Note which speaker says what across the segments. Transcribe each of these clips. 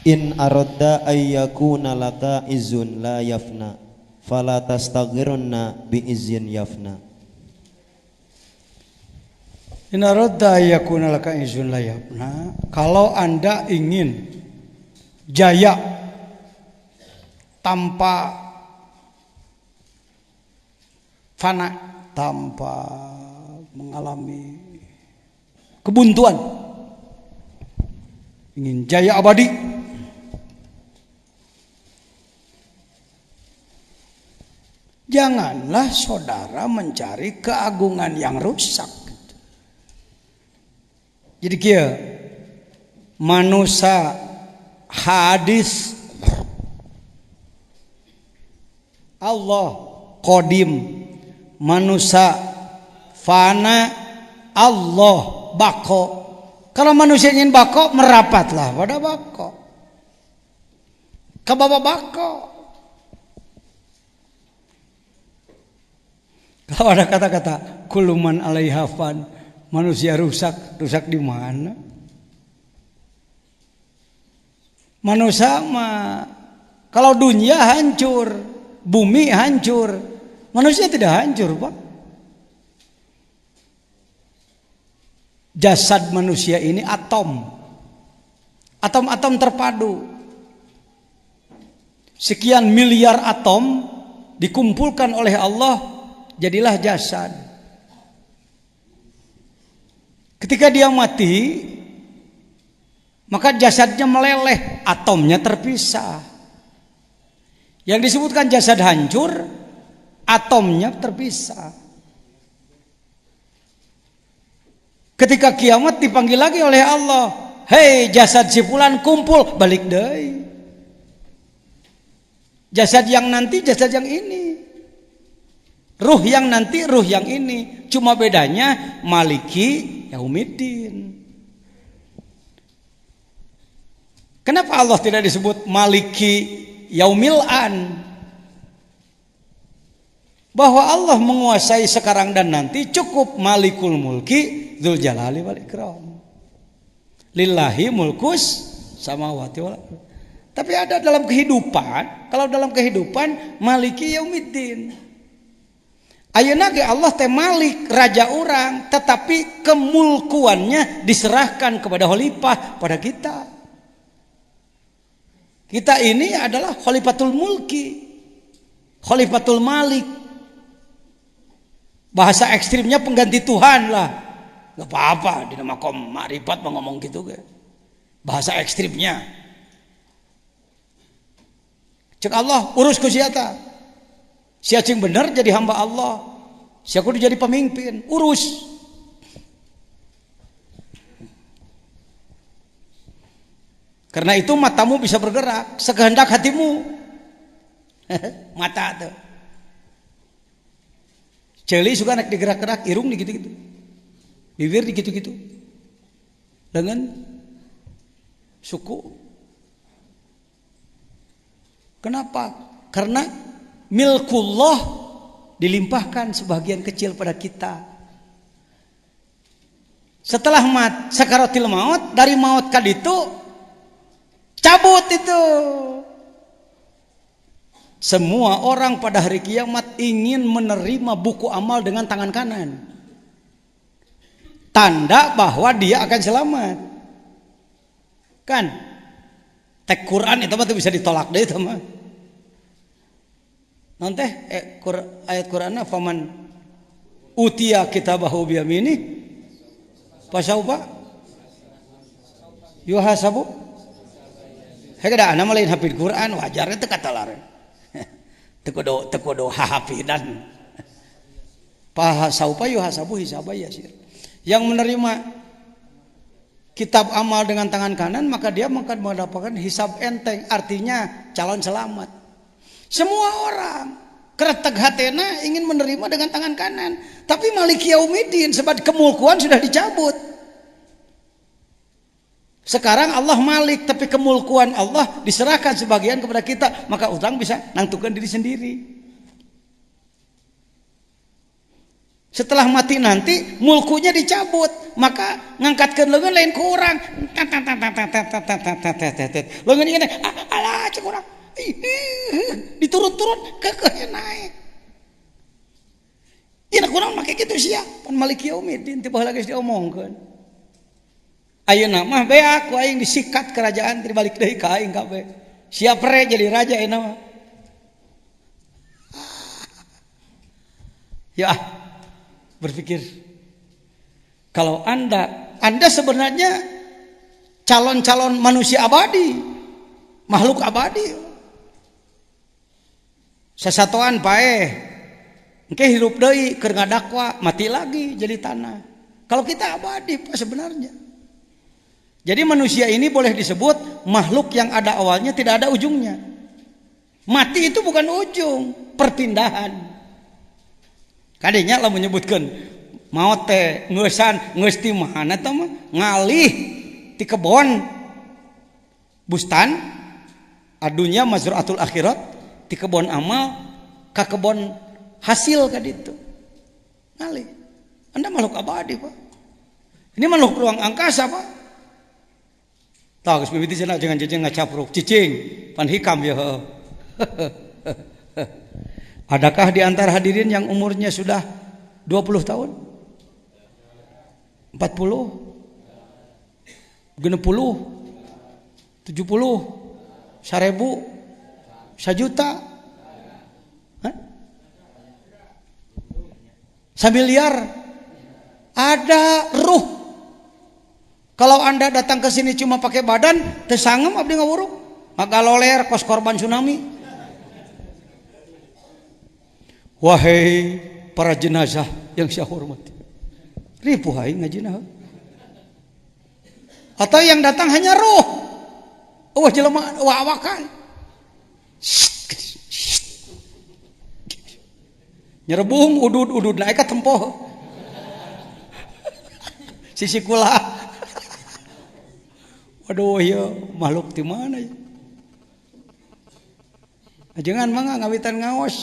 Speaker 1: In aradda ayyakuna laka izun la yafna fala tastaghirunna bi izin yafna.
Speaker 2: In aradda ayyakuna laka izun la yafna, kalau Anda ingin jaya tanpa fana, tanpa mengalami kebuntuan, ingin jaya abadi, janganlah saudara mencari keagungan yang rusak. Jadi kia manusia hadis Allah qadim, manusia fana Allah bako. Kalau manusia ingin bako, merapatlah pada bako, ke bawah bako. Kalau ada kata-kata kuluman alaiha fan, manusia rusak, rusak di mana? Manusia mah kalau dunia hancur, bumi hancur, manusia tidak hancur, Pak. Jasad manusia ini atom, atom-atom terpadu. Sekian miliar atom dikumpulkan oleh Allah, jadilah jasad. Ketika dia mati, maka jasadnya meleleh, atomnya terpisah. Yang disebutkan jasad hancur, atomnya terpisah. Ketika kiamat dipanggil lagi oleh Allah, hei jasad si fulan kumpul, balik deui. Jasad yang nanti, jasad yang ini. Ruh yang nanti, ruh yang ini. Cuma bedanya Maliki Yaumiddin. Kenapa Allah tidak disebut Maliki Yaumil-an? Bahwa Allah menguasai sekarang dan nanti, cukup Malikul Mulki Dzul Jalali wal Ikram. Lillahi mulkus samawati wal ardh. Tapi ada dalam kehidupan, kalau dalam kehidupan Maliki Yaumiddin. Ayeuna ge Allah teh Malik, raja orang, tetapi kemulkuannya diserahkan kepada khalifah, pada kita. Kita ini adalah Khalifatul Mulki, Khalifatul Malik. Bahasa ekstrimnya pengganti Tuhan lah. Gak apa-apa di nama kaum makrifat ngomong gitu ge. Bahasa ekstrimnya. Cek Allah urus ku sia ta. Sia cing bener jadi hamba Allah. Sia kudu jadi pemimpin, urus. Karena itu matamu bisa bergerak sekehendak hatimu. Mata tuh. Celi suka nak digerak-gerak, irung digitu-gitu, bibir digitu-gitu, dengan suku. Kenapa? Karena milkullah dilimpahkan sebagian kecil pada kita. Setelah sakaratil maut, dari maut kaditu cabut itu. Semua orang pada hari kiamat ingin menerima buku amal dengan tangan kanan. Tanda bahwa dia akan selamat. Kan? Tek Quran itu mah bisa ditolak deh itu mah. Nanti ayat Quranna faman utiya kitabahu biyamini fasaufa yuhasabu. Hegada ana mah lain hafid Quran, wajar teh kata lareun. Tekudo hahafidan. Pasaufa yuhasabu hisaba yasir. Yang menerima kitab amal dengan tangan kanan, maka dia akan mendapatkan hisab enteng, artinya calon selamat. Semua orang kereteg hatena ingin menerima dengan tangan kanan, tapi Maliki Yaumiddin sebab kemulkuan sudah dicabut. Sekarang Allah Malik, tapi kemulkuan Allah diserahkan sebagian kepada kita, maka utang bisa nangtukan diri sendiri. Setelah mati nanti mulkunya dicabut, maka ngangkatkeun leungeun lain ku urang. Leungeun ieu alah cek urang. Diturun-turun kekeh naik. Ieu kurang make kitu sia, pan Malik Yaumiddin teu baheula geus diomongkeun. Ayeuna mah beak ku aing disikat kerajaan dibalik deui ka aing kabeh. Siap re jadi raja ayeuna mah. Ya, berpikir kalau Anda sebenarnya calon-calon manusia abadi, makhluk abadi. Sasatoan paeh engke hirup deui keur ngadakwa mati lagi jadi tanah. Kalau kita abadi Pak sebenarnya. Jadi manusia ini boleh disebut makhluk yang ada awalnya tidak ada ujungnya. Mati itu bukan ujung, perpindahan. Kadinya lah menyebutkan maot teh geus ti mana teh mah ngalih ti kebon bustan adunya mazraatul akhirat ti kebon amal ka kebon hasil ka ditu ngalih. Anda makhluk abadi Pak, ini makhluk ruang angkasa Pak. Tah geus mimiti cenah jangan ngacapruk cicing pan hikam ya. Adakah di antara hadirin yang umurnya sudah 20 tahun? 40? 60? 70? 1000? 1 juta? Hah? 1 miliar? Ada ruh. Kalau Anda datang ke sini cuma pakai badan, teu sangem abdi ngawuruk. Magaloler kos korban tsunami. Wahai para jenazah yang saya hormati, ripuh aing ngajina. Atau yang datang hanya roh. Wah jelema awakan. Nyerebung udud naik ka tempoh. Sisi kula. Waduh ya makhluk di mana ya? Jangan mangga ngawitan ngaos.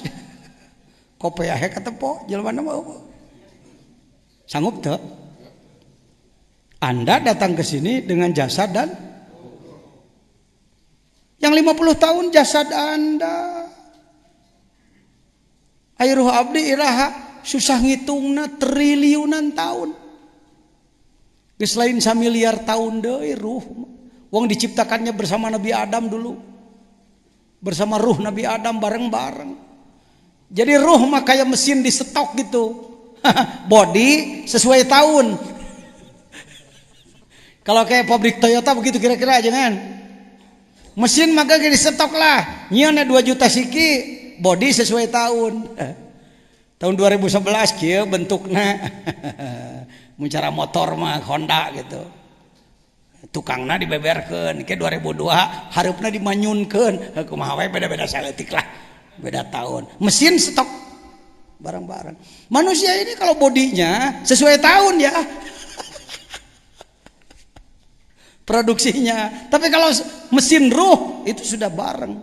Speaker 2: Kopi ahe katepo jelema mah sanggup teu? Anda datang ke sini dengan jasad dan yang 50 tahun jasad Anda. Airuh abdi iraha susah ngitungna triliunan tahun. Geus lain 1 miliar tahun deui ruh. Wong diciptakannya bersama Nabi Adam dulu. Bersama ruh Nabi Adam bareng-bareng. Jadi ruh mah kayak mesin di stok gitu. Body sesuai tahun. Kalau kayak pabrik Toyota begitu kira-kira aja kan. Mesin maka di stok lah. Nyieunna 2 juta siki, body sesuai tahun. Tahun 2011 kieu bentukna. Mun cara motor mah Honda gitu. Tukangna dibeberkeun, ke 2002 hareupna dimanyunkeun. Kumaha we beda-beda saleutik lah. Beda tahun. Mesin stok barang-barang. Manusia ini kalau bodinya sesuai tahun ya. Produksinya. Tapi kalau mesin ruh itu sudah bareng.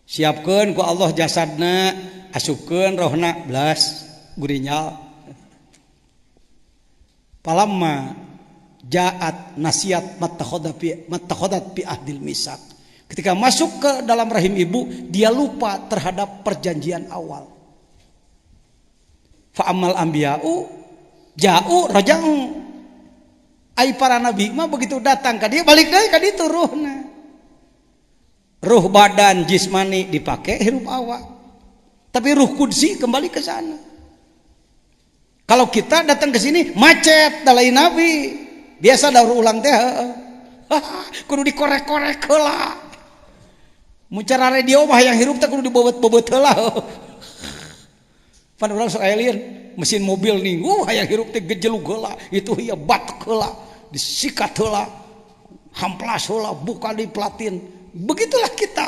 Speaker 2: Siapkeun ku Allah jasadna, asupkeun rohna blas gurinyal. Palamma ja'at nasiat matakhodat pi ahdil misak. Ketika masuk ke dalam rahim ibu, dia lupa terhadap perjanjian awal. Fa'amal anbiya'u ja'u raja'u. Ai para nabi mah begitu datang ka dia balik deui ka ditu ruhna. Ruh badan jismani dipakai hirup awak. Tapi ruh kudsi kembali ke sana. Kalau kita datang ke sini macet dalai nabi. Biasa daur ulang teh kudu dikorek-korek heula. Mun cara radio mah yang hirup teh kudu dibobot-bobot heula. Pan urang sok alien, mesin mobil nih, hayang hirup teh gejelug heula, itu ieu batuk heula, disikat heula, hamplas heula, buka di platin. Begitulah kita.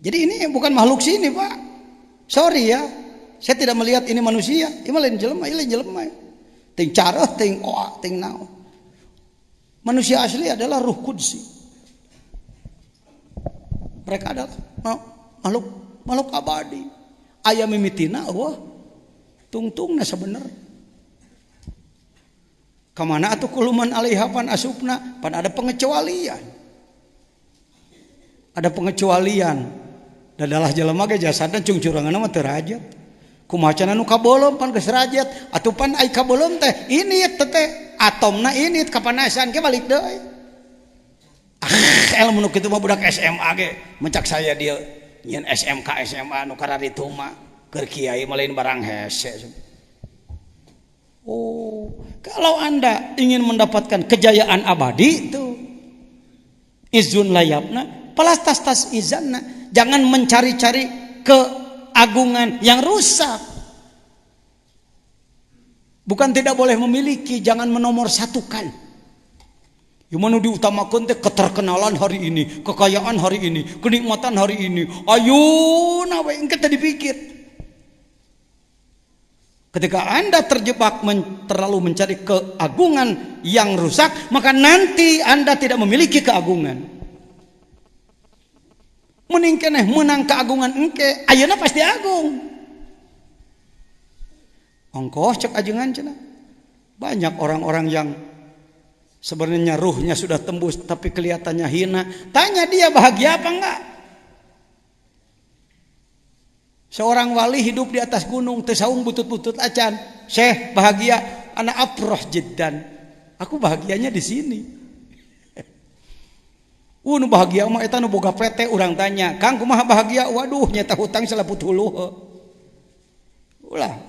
Speaker 2: Jadi ini bukan makhluk sini, Pak. Sorry ya. Saya tidak melihat ini manusia, ini lain jelema, ini lain jelema. Ting careuh, ting oa, ting naon. Manusia asli adalah ruh kudsi. Mereka adalah makhluk makhluk abadi. Aya mimitina wah tungtungna sebener. Kamana atuh kuluman alaiha pan asupna, pan ada pengecualian. Ada pengecualian. Dadalah jelema ge jasadna cungcuranganna mah teu rajat. Kumaha cenah nu kabolom pan geus rajat, atuh pan ai kabolom teh ini teh atomna ini kapanasan ke balik deui. Ilmu nu kitu mah budak SMA ge mencak saya dia nyen SMK SMA nu kararitu mah keur kiai mah lain barang hese. Oh, kalau Anda ingin mendapatkan kejayaan abadi itu izun layapna, palas tas izanna. Jangan mencari-cari keagungan yang rusak. Bukan tidak boleh memiliki, jangan menomorsatukan. Yang mana diutamakan teh keterkenalan hari ini, kekayaan hari ini, kenikmatan hari ini. Ayo, nawe engke teh dipikir. Ketika Anda terjebak terlalu mencari keagungan yang rusak, maka nanti Anda tidak memiliki keagungan. Mending keneh menang keagungan engke, ayeuna pasti agung. Ongkoh cek ajengan cenah. Banyak orang-orang yang sebenarnya ruhnya sudah tembus tapi kelihatannya hina. Tanya dia bahagia apa enggak? Seorang wali hidup di atas gunung, tesaung butut-butut acan. Syekh bahagia, ana afroh jiddan. Aku bahagianya di sini. Nu bahagia mah eta nu boga PT urang tanya, "Kang kumaha bahagia?" Waduh, nyata hutang salaput huluh. Ulah.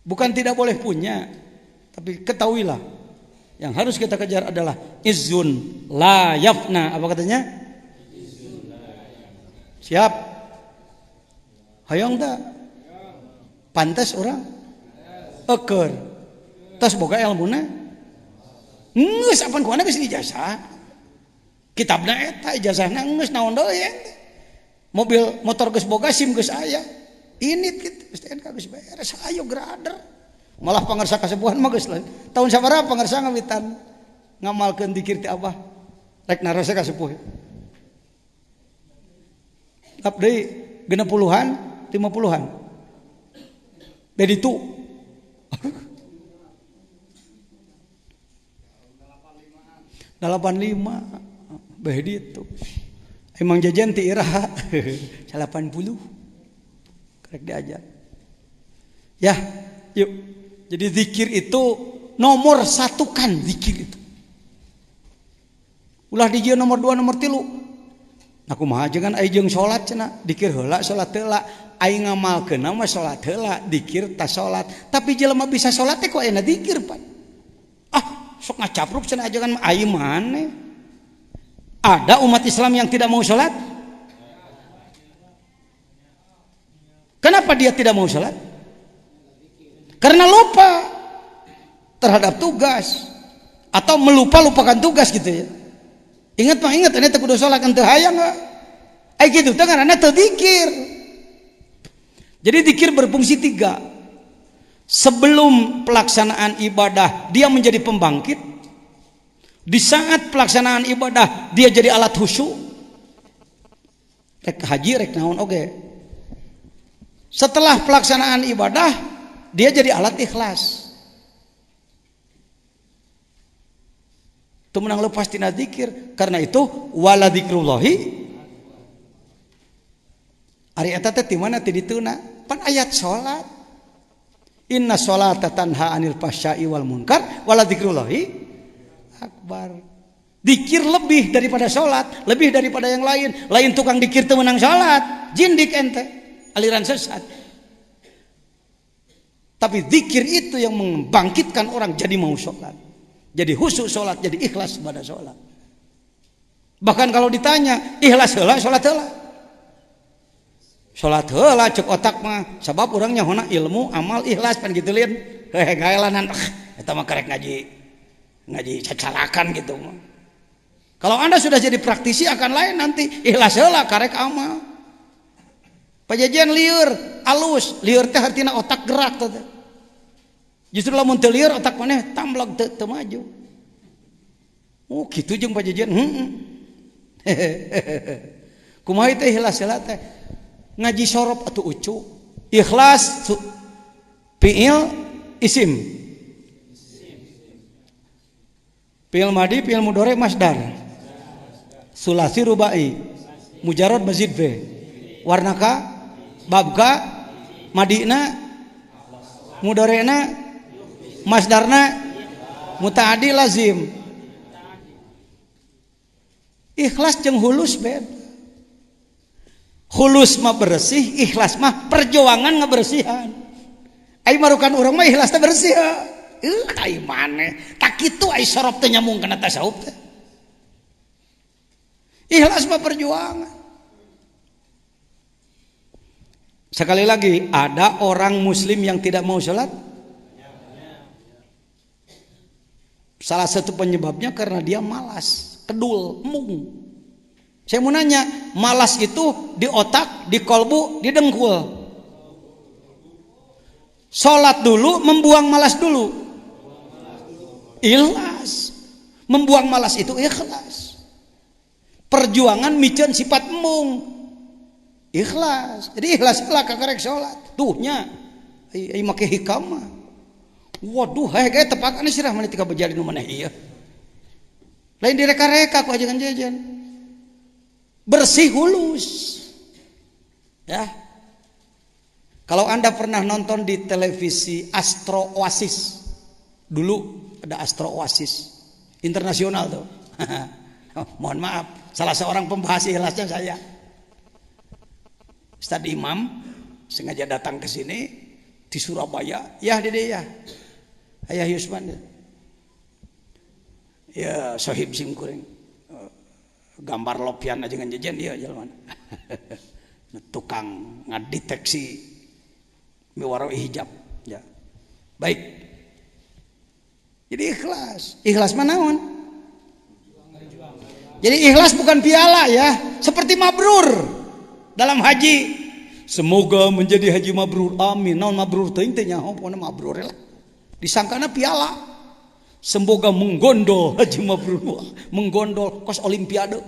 Speaker 2: Bukan tidak boleh punya, tapi ketahuilah yang harus kita kejar adalah izzun la yafna. Apa katanya? Siap? Hayang tak? Pantas orang? Eker. Tas boga ilmuna? Geus apan kuana geus ijazah. Kitabna eta ijazahna geus naon deui ente. Mobil motor geus boga SIM geus aya. Ini kitu STNK geus beres ayo grader. Malah pangarsa kasepuhan mah geus lain. Tahun sabaraha pangarsa ngawitan ngamalkeun zikir ti Abah. Rek narose kasepuh. Tap deui 60-an, 50-an. Dedi tu. 85. Beh ditu. Emang jajan ti iraha 80. Karek diajar. Ya, yuk. Jadi zikir itu nomor satukan zikir itu. Ulah dijieun nomor 2 nomor 3. Nah kumaha jeung ai jeung salat cenah, dikir heula salat heula, ai ngamalkeun mah salat heula, dikir tas salat. Tapi jelema bisa salat teh kok aya zikir, Pak. Ah, sok ngacapruk cenah ajangan mah ai maneh. Ada umat Islam yang tidak mau sholat? Kenapa dia tidak mau sholat? Karena lupa terhadap tugas atau melupakan tugas gitu ya. Ingat ini teu kudu sholat teu hayang enggak? Ai kitu teh ngaranna teu dzikir. Jadi dzikir berfungsi 3. Sebelum pelaksanaan ibadah dia menjadi pembangkit. Di saat pelaksanaan ibadah dia jadi alat khusyuk. Rek haji rek naon oge. Setelah pelaksanaan ibadah dia jadi alat ikhlas. Itu menang lepas tina zikir. Karena itu wala dzikrullahi. Ari eta teh ti mana ti dituna? Pan ayat salat. Inna sholata tanha anil fahsya'i wal munkar wala dzikrullahi akbar. Dikir lebih daripada sholat, lebih daripada yang lain. Lain tukang dikir teu menang sholat, jindik ente, aliran sesat. Tapi dikir itu yang membangkitkan orang jadi mau sholat, jadi khusyuk sholat, jadi ikhlas pada sholat. Bahkan kalau ditanya ikhlas heula, sholat heula. Sholat heula cek otak mah, sebab orangnya hona ilmu, amal, ikhlas pan gitu lian. Gaelanan, eta mah karek ngaji cacarakan gitu. Kalau Anda sudah jadi praktisi akan lain nanti. Ikhlas heula karek amal. Pajajian lieur, alus, lieur teh artina otak gerak teh. Justru lamun teu lieur otak maneh tamblag teu maju. Oh, kitu jeung pajajian. Kumaha teh ikhlas heula teh? ngaji sorop atau ucu. Ikhlas fi'il isim. Fi'il madi, fi'il mudhari, masdar. Sulasi rubai. Mujarrad mazid be. Warnaka, babka, madina, mudhari'na, masdarna, mutaaddi lazim. Ikhlas jeung hulus beda. Hulus mah bersih, ikhlas mah perjuangan ngebersihan. Ai marukan urang mah ikhlas teh bersih. Ai maneh tak kitu ai sorop teh nyambung kana tasawuf teh. Ikhlas mah perjuangan. Sekali lagi, ada orang muslim yang tidak mau sholat? Salah satu penyebabnya karena dia malas, kedul, mung. Saya mau nanya, malas itu di otak, di kolbu, di dengkul. Sholat dulu, membuang malas dulu. Ikhlas. Membuang malas itu ikhlas. Perjuangan micen sifat mung. Ikhlas. Jadi ikhlas lah kakarek sholat. Tuhnya, ai make hikam. Waduh, kayak tepakan sirah mana tika bejali nu maneh ieu. Lain direka-reka ku ajangan jajan. Bersih hulus. Ya. Kalau Anda pernah nonton di televisi Astro Oasis. Dulu ada Astro Oasis internasional tuh. Mohon maaf, salah seorang pembahas ikhlasnya saya. Ustaz Imam sengaja datang ke sini di Surabaya. Ya, Dede ya. Ayah Yusman. Ya, Sohib Simkuring. Gambar lopian aja dengan jajan dia jalan. Tukang ngadeteksi miwaro hijab. Ya. Baik. Jadi ikhlas. Ikhlas manaon? Jadi ikhlas bukan piala ya. Seperti mabrur dalam haji. Semoga menjadi haji mabrur. Amin. Naon mabrur teuing teh nyaho pokona mabrur lah. Disangkana piala. Semoga menggondol haji mabrur, menggondol kos olimpiade.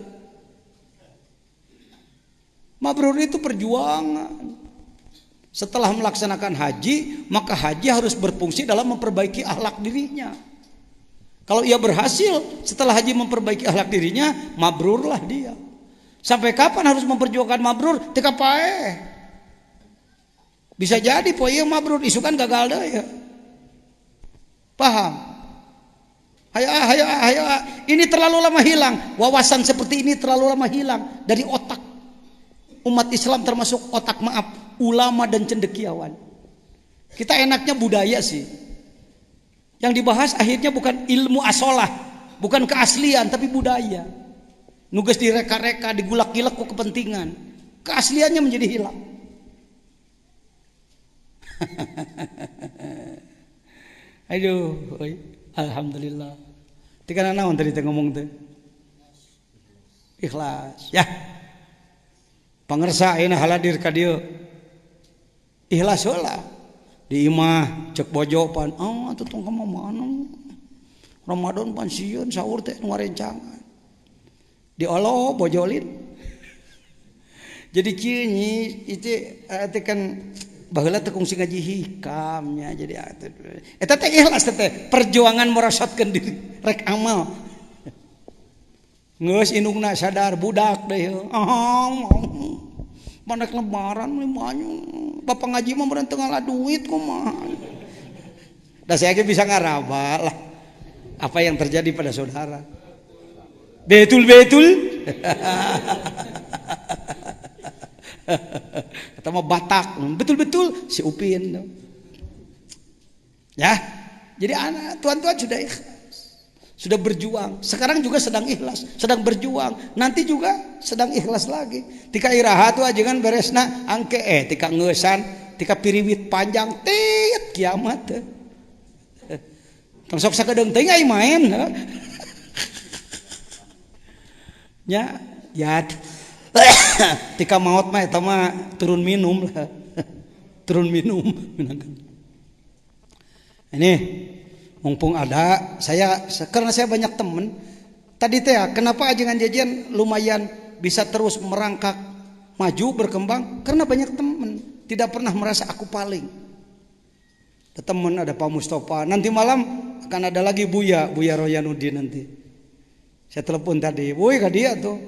Speaker 2: Mabrur itu perjuangan. Setelah melaksanakan haji, maka haji harus berfungsi dalam memperbaiki akhlak dirinya. Kalau ia berhasil setelah haji memperbaiki akhlak dirinya, mabrurlah dia. Sampai kapan harus memperjuangkan mabrur? Tika pae. Bisa jadi poe mabrur isukan gagal deh ya. Paham? Hayo. Ini terlalu lama hilang. Wawasan seperti ini terlalu lama hilang dari otak umat Islam, termasuk otak ulama dan cendekiawan. Kita enaknya budaya sih. Yang dibahas akhirnya bukan ilmu asolah, bukan keaslian, tapi budaya. Nugas direka-reka, digulak-gilak ke kepentingan. Keasliannya menjadi hilang. Aduh, alhamdulillah. Tika naon tadi teh ngomong teh? Ikhlas. Ya. Pangersa ayeuna haladir ka dieu. Ikhlas heula. Di imah cek bojo pan, atuh tong ka mana? Ramadan pan sieun sahur teh nu ngarencangan. Di olo bojolin. Jadi kieu nyi itu kan baheula teu kungsi ngaji hikamnya jadi eta teh ikhlas teh perjuangan merosotkeun diri rek amal geus indungna sadar budak deui panek lebaran mah banyak bapak ngaji mah meureun teu ngalah duit kumaha da saya ge bisa ngaraba lah apa yang terjadi pada saudara betul kata mah Batak betul si Upin ya. Jadi anak tuan-tuan sudah ikhlas, sudah berjuang, sekarang juga sedang ikhlas, sedang berjuang, nanti juga sedang ikhlas lagi. Tika iraha tuh ajengan beresna angke tika ngeusan tika piriwit panjang tit kiamat tong sok sakedeung teuing ai main ya tika maot mah eta mah turun minum lah. Turun minum. Ini mumpung ada saya karena saya banyak teman. Tadi teh kenapa ajengan jajan lumayan bisa terus merangkak maju berkembang karena banyak teman, tidak pernah merasa aku paling. Ada teman, ada Pak Mustafa, nanti malam akan ada lagi Buya Royanuddin nanti. Saya telepon tadi, "Boy ka dia tuh.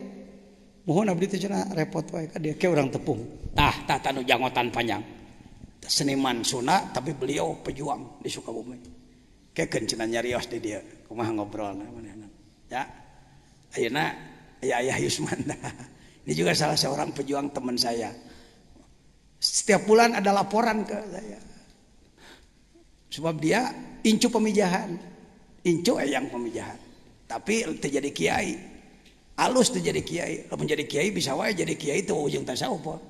Speaker 2: Mohon abdi teh cenah repot wae ka dia ke orang tepung." Tah nu janggotan panjang. Seniman Sunda tapi beliau pejuang di Sukabumi. Kekeun cenah nyarios di dia. Kumaha ngobrolna manehna. Ya. Ayeuna Ayah Yusman. Ini juga salah seorang pejuang teman saya. Setiap bulan ada laporan ke saya. Sebab dia incu pemijahan. Incu yang pemijahan. Tapi terjadi kiai. Alus terjadi kiai. Kalau menjadi kiai bisa wae jadi kiai itu ujung tasawuf.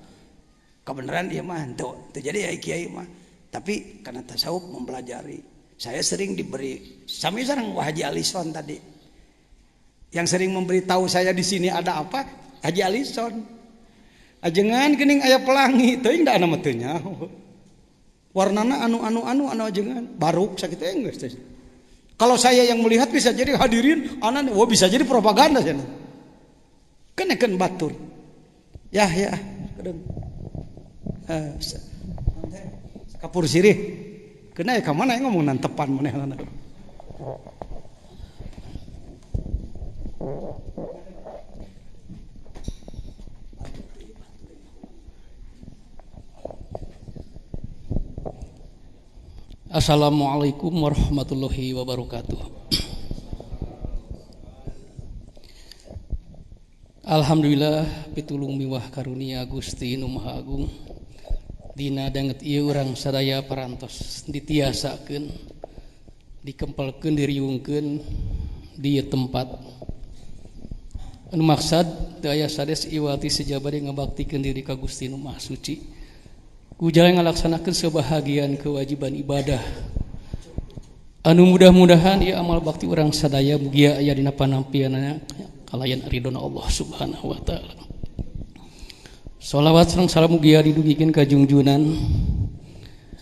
Speaker 2: Kebenaran dia mah terjadi ya kiai mah. Tapi karena tasawuf mempelajari. Saya sering diberi sami sareng Haji Alison tadi. Yang sering memberitahu saya di sini ada apa? Haji Alison. Ajengan geuning aya pelangi, teuing da nama teu nyaho. Warnana anu ajengan, baruk sakitu geus teh. Kalau saya yang melihat bisa jadi hadirin, bisa jadi propaganda cenah. Kenekeun batur. Ya, kedeung. Kapur sirih. Kena ka mana ngomong nantepan manehna. Assalamualaikum warahmatullahi wabarakatuh. Alhamdulillah pitulung miwah karunia Gusti Nu Maha Agung. Dina danget ieu urang sadaya parantos ditiasakeun, dikempelkeun, diriungkeun di tempat anu maksad teu aya sades iwati sejabade ngabaktikeun diri ka Gusti Nu Maha Suci. Kujaya ngalaksanakeun sebahagian kewajiban ibadah. Anu mudah-mudahan ieu amal bakti urang sadaya mugia aya dina panampianana kalayan ridona Allah Subhanahu wa taala. Shalawat sareng salam mugia didugikeun ka junjunan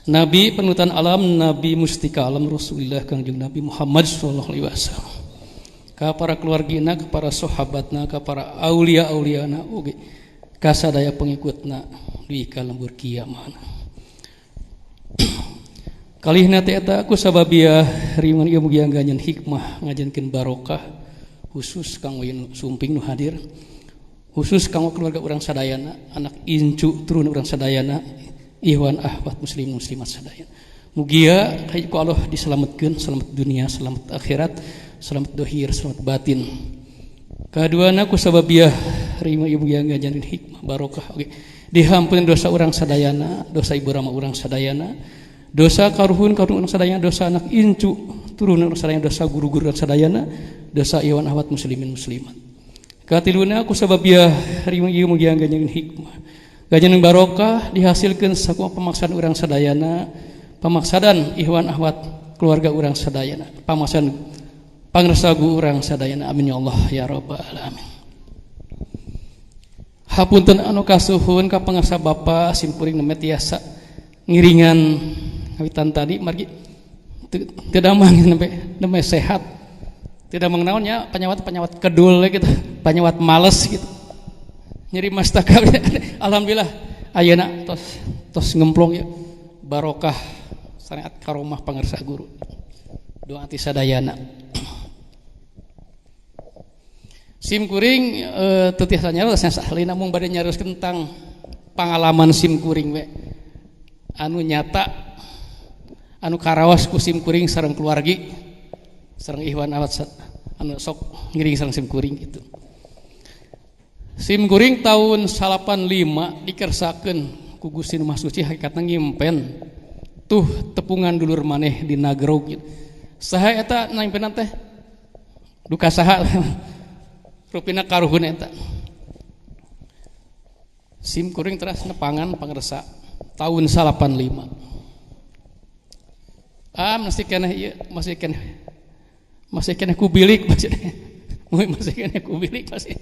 Speaker 2: Nabi panutan alam, Nabi mustika alam Rasulullah Kangjeng Nabi Muhammad sallallahu alaihi wasallam. Ka para keluargina, ka para sahabatna, ka para aulia-auliana oge ka sadaya pengikutna di ka lembur kiamat. Kalihna teh eta ku sababia riman ieu mugia ganyen hikmah ngajenkeun barokah khusus kanggo sumping nu hadir. Khusus kanggo keluarga urang sadayana, anak incu turun urang sadayana, ikhwan ahwat muslim muslimat sadayana. Mugia ku Allah diselametkeun, selamat dunia, selamat akhirat, selamat dohir, selamat batin. Kaduana ku sababiah rima ibu yang ngajarin hikmah barokah oge. Dihampun dosa urang sadayana, dosa ibu rama urang sadayana, dosa karuhun urang sadayana, dosa anak incu turun urang sadayana, dosa guru-guru urang sadayana, dosa ikhwan ahwat muslimin muslimat. Katiluna ku sababiah rima ieu mugia ganjeun hikmah. Ganjeun barokah dihasilkeun sakumaha pamaksaan urang sadayana, pamaksadan ikhwan ahwat keluarga urang sadayana, pamaksadan pangrsagu urang sadayana. Amin ya Allah ya rabbal alamin. Hapunten anu kasuhun ka pangasa Bapa simkuring nemet tiasa ngiringan ngawitan tadi margi teu damang nembe sehat. Tidak mengenalnya penyawat kedul gitu, penyawat males gitu. Nyeri mastaka. Alhamdulillah ayeuna tos ngemplong ya barokah sareat karomah pangarsa guru. Doa ti sadayana. Sim kuring teu tiasa nyaros sahlina mung bade nyaros tentang pangalaman sim kuring we. Anu nyata anu karaos ku sim kuring sareng keluargi. Sareng ikhwan awat anu sok ngiring sareng sim kuring gitu. Sim kuring tahun 85 dikersakeun ku Gusti Nu Maha Suci hakikatna ngimpen tuh tepungan dulur maneh di Nagrog gitu. Saha eta naimpenan teh? Duka saha? Rupina karuhun eta. Sim kuring teras nepangan pangresa tahun 85. Masih keneh ieu, masih kena kubilik masih kena kubilik masih.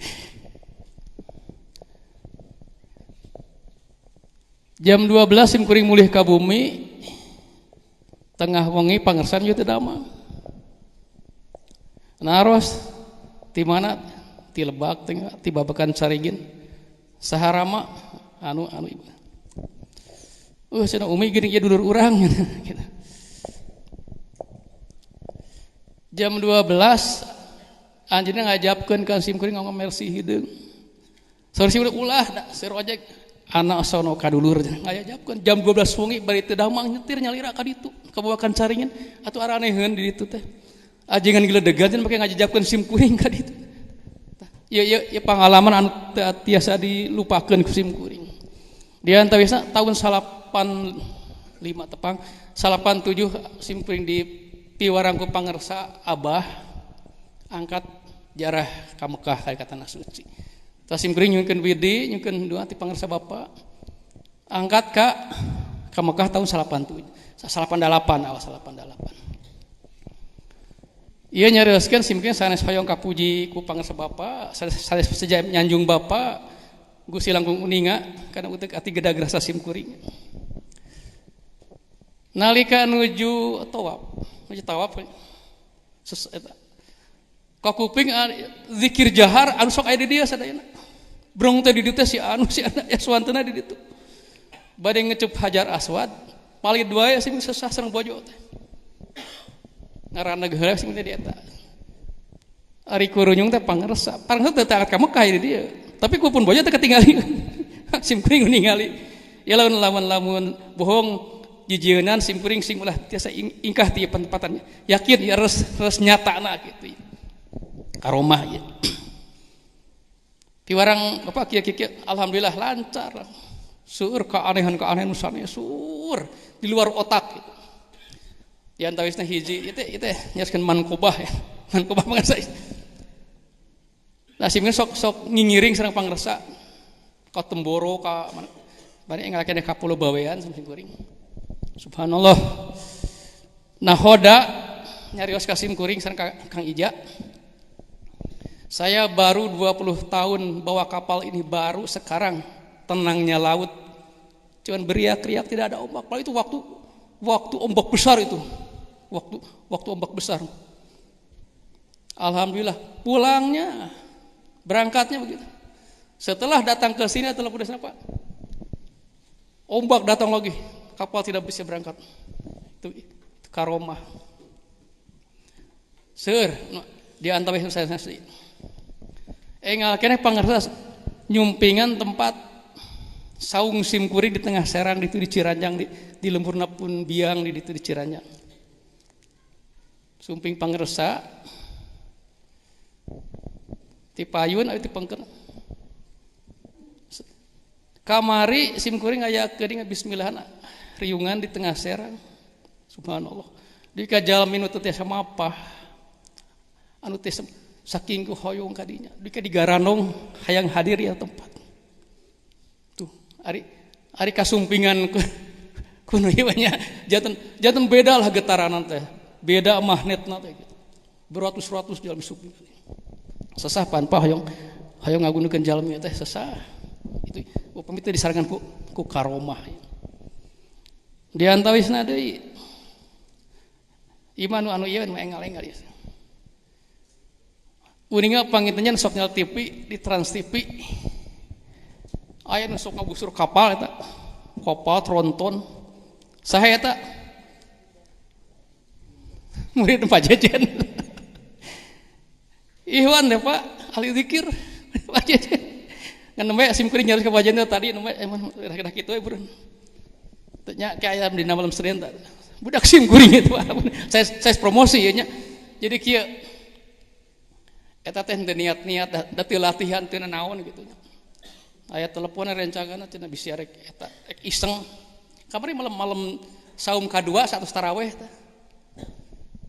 Speaker 2: Jam 12 sim kuring mulih ka bumi, tengah wengi pangersan ieu teu damang. Naros ti mana ti Lebak teh ti Babakan Saringin
Speaker 3: saharama anu ibu cenah umi geuning ieu dulur urang gitu. Jam 12 anjeunna ngajapkeun ka simkuring ngomong mersi hideung. Saur si ulah da seur ojek anak sono ka dulur ngajapkeun jam 12 wengi bari teu damang nyetir nyalira ka ditu kabawakan caringin atuh araneheun di ditu teh. Ajengan giledegan cenah make ngajapkeun simkuring ka ditu. Ieu pengalaman anu tiasa dilupakeun ku simkuring. Di antawisna tahun 85 tepang 87 simkuring di piwarang ku pangersa Abah angkat jarah ka Mekah ka tanah suci. Tas simkuring nyukeun widi nyukeun doa ti pangersa Bapa angkat ka Mekah tahun 88 awal 88. Ieu nyareuskeun simkuring sanes hoyong kapuji ku pangersa Bapa sanes saja nyanjung Bapa Gusti langkung uninga kana utek ati gedag rasa simkuring. Nalika nuju tawaf eta ka kuping zikir jahar anu sok aya di dieu sadayana brong teh di dieu teh si aswantena di ditu bade ngecep hajar aswad palid wae sing sesah sareng bojo teh ngaranna geura sing di eta ari kurunyung teh pangersa teh angkat ka Mekah di dieu tapi ku pun bojo teh ketinggali simkuring ningali ya lamun bohong jijieunnan simkuring sing ulah tiasa ingkah ti tempatannya yakin ya res nyatana kitu karomah ya piwarang apa kieu alhamdulillah lancar seueur keanehan sanes sur di luar otak gitu. Di antawisna hiji ieu teh nyariskeun mankobah ya mankobah pangarsa nah simkuring sok ngingiring sareng pangarsa ka Temboro ka mana bari ngalakeun ka Pulau Bawean simkuring. Subhanallah. Nahoda nyarios ka simkuring sareng Kang Ija. Saya baru 20 tahun bawa kapal ini baru sekarang tenangnya laut. Cuman beriak-riak tidak ada ombak. Padahal itu waktu ombak besar itu. Waktu ombak besar. Alhamdulillah pulangnya berangkatnya begitu. Setelah datang ke sini telepon Pak. Ombak datang lagi. Kapal tidak bisa berangkat. Itu karomah. Seur di antawis saya nasi. Engal keneh pangersa nyumpingan tempat saung simkuring di tengah serang di Ciranjang di lempurna pun biang di Ciranjang. Sumping pangersa ti payun aya ti pengkeun. Kamari simkuring aya geuning bismillah riungan di tengah serang. Subhanallah. Di kajal minut teh sama apa? Anu teh saking ku hoyong kadinya. Di garanong hayang hadir ya tempat. Tuh, ari kasumpingan ku nu ieu nya janten beda lah getaranan teh. Beda magnetna teh gitu. Beratus-ratus dalam sumpingan. Sesah panpah hayang ngagunukeun jalmi teh sesah. Itu upami teh disarangan ku karomah. Di antawisna deui iman anu ieu mah engal-engal ieu. Uninga pangintennya sok nyal TV di Trans TV. Aya nu sok ngabusur kapal eta. Kapal tronton. Saha eta? Murid Pak Jejen. Ihwan deh Pak, ahli zikir Pak Jejen. Ngan nembe simkuring nyaris ka Pak Jejen tadi nembe emang dah kitu we bureun. Nya kayak di malam Senin tadi. Budak simkuring itu saya promosi ya nya. Jadi kieu eta teh teu niat-niat da teu latihan teu naon gitu nya. Aya telepon rencangan cenah bisi arek eta iseng. Kamari malam saum kadua satu tarawih teh.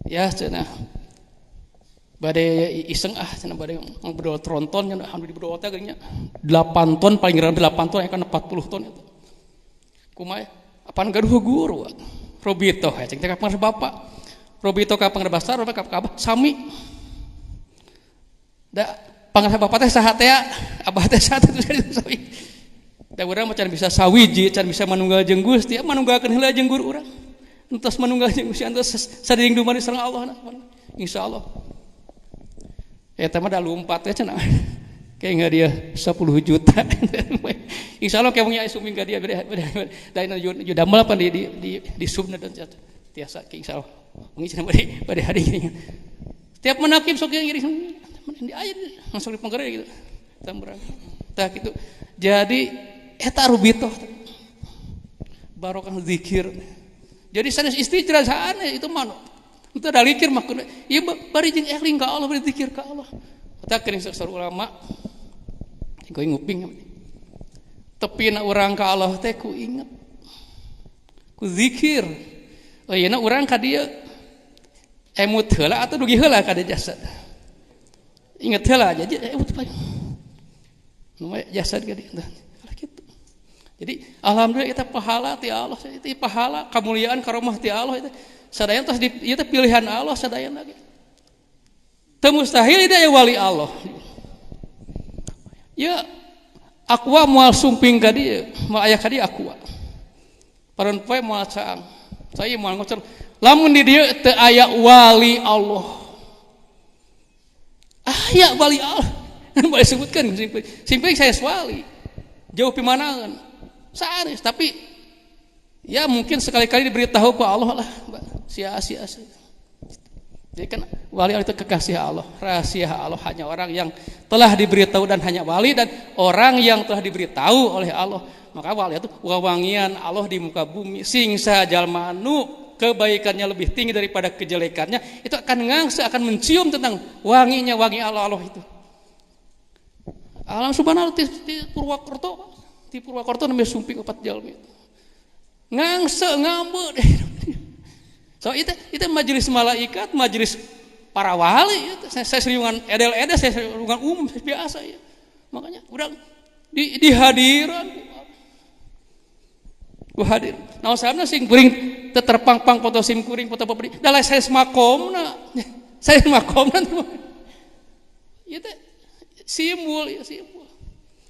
Speaker 3: Ya cenah bade iseng cenah bade berdoa tronton nya alhamdulillah berdoa teh geuning nya 8 ton paling rendah 8 ton aya kana 40 ton eta. Kumaha apaan gaduh guru Robito cek teh ka bapak Robito ka pangrabasar ka abah sami da pangrabasar bapak teh saha teh abah teh saha teh sami da urang mah can bisa sawiji can bisa manunggal jeung Gusti manunggalkeun heula jeung guru urang entos manunggal jeung Gusti entos sadering dumani sareng Allah insyaallah eta mah da lumpat teh cenah kayak nggak dia 10 juta. Insya Allah kayak punya suming nggak dia dari juda malah apa di subna dan tiasa kayak insya Allah mungkin pada hari ini. Tiap menakib sok yang iri di ayat langsung di penggerak gitu. Tambrang. Tah gitu. Jadi eta rubitoh barokah zikir. Jadi sanes istiqra saane itu mah itu ada zikir mah ieu bari jeung eling ka Allah bari zikir ka Allah. Eta kering saksar ulama ku nguping tepina urang ka Allah teh ku inget ku zikir. Oh ieu na urang ka dieu emut heula atau dugi heula ka jasad. Ingat heula aja emut bae. Nu jasad ka dieu. Gitu. Jadi alhamdulillah kita pahala ti Allah, itu pahala kemuliaan karomah ti Allah itu. Sadayana tos ieu teh pilihan Allah sadayana ge. Teu mustahil ida wali Allah. Ya aqua moal sumping ka dieu, moal aya ka dieu aqua. Paron poe moal caang. Saya moal ngocor, lamun di dieu teu aya wali Allah. Aya wali Allah. Boleh sebutkan simping saya wali. Jauh pimanaeun. Sanes tapi ya mungkin sekali-kali diberitahu ku Allah lah, sia-sia. Jadi kan wali itu kekasih Allah, rahasia Allah hanya orang yang telah diberitahu dan hanya wali dan orang yang telah diberitahu oleh Allah. Maka wali itu wawangian Allah di muka bumi. Sing sajalma anu kebaikannya lebih tinggi daripada kejelekannya itu akan ngangse akan mencium tentang wanginya wangi Allah itu. Alam subhanallah di Purwakarta namanya sumping 4 jalmi. Ngangse ngambe deh. So itu majelis malaikat, majelis para wali itu. Saya seriungan edel-edel, saya seriungan biasa ya. Makanya udah dihadiran ku hadir. Nah sabna sing kuring teu terpang-pang foto sim kuring foto papri. Da saya makomna. Saya makomna. Ieu teh simbol ya simbol.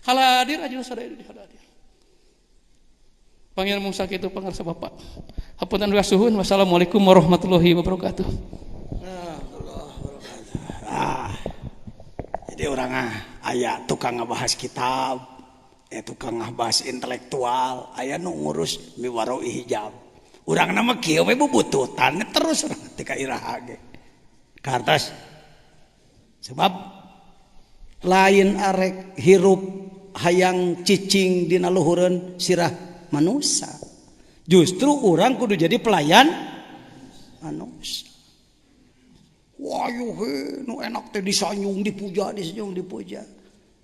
Speaker 3: Haladir aja sadaya dihadir. Panggil Musa kitu pangarsa Bapak. Hapunten suhun. Wassalamualaikum warahmatullahi wabarakatuh.
Speaker 2: Jadi orang aya tukang ngabahas kitab, tukang ngabahas intelektual, aya nu ngurus miwaroi hijab. Urang nama kieu we bubututan terus urang tika iraha ge. Kartas. Sebab lain arek hirup hayang cicing dina luhureun sirah manusia. Justru orang kudu jadi pelayan manusia. Wah yuh nu enak teh disanyung dipuja.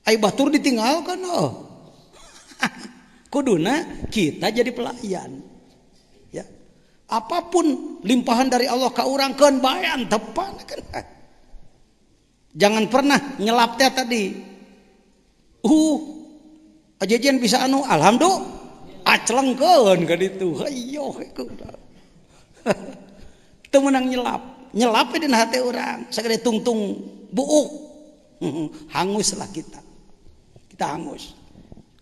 Speaker 2: Ai batur ditinggalkan kuduna kita jadi pelayan. Ya. Apapun limpahan dari Allah ka urang keun bayan tepan kan. Jangan pernah nyelap teh tadi. Ajejen bisa anu alhamdulillah aclengkeun ka ditu. Hayo kuda. Teu meunang nyelap we dina hate urang. Sagede tungtung buuk. Hanguslah kita. Kita hangus.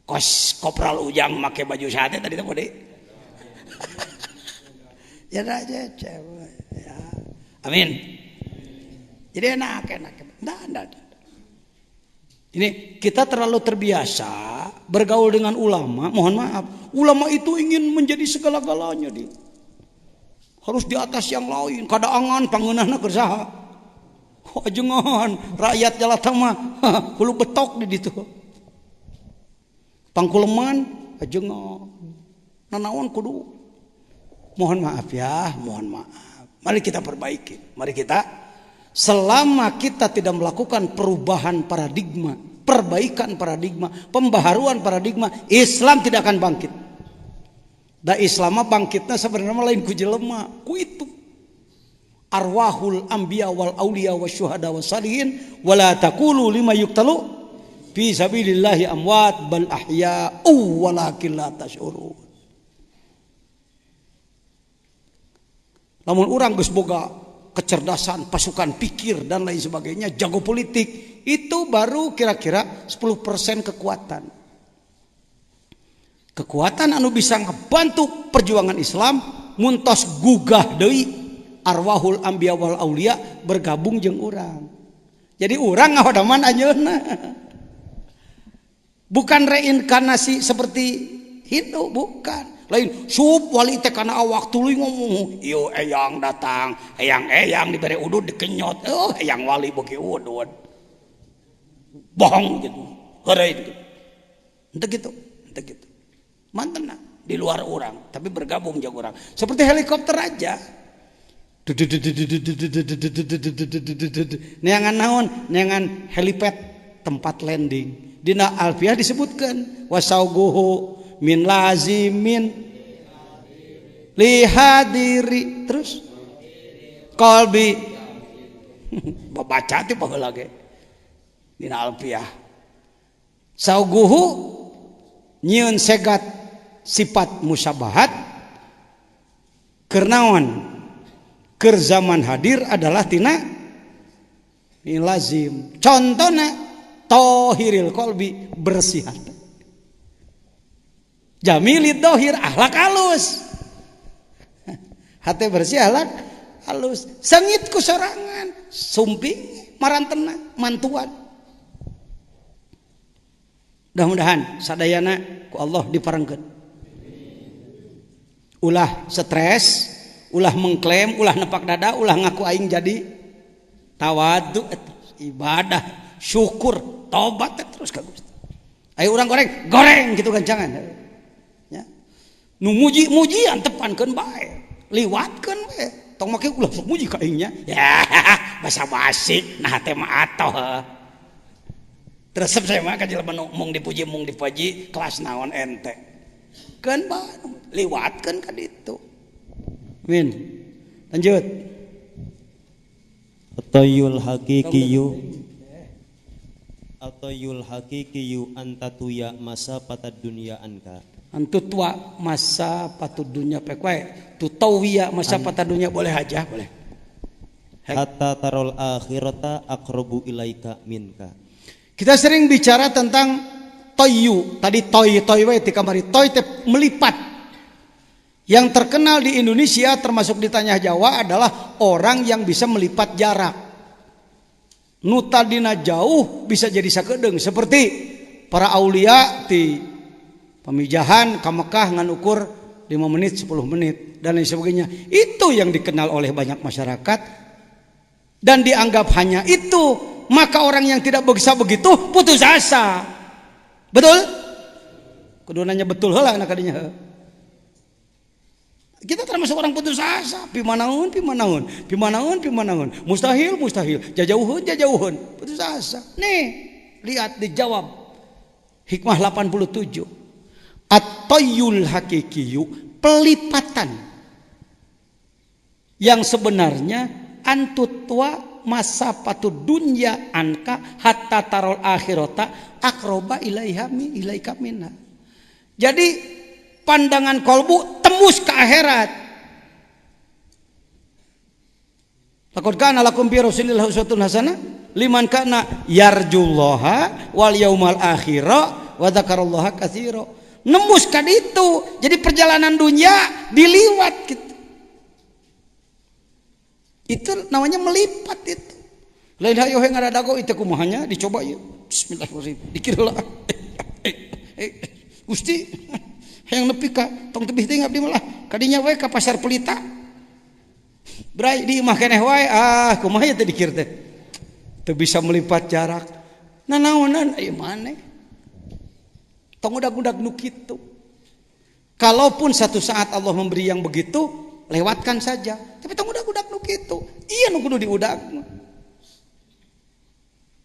Speaker 2: Kos kopral Ujang make baju sate tadi teh Bode. Ya aja cewek ya. Amin. Jadi enak. Nah. Ini kita terlalu terbiasa bergaul dengan ulama. Mohon maaf, ulama itu ingin menjadi segala-galanya dia. Harus di atas yang lain. Kada angan pangeunahna keur saha? Ajengan rakyat jalata mah hulu betok di ditu. Pangkuleman ajengan. Nanaon kudu. Mohon maaf ya, mohon maaf. Mari kita perbaiki. Mari kita selama kita tidak melakukan perubahan paradigma, perbaikan paradigma, pembaharuan paradigma, Islam tidak akan bangkit. Da Islam bangkitnya sebenarnya lain ku jelema, ku itu. Arwahul anbiya wal auliya wasyuhada wassalihin wala taqulu lima yuqtalu fi sabilillahi amwat bal ahya'u walakin la tash'urun. Lamun urang geus boga kecerdasan, pasukan pikir dan lain sebagainya, jago politik, itu baru kira-kira 10% kekuatan. Kekuatan anu bisa ngebantu perjuangan Islam muntos gugah deui arwahul anbiya wal auliya bergabung jeung urang. Jadi urang ngahodaman ayeuna. Bukan reinkarnasi seperti Hindu, bukan. Lain sup wali teh kana awak tuluy ngomong, "Yo eyang datang, eyang dibere udud dikenyot. Oh, eyang wali beuki udud." Bohong gitu. Heureun gitu. Ente gitu. Mantena di luar orang, tapi bergabung jeung orang. Seperti helikopter aja. Neangan naon? Neangan helipad tempat landing. Dina Alfiah disebutkan wasauguhu min lazimin lihadiri terus qalbi baca teh baheula ge dina Alfiah sauguhu nyieun segat sifat musyabahat keur naon keur zaman hadir adalah tina lazim contohna tohiril kolbi bersih hati jamilid dohir ahlak halus hati bersih ahlak halus sengit ku sorangan sumping marantena mantuan mudah-mudahan sadayana ku Allah diparengkeun ulah stres ulah mengklaim ulah nepak dada ulah ngaku aing jadi tawadu ibadah syukur tobat terus ka Gusti. Ayo urang goreng gitu kan jangan. Ya. Nu muji-mujian tepankeun bae. Liwatkeun we. Tong make ulah sok muji ka aing nya. Ya, basa-basi nah teh mah atoh. Terus saya mah ka jelema nu mung dipuji kelas naon ente. Keun bae liwatkeun ka ditu. Min. Lanjut.
Speaker 1: Atayul hakikiyu antatuya masa patad dunia anka.
Speaker 2: Antutwa masa patud dunia pek wae. Tutawiya masa patad dunia boleh aja, boleh.
Speaker 1: Hatta tarol akhirata aqrabu ilaika minka.
Speaker 2: Kita sering bicara tentang toyu. Tadi toy wae ti kamari. Toy teh melipat. Yang terkenal di Indonesia termasuk di Tanah Jawa adalah orang yang bisa melipat jarak. Nuta dina jauh bisa jadi sakedeung seperti para aulia di pamijahan ka Mekah ngan ukur 5 menit 10 menit dan lain sebagainya. Itu yang dikenal oleh banyak masyarakat dan dianggap hanya itu. Maka orang yang tidak bisa begitu putus asa. Betul? Kudu nanya betul heula anak kadinya. Kita termasuk orang putus asa, pimanaun, mustahil, jajauhun, putus asa. Nih, lihat dijawab. Hikmah 87. At-tayyul hakikiyu, pelipatan. Yang sebenarnya antutwa masa patud dunya anka hatta tarol akhirata akroba ilaika minna. Jadi pandangan kolbu tembus ke akhirat. Laqad kana lakum fi rasulillahi uswatun hasanah liman kana yarjullaha wal yaumal akhira wa dzakarallaha katsira. Nembus ka ditu. Jadi perjalanan dunia diliwat gitu. Itu namanya melipat itu. Lain hayo he ngaradago itu kumahanya dicoba ya. Bismillahirrahmanirrahim. Dikiralah. Gusti yang nepi ka tong tebih teh ngabdi mah kadinya we ka pasar Pelita. Bray di imah keneh wae kumaha teh dikir teh. Teu bisa melipat jarak. Nanaonan ieu maneh. Tong udag-udag nu kitu. Kalaupun satu saat Allah memberi yang begitu, lewatkan saja. Tapi tong udag-udag nu kitu. Iya nu kudu diudag.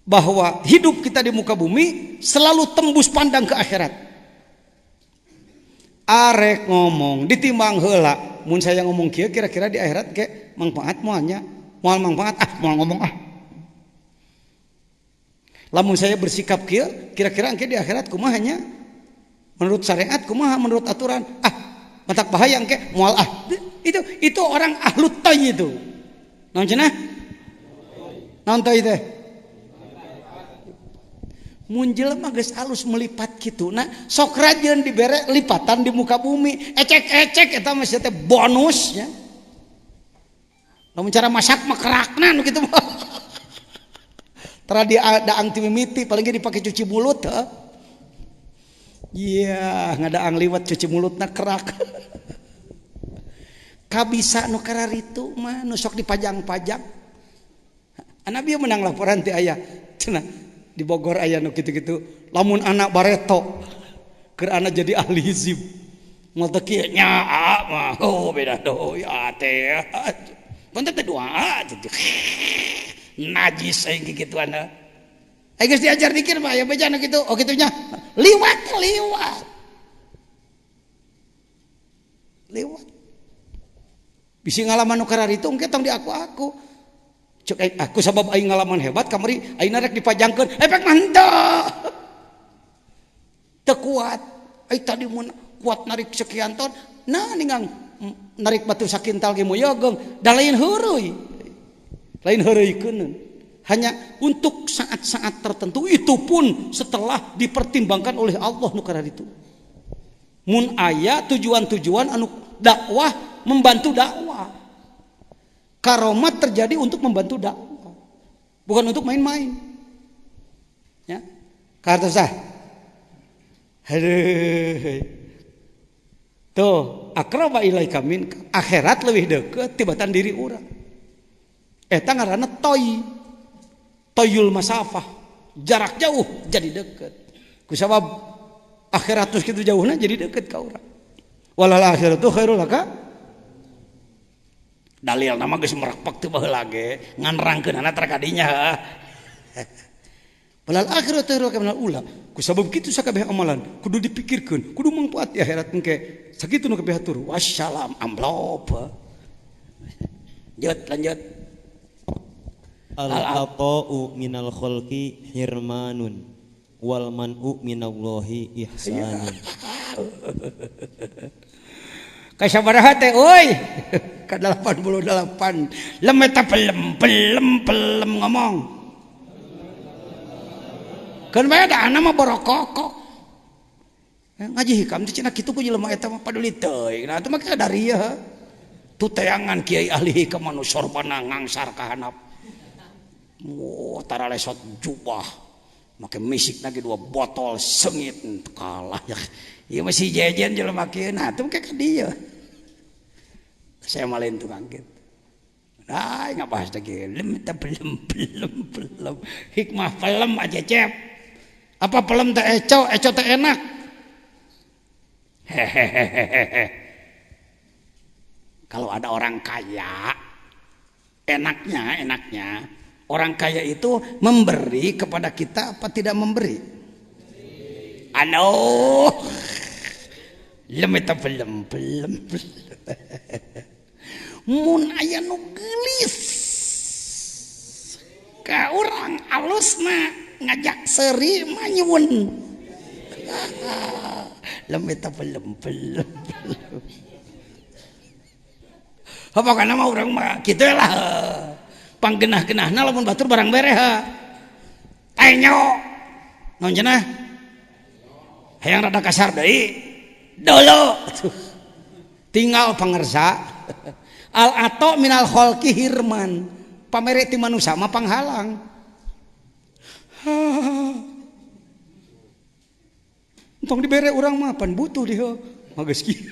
Speaker 2: Bahwa hidup kita di muka bumi selalu tembus pandang ke akhirat. Arek ngomong ditimbang heula mun saya ngomong kieu kira-kira di akhirat ge manfaat moalnya moal manfaat moal ngomong lamun saya bersikap kieu kira-kira engke di akhirat kumahanya menurut syariat kumaha menurut aturan matak bahaya engke moal itu orang ahlut toy itu naon cenah naon toy teh mun jelema geus alus melipat kitu nah sok rajeun dibere lipatan di muka bumi ecek-ecek eta mah teh bonusnya lamun cara masak mah kerakna nu kitu mah tara di daang ti mimiti paling ge dipake cuci mulut Iya, ngadaang liwat cuci mulutna kerak. Kabisa nu kararitu mah nu sok dipajang-pajang. Nabi menang laporan ti aya. Cenah di Bogor aya nu kitu-kitu. Lamun anak bareto keur anak jadi ahli hizib. Moal teu kieu nyaa mah. Oh beda doi teh. Punten teh doa najis aing kikituan. Aing geus diajar dikir mah aya beja nu kitu. Oh kitunya. Liwat. Bisi ngalaman nu kararitu engke tong di aku. Cek aku sabab aing ngalaman hebat kamari ayeuna rek dipajangkeun efek mantap. Teu kuat. Ai tadi mun kuat narik sekian ton, nah ningang narik batu sakintal ge moyogong, da lain heureui. Lain heureuikeun. Hanya untuk saat-saat tertentu, itu pun setelah dipertimbangkan oleh Allah nu kararitu. Mun aya tujuan-tujuan anu dakwah, membantu dakwah. Karomat terjadi untuk membantu dakwah, bukan untuk main-main. Ya, kartu sah. Tuh, akraba ilaika min, akhirat lebih dekat tibatan diri urang. Eta ngaranna toyul masafah, jarak jauh jadi dekat. Kusabab akhirat terus kitu jauhna jadi dekat ka urang. Walal akhiratu khairul laka. Dalil nama geus merekpek teu baheula ge ngan rangkeunana tar kadinya. Walal akhiratu khairul laka minal ula. Kusabab kitu sakabeh amalan kudu dipikirkeun, kudu mangpaat di akhirat engke. Sakitu nu kabeh atur. Wassalam amplop. Lanjut.
Speaker 1: Al-ata'u minal khalqi hirmanun wal man'u minallahi ihsanun.
Speaker 2: Kasabaraha teh euy. Ka 88. Lemeta pelem ngomong. Kan beda nama borokokok. Ngaji hikam teh cenah kitu ku jelema eta mah paduli teuing. Nah teu mah dari ya. Tu teangan kiai ahli hikam anu sorbana ngangsar ka handap. Tara lesot jubah make misik lagi 2 botol sengit kalah ya. Ieu masih jejen jelema kieu nah teu ke dieu. Saya malin tukang kitu. Nah, ngabahas lagi lem belum. Hikmah pelem aja cep. Apa pelem teh eco teh enak. Hehehe. Kalau ada orang kaya enaknya orang kaya itu memberi kepada kita apa tidak memberi? Anu lemeta belum. Mun aya nu geulis ka urang alusna ngajak seuri mah nyuwun. Lemeta belum. Apa kana mah urang mah kitu lah. Panggenah-genahna lamun batur barang bereha. Ayo naon cenah? Hayang rada kasar deui. Dolo. Tinggal pangersa. Al-ato minal khalqi hirman. Pamere ti manusia mah panghalang. Tong dibere urang mah pan butuh dia. Mageus kieu.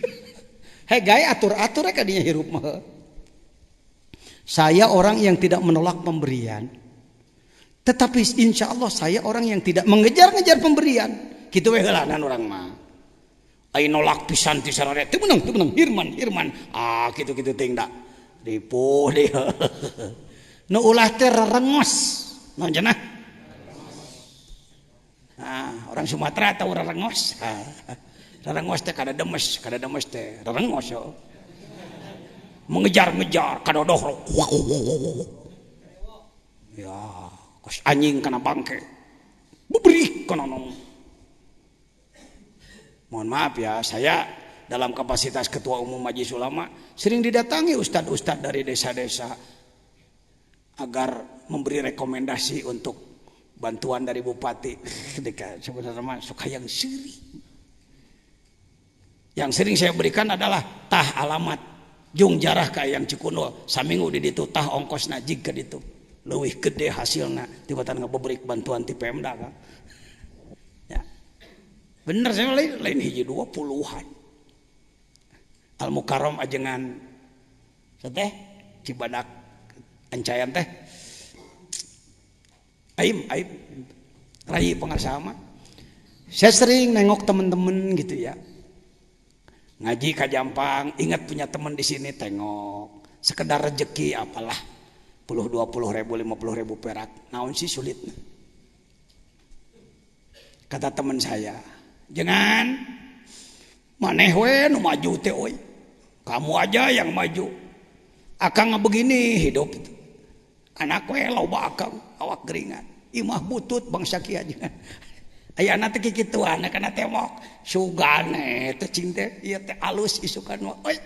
Speaker 2: Hei gaya atur-atur ka dinya hirup mah. Saya orang yang tidak menolak pemberian, tetapi insya Allah saya orang yang tidak mengejar-ngejar pemberian. Gitu we heulanan orang mah. Ai nolak pisan ti sararea teu meunang hirman. Kitu teh da. Dipuh dia. Nu ulah teh rerengos. Naon cenah? Orang Sumatera tahu rerengos. Rerengos teh kada demes teh rerengos. Mengejar-ngejar kadodoh ya kos anjing kana bangke bubrik kana nong. Mohon maaf ya, saya dalam kapasitas ketua umum Majelis Ulama sering didatangi ustadz-ustadz dari desa-desa agar memberi rekomendasi untuk bantuan dari bupati. Sebenarnya suka yang siri. Yang sering saya berikan adalah tah alamat jung jarah kayak yang Cikundul saminggu di ditu tah ongkosna jig ke ditu leuwih gede hasilna tibatan ngabeurik bantuan ti Pemda kan. Ya. Bener saya lain hiji 20-an. Al Mukarram ajengan teh Cibadak Ancayan teh. Aim rai pengasama. Saya sering nengok teman-teman gitu ya. Ngaji ka Jampang, ingat punya teman di sini tengok. Sekedar rezeki apalah. 10 20 ribu 50 ribu perak. Naon sih sulit. Kata teman saya, jangan maneh we nu maju teh oi. Kamu aja yang maju. Akang begini hidup itu. Anak we loba akang awak geringan. Imah butut bangsa kieu aja. Aya anak teh kitu anak kana temok sugane teh cinta ieu teh alus isukan mah. Oi.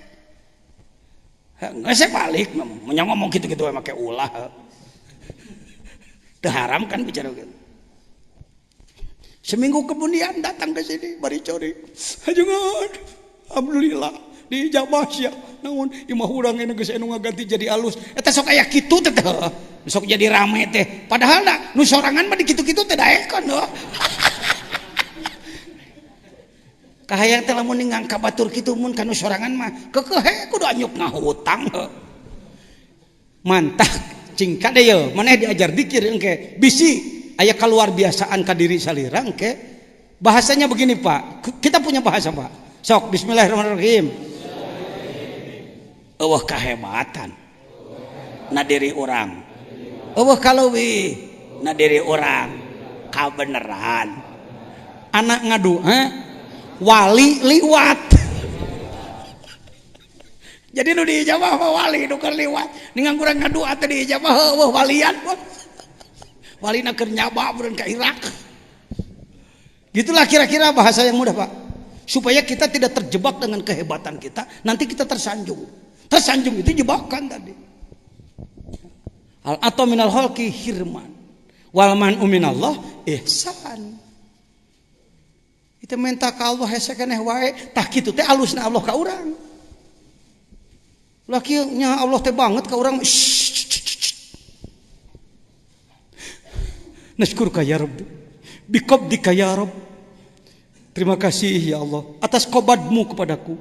Speaker 2: Geus balik ngomong kitu-kitu we make ulah. Teu haram kan bicara gitu. Seminggu kemudian datang ke sini bari cori. Hajeungan. Alhamdulillah dijabah sia. Naon imah urang geus anu ngaganti jadi alus. Eta sok aya kitu teh. Sok jadi rame teh. Padahal da nu sorangan mah di kitu-kitu teh daekon doh. Kahayang teh lamun ngangka batur kitu mun kanu sorangan mah keukehe kudu anyuk ngahutang. Mantap cingkat deh yo. Maneh diajar dikir engke bisi aya kaluar biasaan ka diri salirang ke bahasanya begini Pak, kita punya bahasa Pak, sok bismillahirrahmanirrahim. Eueuh kahebatan na diri orang, eueuh kaleuwih na diri orang, kabeneran anak ngadu wali liwat. Jadi nu diijabah wali nu keur liwat ningan kurang ngadu atuh diijabah eueuh walian walina keur nyaba beun ka Irak. Gitulah kira-kira bahasa yang mudah Pak. Supaya kita tidak terjebak dengan kehebatan kita, nanti kita tersanjung. Tersanjung itu jebakan tadi. Al atau minal khalqi hirman. Wal man minallah ihsan. Kita minta ka Allah hese keneh wae, tah kitu teh alusna Allah ka urang. Lah kieu nya Allah teh banget ka urang. Nashkuruka ya Rabbi biqabdika ya Rabb. Terima kasih ya Allah atas qobadmu kepadaku.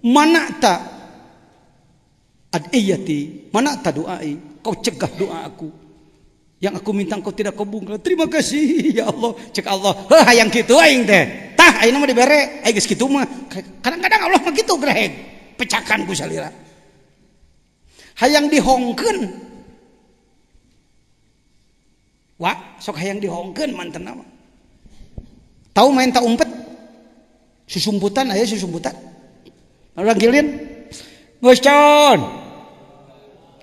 Speaker 2: Mana'ta adiyati, mana'ta doai, kau cegah doa aku yang aku minta kau tidak kau bungkal. Terima kasih ya Allah. Cek Allah hayang kitu aing teh tah ayeuna mah dibere aya geus kitu mah. Kadang-kadang Allah mah kitu greheg pecakan ku salira hayang dihongkeun. Wah, sok hayang dihongkeun manten nama. Tahu main tak umpet? Susumputan aya susumputan. Orang gilin. Geus con.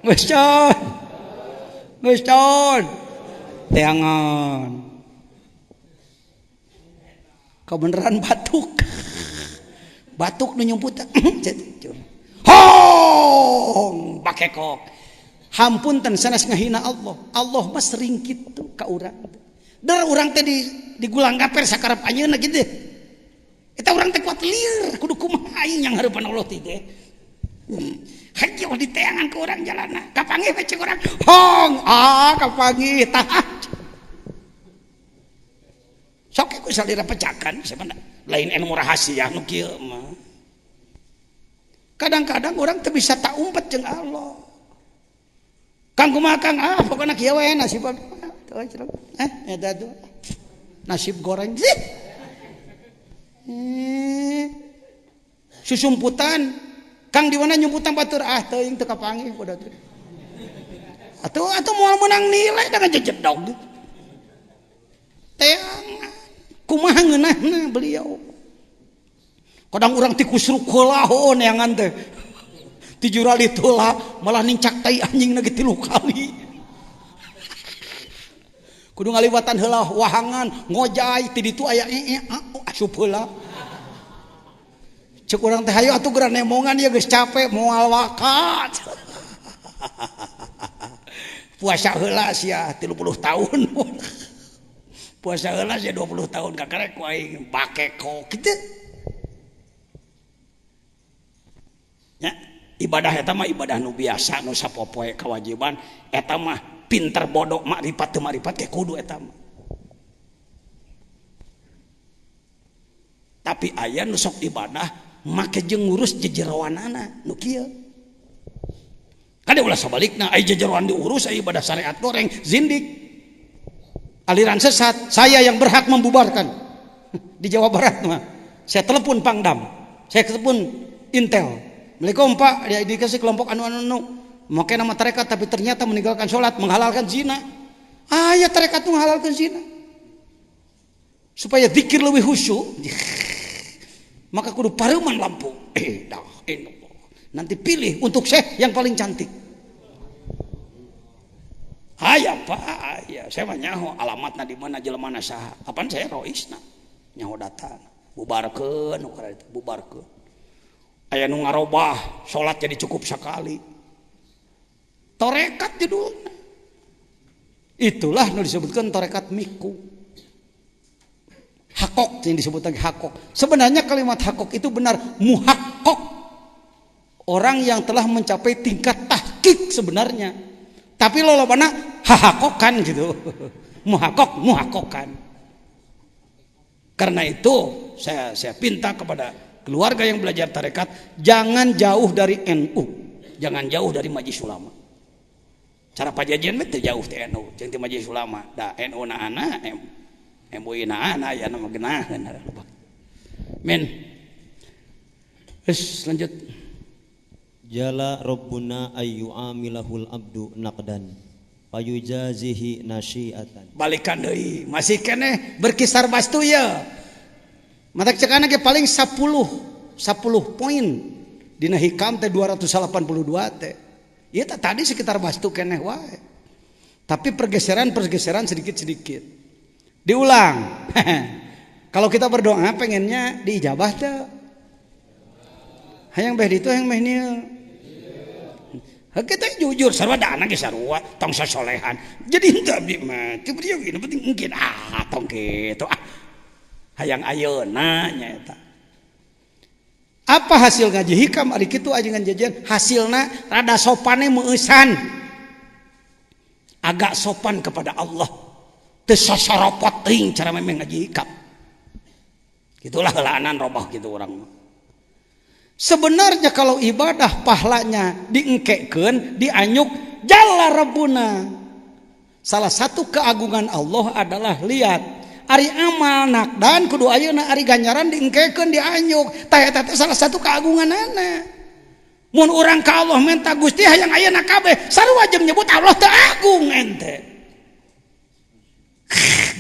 Speaker 2: Geus con. Geus con. Teangan. Kebeneran batuk. Batuk nu nyumputan. Hong, bakekok. Hampunten sanes ngahina Allah. Allah mah sering kitu ka urang. Dar urang teh digulang gaper sakarep anjeunna kitu. Eta urang teh kuat lieur, kudu kumaha aing yang hareupan Allah teh. Haji di teangan ke urang jalanna. Kapanggih we cek urang. Hong, kapanggih tah. Sok ku salira pecakan sebenarnya. Lain ilmu rahasia nu kieu mah. Kadang-kadang urang teh bisa tak umpet jeung Allah. Kang kumaha Kang pokona kieu we nasib eta tuh nasib goreng sih. Susumputan Kang di mana nyumputan batur teuing teu kapanggih kudu teh. Atuh moal menang nilai dengan jejedog. Teangan kumaha ngeunahna beliau. Kadang urang ti kusruk heula neangan teh. Ti jurali tula malah nincak tai anjing lagi 3 kali. Kudu ngaliwatan heula wahangan ngojay ti ditu aya asup heula. Cek urang teh hayu atuh geura nemongan ya geus capek moal wakat. Puasa heula sia 30 tahun. Puasa heula sia 20 tahun kakarek ku aing bakeko kitu. Ya ibadah eta mah ibadah nu biasa nu sapopoe kewajiban eta mah pinter bodoh makrifat teu makrifat ke kudu eta mah. Tapi aya nu sok ibadah make jeung ngurus jejeroanana nu kieu. Kada ulah sabalikna aya jejeroan diurus aya ibadah syariat goreng zindik. Aliran sesat, saya yang berhak membubarkan. Di Jawa Barat mah. Saya telepon Pangdam, saya telepon Intel. Assalamualaikum Pak, dia dikasih kelompok anu make nama tarekat tapi ternyata meninggalkan sholat, menghalalkan zina. Aya tarekat menghalalkan zina. Supaya zikir lebih khusyuk. Maka kudu pareuman lampu. Nanti pilih untuk syekh yang paling cantik. Aya Pak, ya saya mah nyaho alamatna di mana jelema saha. Kapan saya roisna. Nyaho datang. Bubarkeun ukara itu, bubarkeun. Aya nu ngarobah salat jadi cukup sekali. Tarekat judulna. Itulah nu disebutkan tarekat miku. Hakok yang disebut lagi hakok. Sebenarnya kalimat hakok itu benar muhakkok. Orang yang telah mencapai tingkat tahqiq sebenarnya. Tapi lolobana hahakokan gitu. Muhakokan. Karena itu saya pinta kepada keluarga yang belajar tarekat jangan jauh dari NU, jangan jauh dari Majelis Ulama. Cara pajajian teh jauh ti NU, jeung ti Majelis Ulama. Da NU na ana, MUI na ana aya nama geunaheun. Men. Lanjut.
Speaker 1: Jala Rabbuna ayyu'amilahul abdu naqdan fayujazihi nasyiatan.
Speaker 2: Balikan deui, masih keneh berkisar bastu ya. Matak cekana ge paling 10 poin dina hikam teh 282 teh. Ieu teh tadi sekitar bastu keneh wae. Tapi pergeseran sedikit-sedikit. Diulang. Kalau kita berdoa pengennya diijabah teh. Hayang beh ditu hayang beh nieu. Kita jujur sarua dana ge sarua tong sasolehan. Jadi henteu abdi mah teu beureum ieu penting mungkin tong kitu hayang ayeuna nya eta. Apa hasil ngaji hikam ari kitu ajengan jajan hasilna rada sopane meusan. Agak sopan kepada Allah. Teu sasaropot teuing cara memang ngaji hikam. Gitulah heulaanan robah gitu urang mah. Sebenarnya kalau ibadah pahlanya diengkekeun, dianyuk jalla rabbuna. Salah satu keagungan Allah adalah lihat ari amal nakdan kudu ayeuna ari ganjaran diengkekeun dianyuk. Tah eta teh salah satu keagunganana. Mun urang ka Allah minta Gusti hayang ayeuna kabeh sarua jeung nyebut Allah teu agung ente.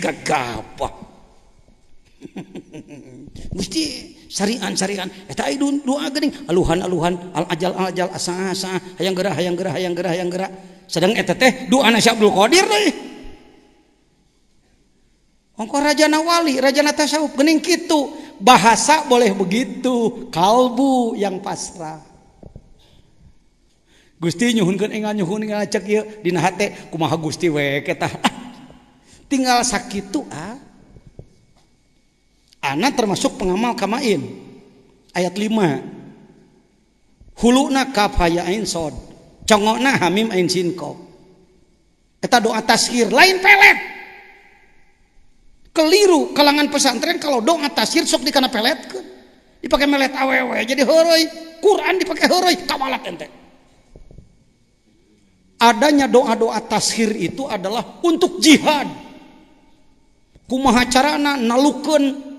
Speaker 2: Gagapah. Gusti sarian eta aya doa geuning aluhan al ajal asa hayang geurah sedang eta teh doana Syekh Abdul Qadir deui ongko rajana wali rajana tasawuf geuning kitu bahasa boleh begitu kalbu yang pasrah Gusti nyuhunkeun nyuhun cek ieu dina hate kumaha Gusti we ketah tinggal sakitu Ana termasuk pengamal kamain ayat 5 huluna kaf haya ain sod congona hamim ain sin qaf eta doa tashir lain pelet keliru kalangan pesantren kalau doa tashir sok dikana peletkeun dipake melet awewe jadi heureui Quran dipake heureui kawalat ente adanya doa-doa tashir itu adalah untuk jihad kumaha carana nalukeun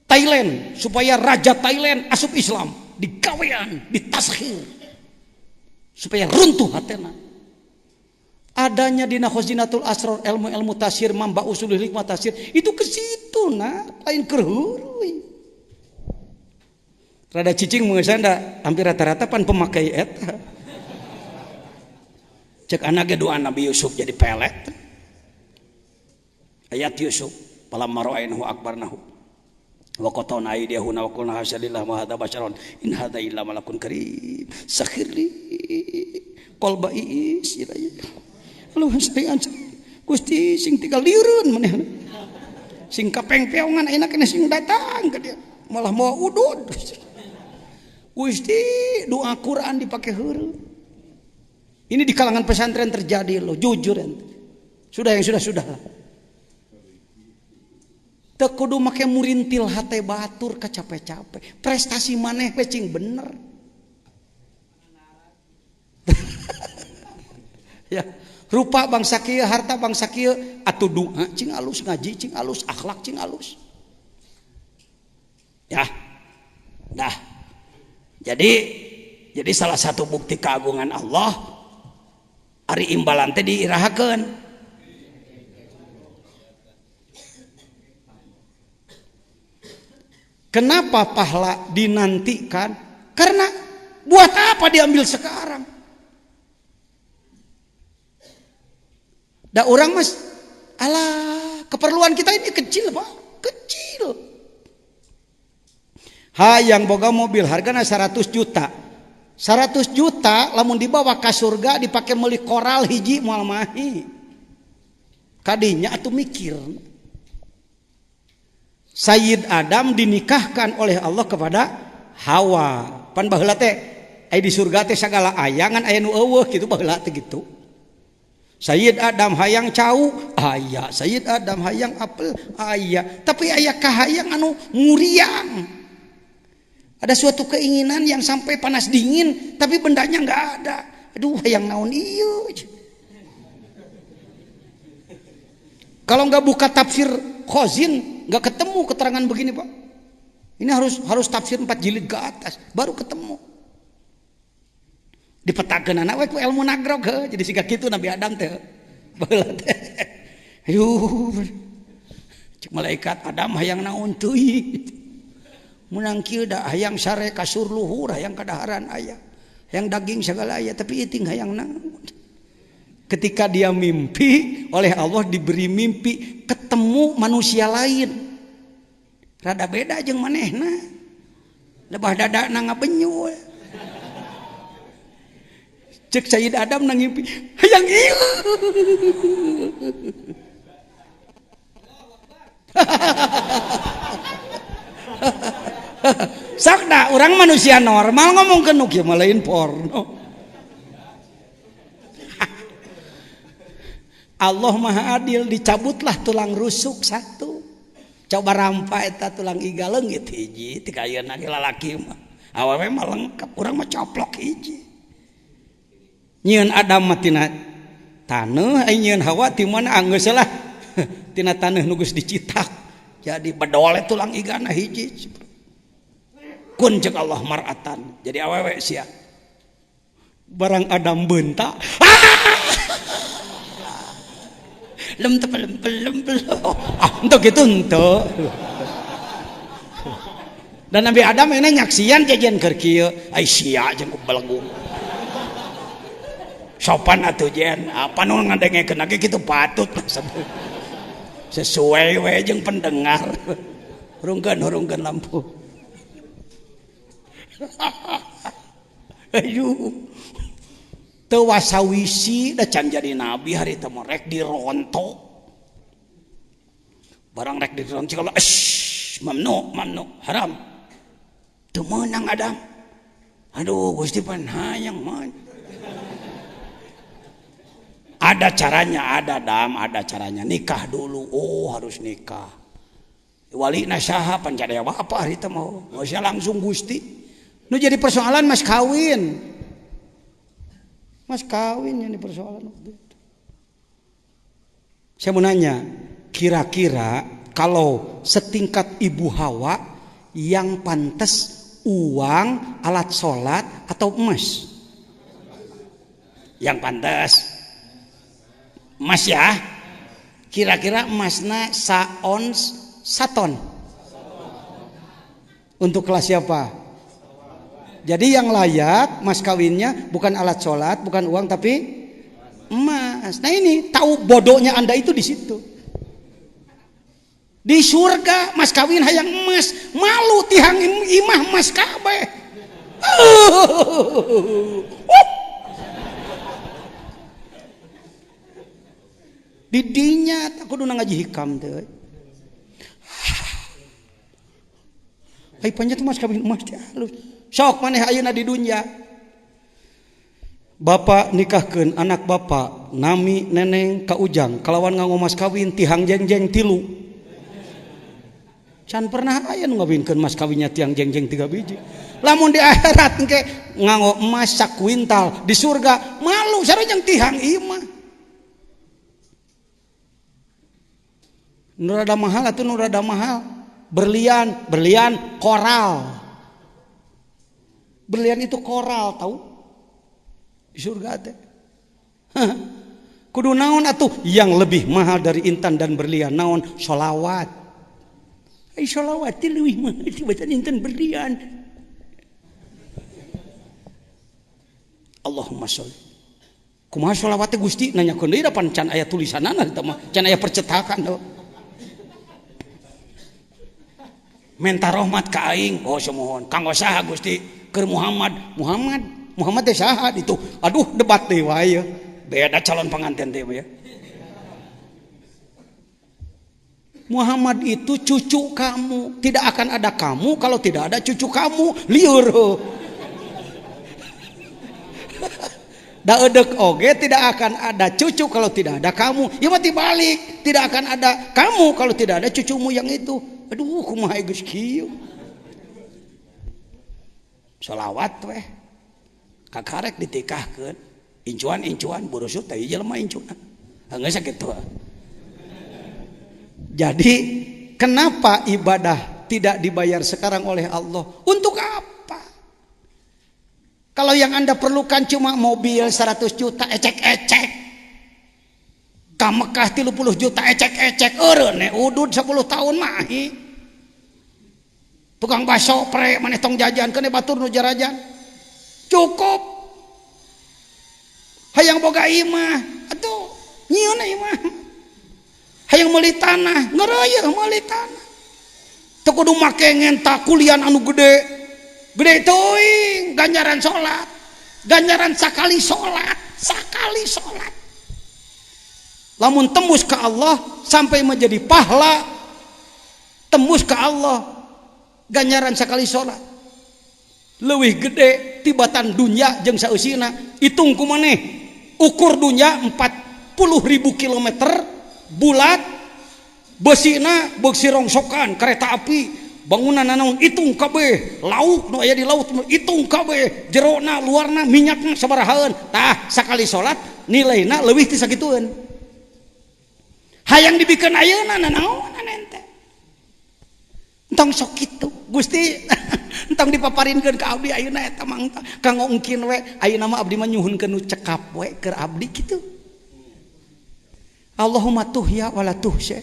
Speaker 2: Thailand supaya raja Thailand asup Islam digawean ditashir supaya runtuh hatena adanya dina khazinatul asrar ilmu tafsir mamba usulul hikmah tafsir itu ke situ lain keur heureui rada cicing meusan da hampir rata-rata pan pemakai eta cek anak ge doa Nabi Yusuf jadi pelet ayat Yusuf palamma ra'ainahu akbarnahu wa qatana aydiyahuna wa qulna hasyalillah ma hadza basyaron in hadza illa malakun karim sakhirli qalbi isiraya lu sarian Gusti sing tinggal lieureun maneh sing kapengpeongan ayeuna kene sing datang ka dia malah mau udud Gusti doa Quran dipake heureuh ini di kalangan pesantren terjadi lo jujur ente sudah yang sudah teu kudu make murintil hate batur kacape-cape. Prestasi maneh we cing bener. Ya, rupa bangsa kieu, harta bangsa kieu, atuh doa cing alus, ngaji cing alus, akhlak cing alus. Ya. Nah. Jadi salah satu bukti keagungan Allah ari imbalan teh diirahakeun. Kenapa pahala dinantikan? Karena buat apa diambil sekarang? Da orang mas, alah keperluan kita ini kecil pak, kecil. Yang boga mobil hargana 100 juta. 100 juta lamun dibawa ke surga dipakai meuli koral hiji moal mahi. Kadinya atuh mikir. Sayyid Adam dinikahkan oleh Allah kepada Hawa. Pan baheula teh aya di surga teh sagala aya ngan aya nu eueuh kitu baheula teh gitu. Sayyid Adam hayang cau aya, Sayyid Adam hayang apel aya, tapi aya kahayang anu nguriang. Ada suatu keinginan yang sampai panas dingin tapi bendanya nggak ada. Aduh hayang naon ieu. Kalau nggak buka tafsir Khazin nggak ketemu keterangan begini pak. Ini harus tafsir 4 jilid ke atas baru ketemu. Dipetakeun anak we ku ilmu nagrog he. Jadi siga kitu Nabi Adam teh. Baheula teh. Aduh. Cek malaikat Adam hayang naon teuing. Munang kieu da hayang sare kasur luhur hayang kadaharan aya. Hayang daging segala aya tapi iting hayang naon. Ketika dia mimpi oleh Allah diberi mimpi ketemu manusia lain. Rada beda jeung manehna. Lebah dadana ngabenyu. Cek Sayyid Adam nang ngimpi hayang ieu. Sakda orang manusia normal ngomong ke nu kieu mah lain porno. Allah Maha Adil dicabutlah tulang rusuk satu. Coba rampa eta tulang iga leungit hiji ti kayeuna ge lalaki mah. Awewe mah lengkap, urang mah coplok hiji. Nyieun Adam mah tina taneuh, ai nyieun Hawa ti mana geus lah. Tina taneuh nu geus dicitak. Jadi bedole tulang igana hiji. Kun cek Allah mar'atan. Jadi awewe sia. Barang Adam bentak. Lem. Untuk gitu untuk. Dan Nabi Adam ini nyaksian jajan keur kieu. Ai sia jeung ku belenggu. Sopan atuh jen. Apa nu ngadengekeun lagi kitu patut sesuai we jeung pendengar. Hurungkeun lampu. Ayo teu wasawisi da can jadi nabi hari teh rek dironto barang rek dironto kalau mamnu haram teu meunang Adam. Aduh Gusti pan hayang man ada caranya, ada caranya. Nikah dulu. Oh harus nikah wali nasaha pan cadaya apa hari teh mau sia langsung Gusti. Nu jadi persoalan mas kawin yang di persoalan waktu itu. Saya mau nanya, kira-kira kalau setingkat Ibu Hawa yang pantas uang, alat sholat atau emas? Yang pantas emas ya. Kira-kira emasnya saons saton. Untuk kelas siapa? Jadi yang layak mas kawinnya bukan alat sholat, bukan uang tapi emas. Nah ini tahu bodohnya Anda itu di situ. Di surga mas kawin hayang emas, malu tihang imah emas kabeh. Didinya tak kudu ngaji hikam teh. Hai panjat mas kawin emas teh halus. Sok maneh ayeuna di dunya. Bapak nikahkeun anak bapak nami neneng ka ujang kalawan nganggo mas kawin tihang jengjeng 3. Can pernah aya nu ngawinkeun emas kawinnya tiang jengjeng 3 biji. Lamun di akhirat engke nganggo emas sak kuintal, di surga malu sareng tihang ieu mah. Nu rada mahal atuh nu rada mahal. Berlian koral. Berlian itu koral tahu? Di surga teh. Kudu naon atuh yang lebih mahal dari intan dan berlian naon? Sholawat. Sholawat teh leuwih mahal dibanding intan berlian. Allahumma sholli. Kumaha sholawat teh Gusti nanyakeun deui da pan can aya tulisanana eta mah, can aya percetakan do. Minta rahmat ka aing, oh semohon. Kanggo saha Gusti? Keur Muhammad teh saha itu? Aduh debat deui wae. Beda calon pengantin teh ya. Muhammad itu cucu kamu. Tidak akan ada kamu kalau tidak ada cucu kamu. Liur. Da edek oge tidak akan ada cucu kalau tidak ada kamu. Ya mati balik. Tidak akan ada kamu kalau tidak ada cucumu yang itu. Aduh kumaha geus kieu. Sholawat weh. Kakarek ditikahkeun. Incuan burusut teh jelema incuan. Geus sakitu. Jadi kenapa ibadah tidak dibayar sekarang oleh Allah? Untuk apa? Kalau yang Anda perlukan cuma mobil 100 juta ecek-ecek. Ka Mekah 30 juta ecek-ecek eureun udud 10 tahun mah. Tukang baso pre maneh tong jajan keun batur nu jarajan. Cukup. Hayang boga imah atuh nyieun imah. Hayang meuli tanah ngeureuy meuli tanah. Teu kudu make ngenta kulian anu gede teuing ganjaran salat. Ganjaran sakali salat. Lamun tembus ke Allah sampai menjadi pahala, tembus ke Allah ganjaran sakali salat leuwih gede tibatan dunya jeung saeusina. Hitung kumaneh ukur dunya 40.000 kilometer bulat, besina beusi rongsokan kereta api, bangunan naon hitung kabeh, lauk nu aya di laut hitung kabeh, jerona luarna minyakna sabarahaeun. Tah sakali salat nilaina leuwih ti sagitueun. Hayang dibikeun ayeuna naon ente. Entong sok kitu Gusti. Entong dipaparinkeun ka abdi ayeuna eta mangta kanggo engkin we ayeuna mah abdi mah nyuhunkeun nu cekap we keur abdi kitu. Allahumma tuhya wala tuhsya.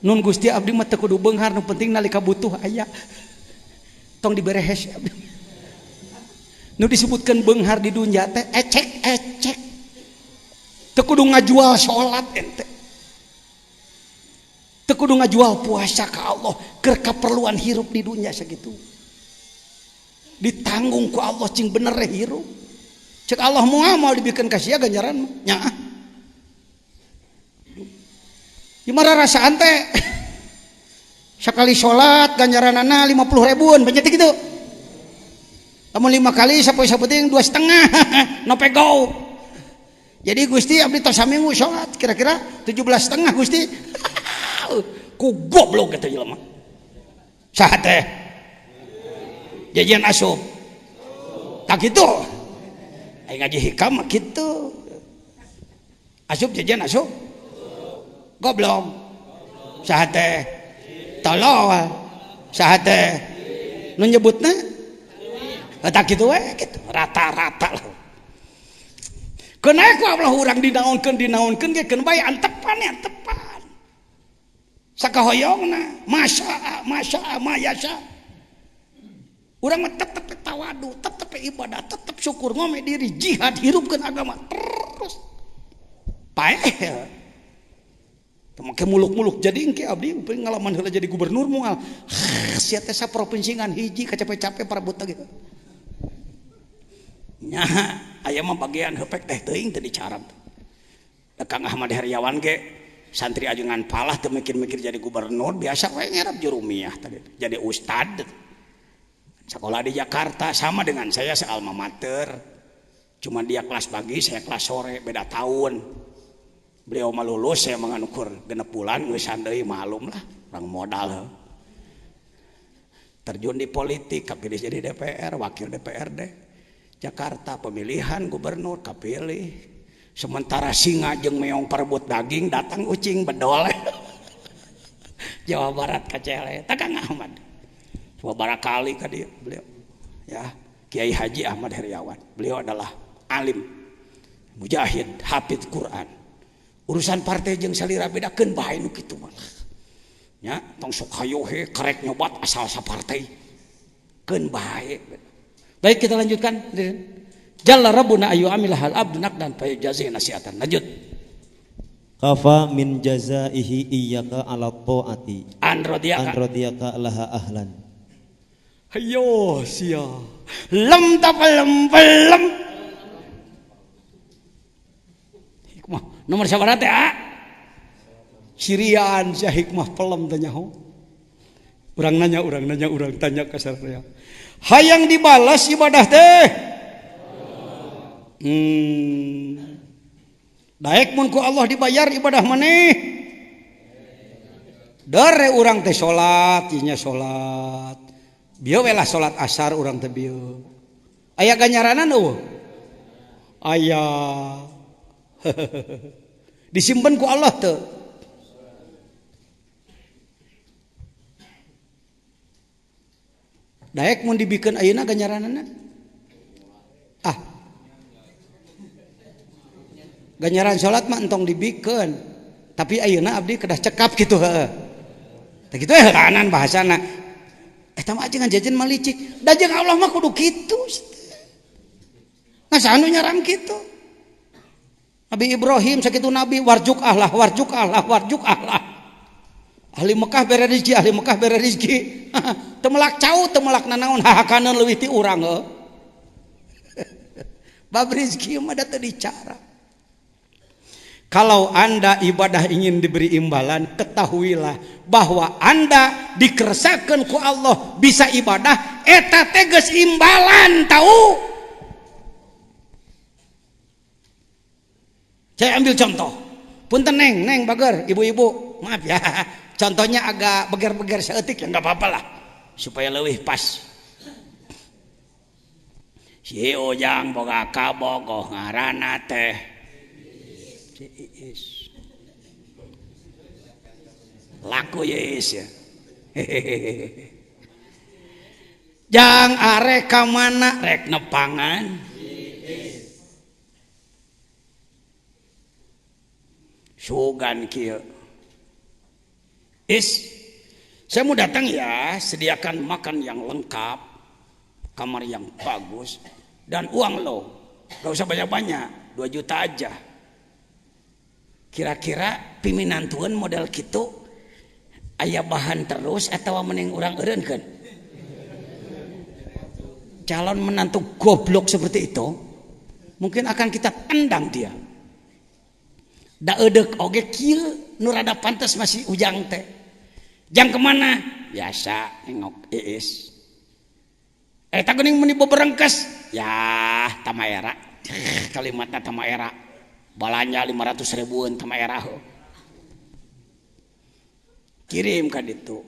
Speaker 2: Nun Gusti abdi mah teu kudu beunghar nu penting nalika butuh aya. Tong dibere hese abdi. Nu disebutkeun beunghar di dunya teh ecek-ecek. Teu kudu ngajual salat ente. Teu kudu ngajual puasa ka Allah keur kaperluan hirup di dunia sakitu. Ditanggung ku Allah cing bener hirup. Cek Allah mau dibikeun ka sia ganjaran mah nyaah. Gimana rasaan teh? Sekali salat ganjaranana 50.000-an banyak kitu. Lamun 5 kali sapoe-sapoting 2,5 no pegau. Jadi Gusti abdi tos saminggu salat kira-kira 17,5 Gusti. Ku goblok eta jelema. Saha teh? Jajan asup. Tak kitu. Ai ngaji hikam mah kitu. Asup jajan asup. Goblok. Saha teh? Tolol. Saha teh? Nu nyebutna? Tak kitu we kitu. Rata-rata lah. Kenapa Allah urang dinaonkeun ge keun bae antepan. Sakahoyongna masya mayasa. Urang mah tetep tawadu, tetep ibadah, tetep syukur ngome diri, jihad hirupkeun agama terus. Paeh. Make muluk-muluk jadi engke abdi upin ngalaman heula jadi gubernur moal. Sia teh saprovinsingan hiji kacape-cape para buta gitu. Nya aya mah bagian hepek teh teuing teu dicarab. Kang Ahmad Heriawan ge santri ajengan palah teu mikir-mikir jadi gubernur, biasa we ngarap jurumiyah tadi. Jadi ustad. Sekolah di Jakarta sama dengan saya alma mater. Cuma dia kelas pagi, saya kelas sore, beda tahun. Beliau mah lulus saya menganukur 6 bulan geus deui malum lah orang modal. Terjun di politik, kapilih jadi DPR, wakil DPRD Jakarta, pemilihan gubernur kapilih. Sementara singa jeung meong perebut daging, datang ucing bedol. Jawa Barat kacele, Kang Ahmad. Coba barakali ka dia beliau. Ya, Kiai Haji Ahmad Heriawan. Beliau adalah alim, mujahid, hafid Quran. Urusan partai jeung salira bedakeun bae nu kitu mah. Ya, tong sok hayo he karek nyobat asal sapartai. Keun bae. Baik, kita lanjutkan. Jalla rabbuna ayu amilahal abdu naqdan fa yajzi nasiatan. Lanjut.
Speaker 1: Kafa min jazaihi iyyaka ala taati
Speaker 2: An
Speaker 1: radiyaka laha ahlan.
Speaker 2: Hayo sia. Lem tapalem. Hikmah nomor sabaraha teh Sirian sia hikmah pelem teh nyaho. Urang nanya, urang tanya ka sareng. Hayang dibalas ibadah teh. Daek mun ku Allah dibayar ibadah maneh. Dare urang teh salat, nya salat. Bieu we lah salat asar urang teh bieu. Aya ganjaranan eueuh? Aya. Disimpen ku Allah teu? Daek mun dibikeun ayeuna ganjaranana? Ganjaran salat mah entong dibikeun, tapi ayeuna abdi kedah cekap kitu heueuh. Tah kitu heuranan bahasana. Eta mah ajengan jajan malicik. Da jeung Allah mah kudu kitu. Ngasa anu nyarang kitu. Nabi Ibrahim sakitu nabi warjuk Allah. Ahli Mekah bere rezeki, Teu melak cau, teu melak nanaon hahakaneun leuwih ti urang heuh. Bab rezeki mah da teu dicara. Kalau Anda ibadah ingin diberi imbalan, ketahuilah bahwa Anda dikeresakeun ku Allah bisa ibadah, eta teh geus imbalan tahu. Saya ambil contoh. Punten neng bager, ibu-ibu, maaf ya. Contohnya agak beger-beger saeutik ya enggak apa-apa lah. Supaya leuwih pas. Si Ujang boga kabogoh ngaranna teh Iis. Laku ya Iis ya. Jang arek ka mana rek nepangan. Sugan kieu. Is, saya mau datang ya, sediakan makan yang lengkap, kamar yang bagus, dan uang lo. Gak usah banyak-banyak, 2 juta aja. Kira-kira piminantuan model gitu aya bahan terus atau mending urang eureunkeun? Calon menantu goblok seperti itu mungkin akan kita tendang dia. Da eudek oge kieu nu rada pantes masih Ujang teh. Jang kemana? Biasa nengok Iis. Eta geuning meni beberengkes. Ya, tamaera. Kalimatna tamaera. Balanya 500 ribuan sama era kirim ka ditu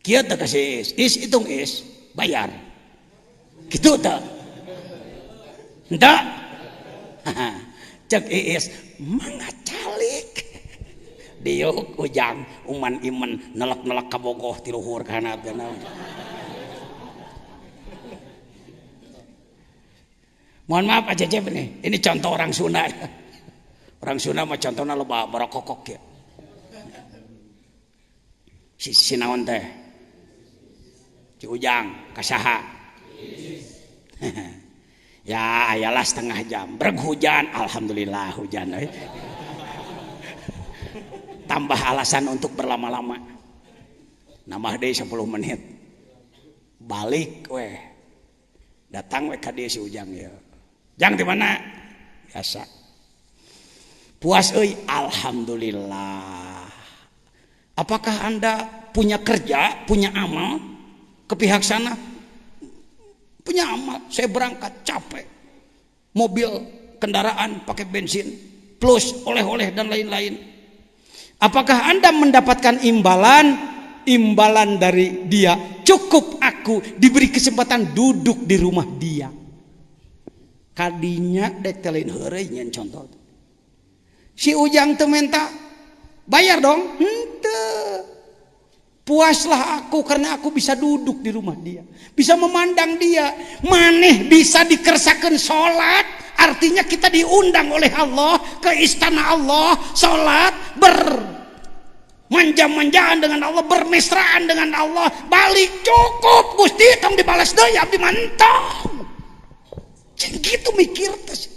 Speaker 2: kieu teh kasih is hitung is bayar kitu teh henteu cek is mangga calik diuk Ujang uman iman nelak-nelak kabogoh ti luhur kana beunang. Mohon maaf aja nih, ini contoh orang Sunda. Orang Sunda mah contohna loba barokokok ya. Si naon teh? Si Ujang kasaha? Ya ayalah setengah jam. Breg hujan, alhamdulillah hujan. Tambah alasan untuk berlama-lama. Nambah deui 10 menit. Balik weh. Datang weh ka dieu si Ujang ya. Jang di mana? Biasa. Puas euy, alhamdulillah. Apakah Anda punya kerja, punya amal ke pihak sana? Punya amal. Saya berangkat capek. Mobil, kendaraan pakai bensin plus oleh-oleh dan lain-lain. Apakah Anda mendapatkan imbalan dari dia? Cukup aku diberi kesempatan duduk di rumah dia. Kadinya detelain heureuy nyen contoh. Si Ujang teu menta bayar dong. Henteu. Puaslah aku karena aku bisa duduk di rumah dia, bisa memandang dia. Maneh bisa dikersakeun salat, artinya kita diundang oleh Allah ke istana Allah, salat, bermanja-manjaan dengan Allah, bermesraan dengan Allah, balik cukup Gusti tong dibalas deui abdi mantap. Cing gitu mikir teh.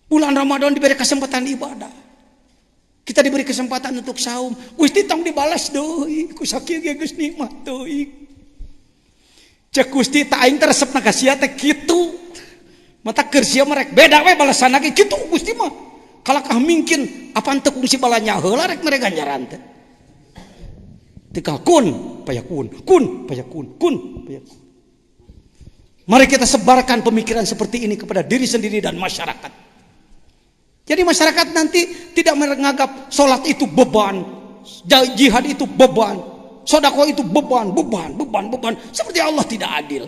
Speaker 2: Bulan Ramadan diberi kesempatan ibadah. Kita diberi kesempatan untuk saum. Gusti tong dibalas deui ku sakieu ge geus nikmat deui. Cek Gusti tak aing resepna ka sia teh kitu. Mata keur sia merek beda we balasanna ge kitu Gusti mah. Kalakah mungkin apaan teu kungsi balanya heula rek mere ganjaran teh. Tika kun payakun. Mari kita sebarkan pemikiran seperti ini kepada diri sendiri dan masyarakat. Jadi masyarakat nanti tidak menganggap sholat itu beban, jihad itu beban, sedekah itu beban. Seperti Allah tidak adil.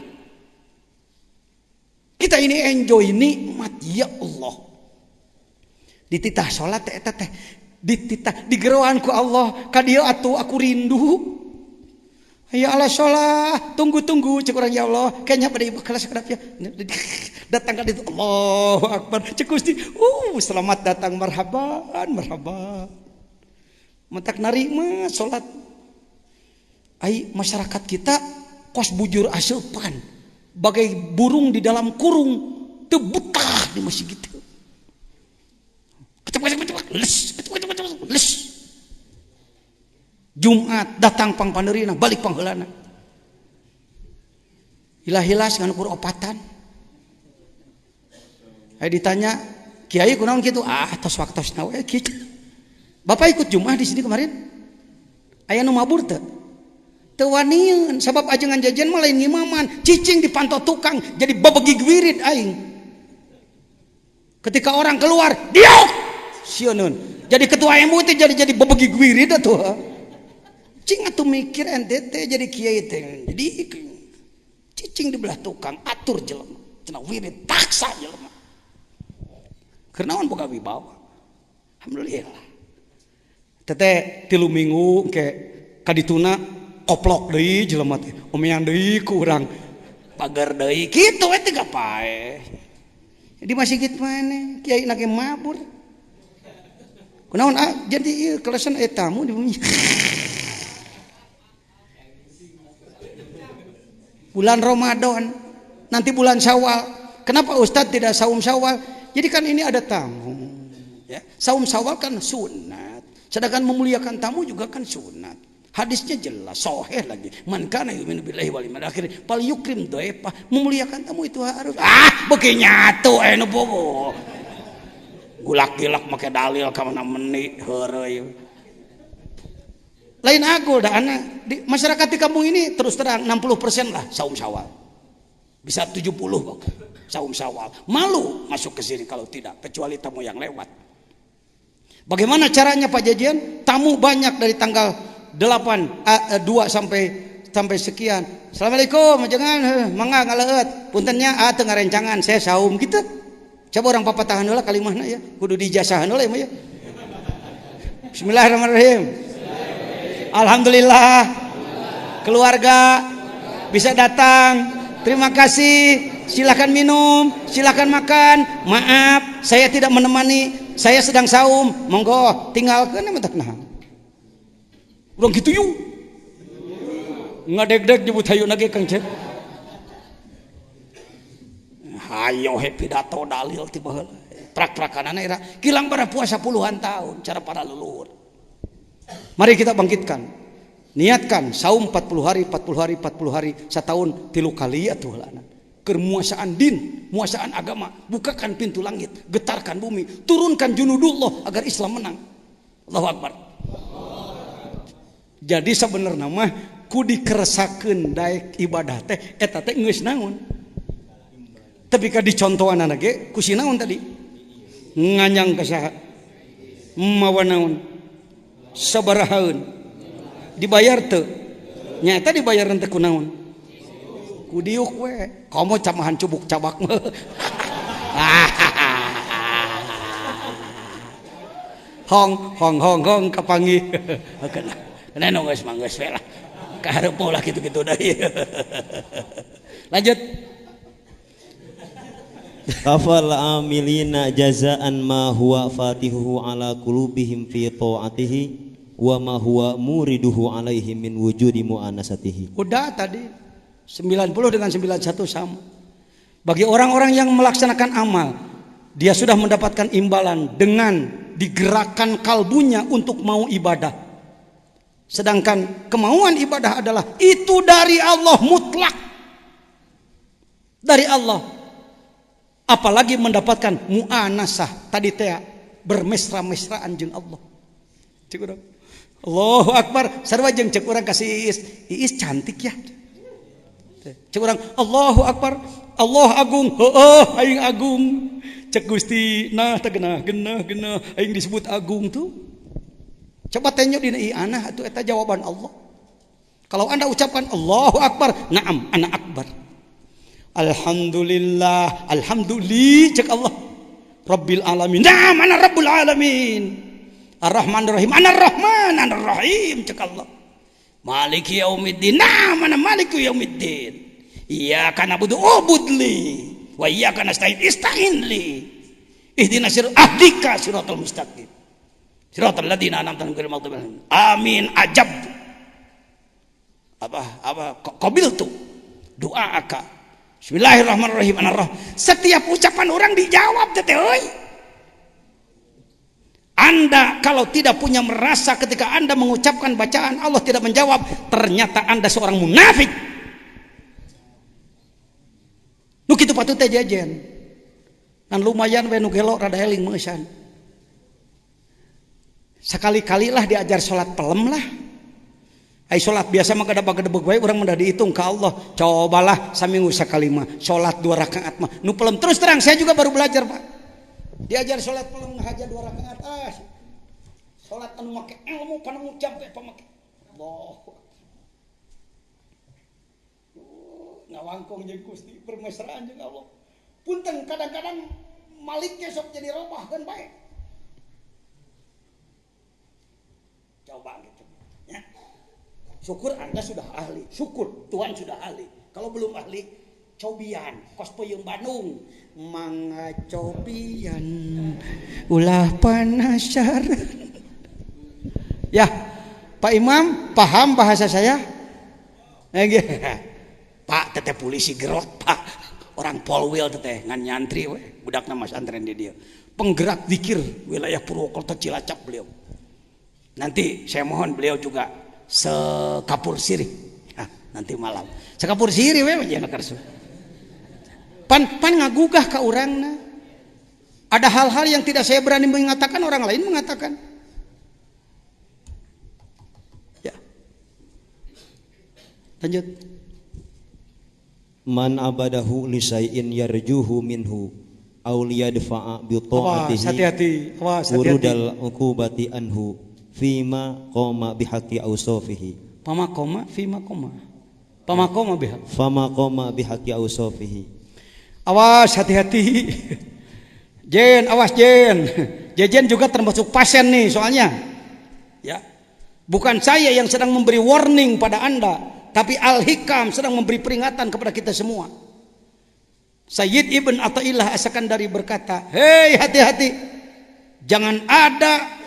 Speaker 2: Kita ini enjoy nikmat ya Allah. Dititah sholat teh dititah digeroan ku Allah ka dieu atuh aku rindu. Ya Allah sholat, tunggu cek urang ya Allah, kayaknya pada ibu kelas kedap ya. Datang ka ditu Allahu Akbar. Cek Gusti, selamat datang marhaban. Mentak narima sholat. Ai masyarakat kita kos bujur asupan. Bagai burung di dalam kurung, teu betah di masjid gitu. Les. Jumat datang pang paneurina balik pang heulana. Hilas ngan ukur opatan. Aya ditanya, "Kiai kunaon kitu?" Tos waktosna we kitu. Bapak ikut Jumat di sini kemarin? Aya nu mabur teu? Teu wanian, sabab ajengan jajan mah lain ngimaman, cicing dipantau tukang jadi babegig wirid aing. Ketika orang keluar, diuk. Sieun. Jadi ketua MUI jadi babegig wirid atuh. Cing atuh mikir ente teh jadi kiai teh. Jadi cicing di belah tukang atur jelema. Cenah wirid paksa jelema. Kenaon boga wibawa. Alhamdulillah. Teteh 3 minggu ke kadituna koplok deui jelema teh. Omean deui ku urang. Pagar deui kitu we teh gapae. Di masjid mana kiai nake mabur. Kunaon jadi ieu kelasan aya tamu di bumi. Bulan Ramadan, nanti bulan Syawal. Kenapa Ustadz tidak saum Syawal? Jadi kan ini ada tamu. Ya. Saum Syawal kan sunat. Sedangkan memuliakan tamu juga kan sunat. Hadisnya jelas, sahih lagi. Man kana yu'minu billahi wal yawmil akhir fal yukrim dhaifah. Memuliakan tamu itu harus. Beuki nyatu nu bobo. Gulak-gilak make dalil ka mana meni heureuy. Lain agul dah anak di masyarakat di kampung ini terus terang 60% lah saum Syawal. Bisa 70 kok saum Syawal. Malu masuk ke sini kalau tidak, kecuali tamu yang lewat. Bagaimana caranya Pak Jajian? Tamu banyak dari tanggal 2 sampai sekian. Assalamualaikum, jangan mangga ngaleut. Puntennya teu ngarencangan saya saum gitu. Coba orang papatahan heula kalimahna ya. Kudu dijasahan heula ya. Bismillahirrahmanirrahim. Alhamdulillah keluarga bisa datang. Terima kasih. Silakan minum, silakan makan. Maaf, saya tidak menemani. Saya sedang saum. Monggo, tinggalkan mentak nahan. Urang kitu yuk. Ngadeg-deg nyebut hayu nage Kang Cep. Hayo he pidato dalil tiba heula. Prak-prakanana era kilang bara puasa puluhan tahun cara para leluhur. Mari kita bangkitkan. Niatkan saum 40 hari, setahun 3 kali atuh heulana. Keur muasaan din, muasaan agama, bukakan pintu langit, getarkan bumi, turunkan junudullah agar Islam menang. Allahu Akbar. Jadi sebenarnya mah ku dikeresakeun daek ibadah teh eta teh geus naon? Tapi ka dicontohan anak ge kusinaon tadi nganyang ka saha mawa naon sabarahaeun dibayar teu nyaeta dibayar teu kunaon ku diuk we komo camahan cubuk cabak mah hong kapanggih kena geus manggeus we lah kaharep lah kitu-kitu deui lanjut
Speaker 1: kafal amilina jazaan ma huwa fatihuhu ala qulubihim fi ta'atihi wa ma huwa muriduhu alaihi min wujudi mu'anasatihi.
Speaker 2: Udah tadi 90 dengan 91 sama. Bagi orang-orang yang melaksanakan amal, dia sudah mendapatkan imbalan dengan digerakkan kalbunya untuk mau ibadah. Sedangkan kemauan ibadah adalah itu dari Allah mutlak. Dari Allah. Apalagi mendapatkan mu'anasah tadi teh bermesra-mesraan jeung Allah. Cek urang. Allahu Akbar, sarua jeung cek urang kasih Iis cantik ya. Cek urang Allahu Akbar, Allah agung, heueuh aing agung. Cek Gusti nah teh genah aing disebut agung tuh. Coba tanya dina ieu anah atuh eta jawaban Allah. Kalau Anda ucapkan Allahu Akbar, na'am ana akbar. Alhamdulillah, alhamdulillah cek Allah. Rabbil alamin. Nah, mana Rabbul alamin. Ar-Rahmanir Rahim. Ana Rahman, ana Rahim cek Allah. Maliki yaumiddin. Nah, mana Maliki yaumiddin. Iyyaka na'budu ubudli wa iyyaka nasta'in ista'in li. Ihdinas siratal mustaqim. Siratal ladzina an'amta 'alaihim ghairil maghdubi 'alaihim. Amin ajab. Apa qabiltu du'aaka. Bismillahirrahmanirrahim. Setiap ucapan orang dijawab teh euy. Anda kalau tidak punya merasa ketika Anda mengucapkan bacaan Allah tidak menjawab, ternyata Anda seorang munafik. Nu kitu patut teh jajan. Kan lumayan we nu gelo rada eling meusan. Sekali-kali lah diajar salat pelem lah. Ai salat biasa mah gadebag-gadebeg wae urang mah dihitung ka Allah. Cobalah saminggu sakali mah salat 2 rakaat mah. Nu pelem terus terang saya juga baru belajar, Pak. Diajar salat pelem ngahaja 2 rakaat. Salat anu make ilmu panu jampe pamake. Allah. Ngawangkong jeung Gusti bermesraan jeung Allah. Punten kadang-kadang maliknya sok jadi robahkeun bae. Coba gitu. Ya. Syukur Anda sudah ahli, syukur Tuhan sudah ahli. Kalau belum ahli, cobian, kos peuyeung Bandung, mangga cobian, ulah penasaran. Ya, Pak Imam, paham bahasa saya? Pak, teteh polisi gerot, Pak. Orang polwil teteh ngan nyantri we, budakna Mas antren di dia. Penggerak zikir wilayah Purwokerto Cilacap beliau. Nanti saya mohon beliau juga sekapur sirih nanti malam sekapur sirih we jangan karsu pan ngagugah ka urangna ada hal-hal yang tidak saya berani mengatakan orang lain mengatakan ya lanjut
Speaker 1: man abadahu li syai'in yarjuhu minhu aw liyadfa'a bi ta'atihi
Speaker 2: hati-hati
Speaker 1: urudal uqubati anhu fima qoma bihaqi awsafihi
Speaker 2: fama qoma bihaqi awsafihi. Awas hati-hati Jen, awas Jen. Jejen juga termasuk pasien nih soalnya ya. Bukan saya yang sedang memberi warning pada Anda, tapi Al-Hikam sedang memberi peringatan kepada kita semua. Sayyid Ibn Athaillah As-Sakandari berkata, hei hati-hati, jangan ada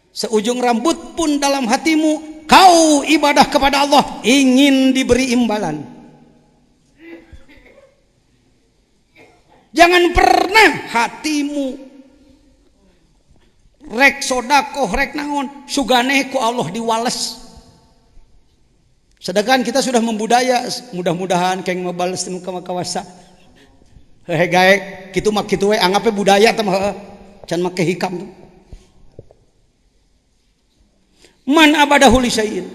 Speaker 2: seujung rambut pun dalam hatimu kau ibadah kepada Allah ingin diberi imbalan. Jangan pernah hatimu rek sodakoh rek naon sugane ku Allah diwales. Sedangkan kita sudah membudaya, mudah-mudahan keng mabales nu kawasa. Hehe gae kitu mah kitu we anggape budaya teh mah can make hikam tuh. Man abadahu li syai'in.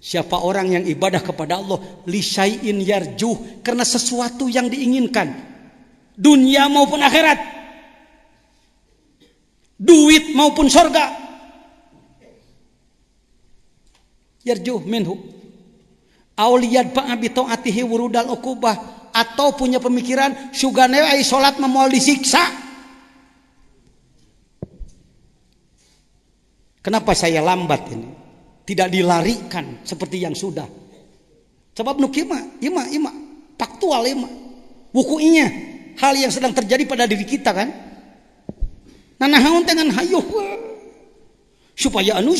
Speaker 2: Siapa orang yang ibadah kepada Allah lisyai'in yarjuh, karena sesuatu yang diinginkan, dunia maupun akhirat, duit maupun surga, yarjuh minhu auliyad ba'a bi ta'atihi wurudal uqubah, atau punya pemikiran sugane ai salat memoal disiksa. Kenapa saya lambat ini? Tidak dilarikan seperti yang sudah. Sebab nu kieu mah faktual ieu mah. Wukuinya hal yang sedang terjadi pada diri kita kan. Nanahaun dengan hayuh supaya anu.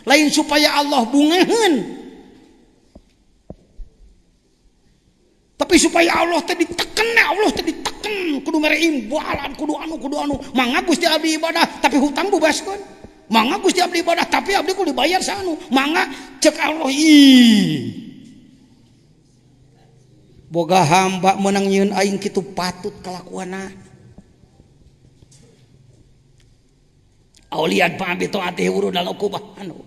Speaker 2: Lain supaya Allah bungaheun. Tapi supaya Allah teh diteken, kudu mere imbalan, kudu anu. Mangga Gusti abdi ibadah tapi hutang bebaskeun. Mangga Gusti abdi ibadah tapi abdi kudu dibayar saanu. Mangga cek Allah boga hamba meunang nyieun aing kitu patut kalakuanna. Auliyad pa bi taati urudal uqubah anu.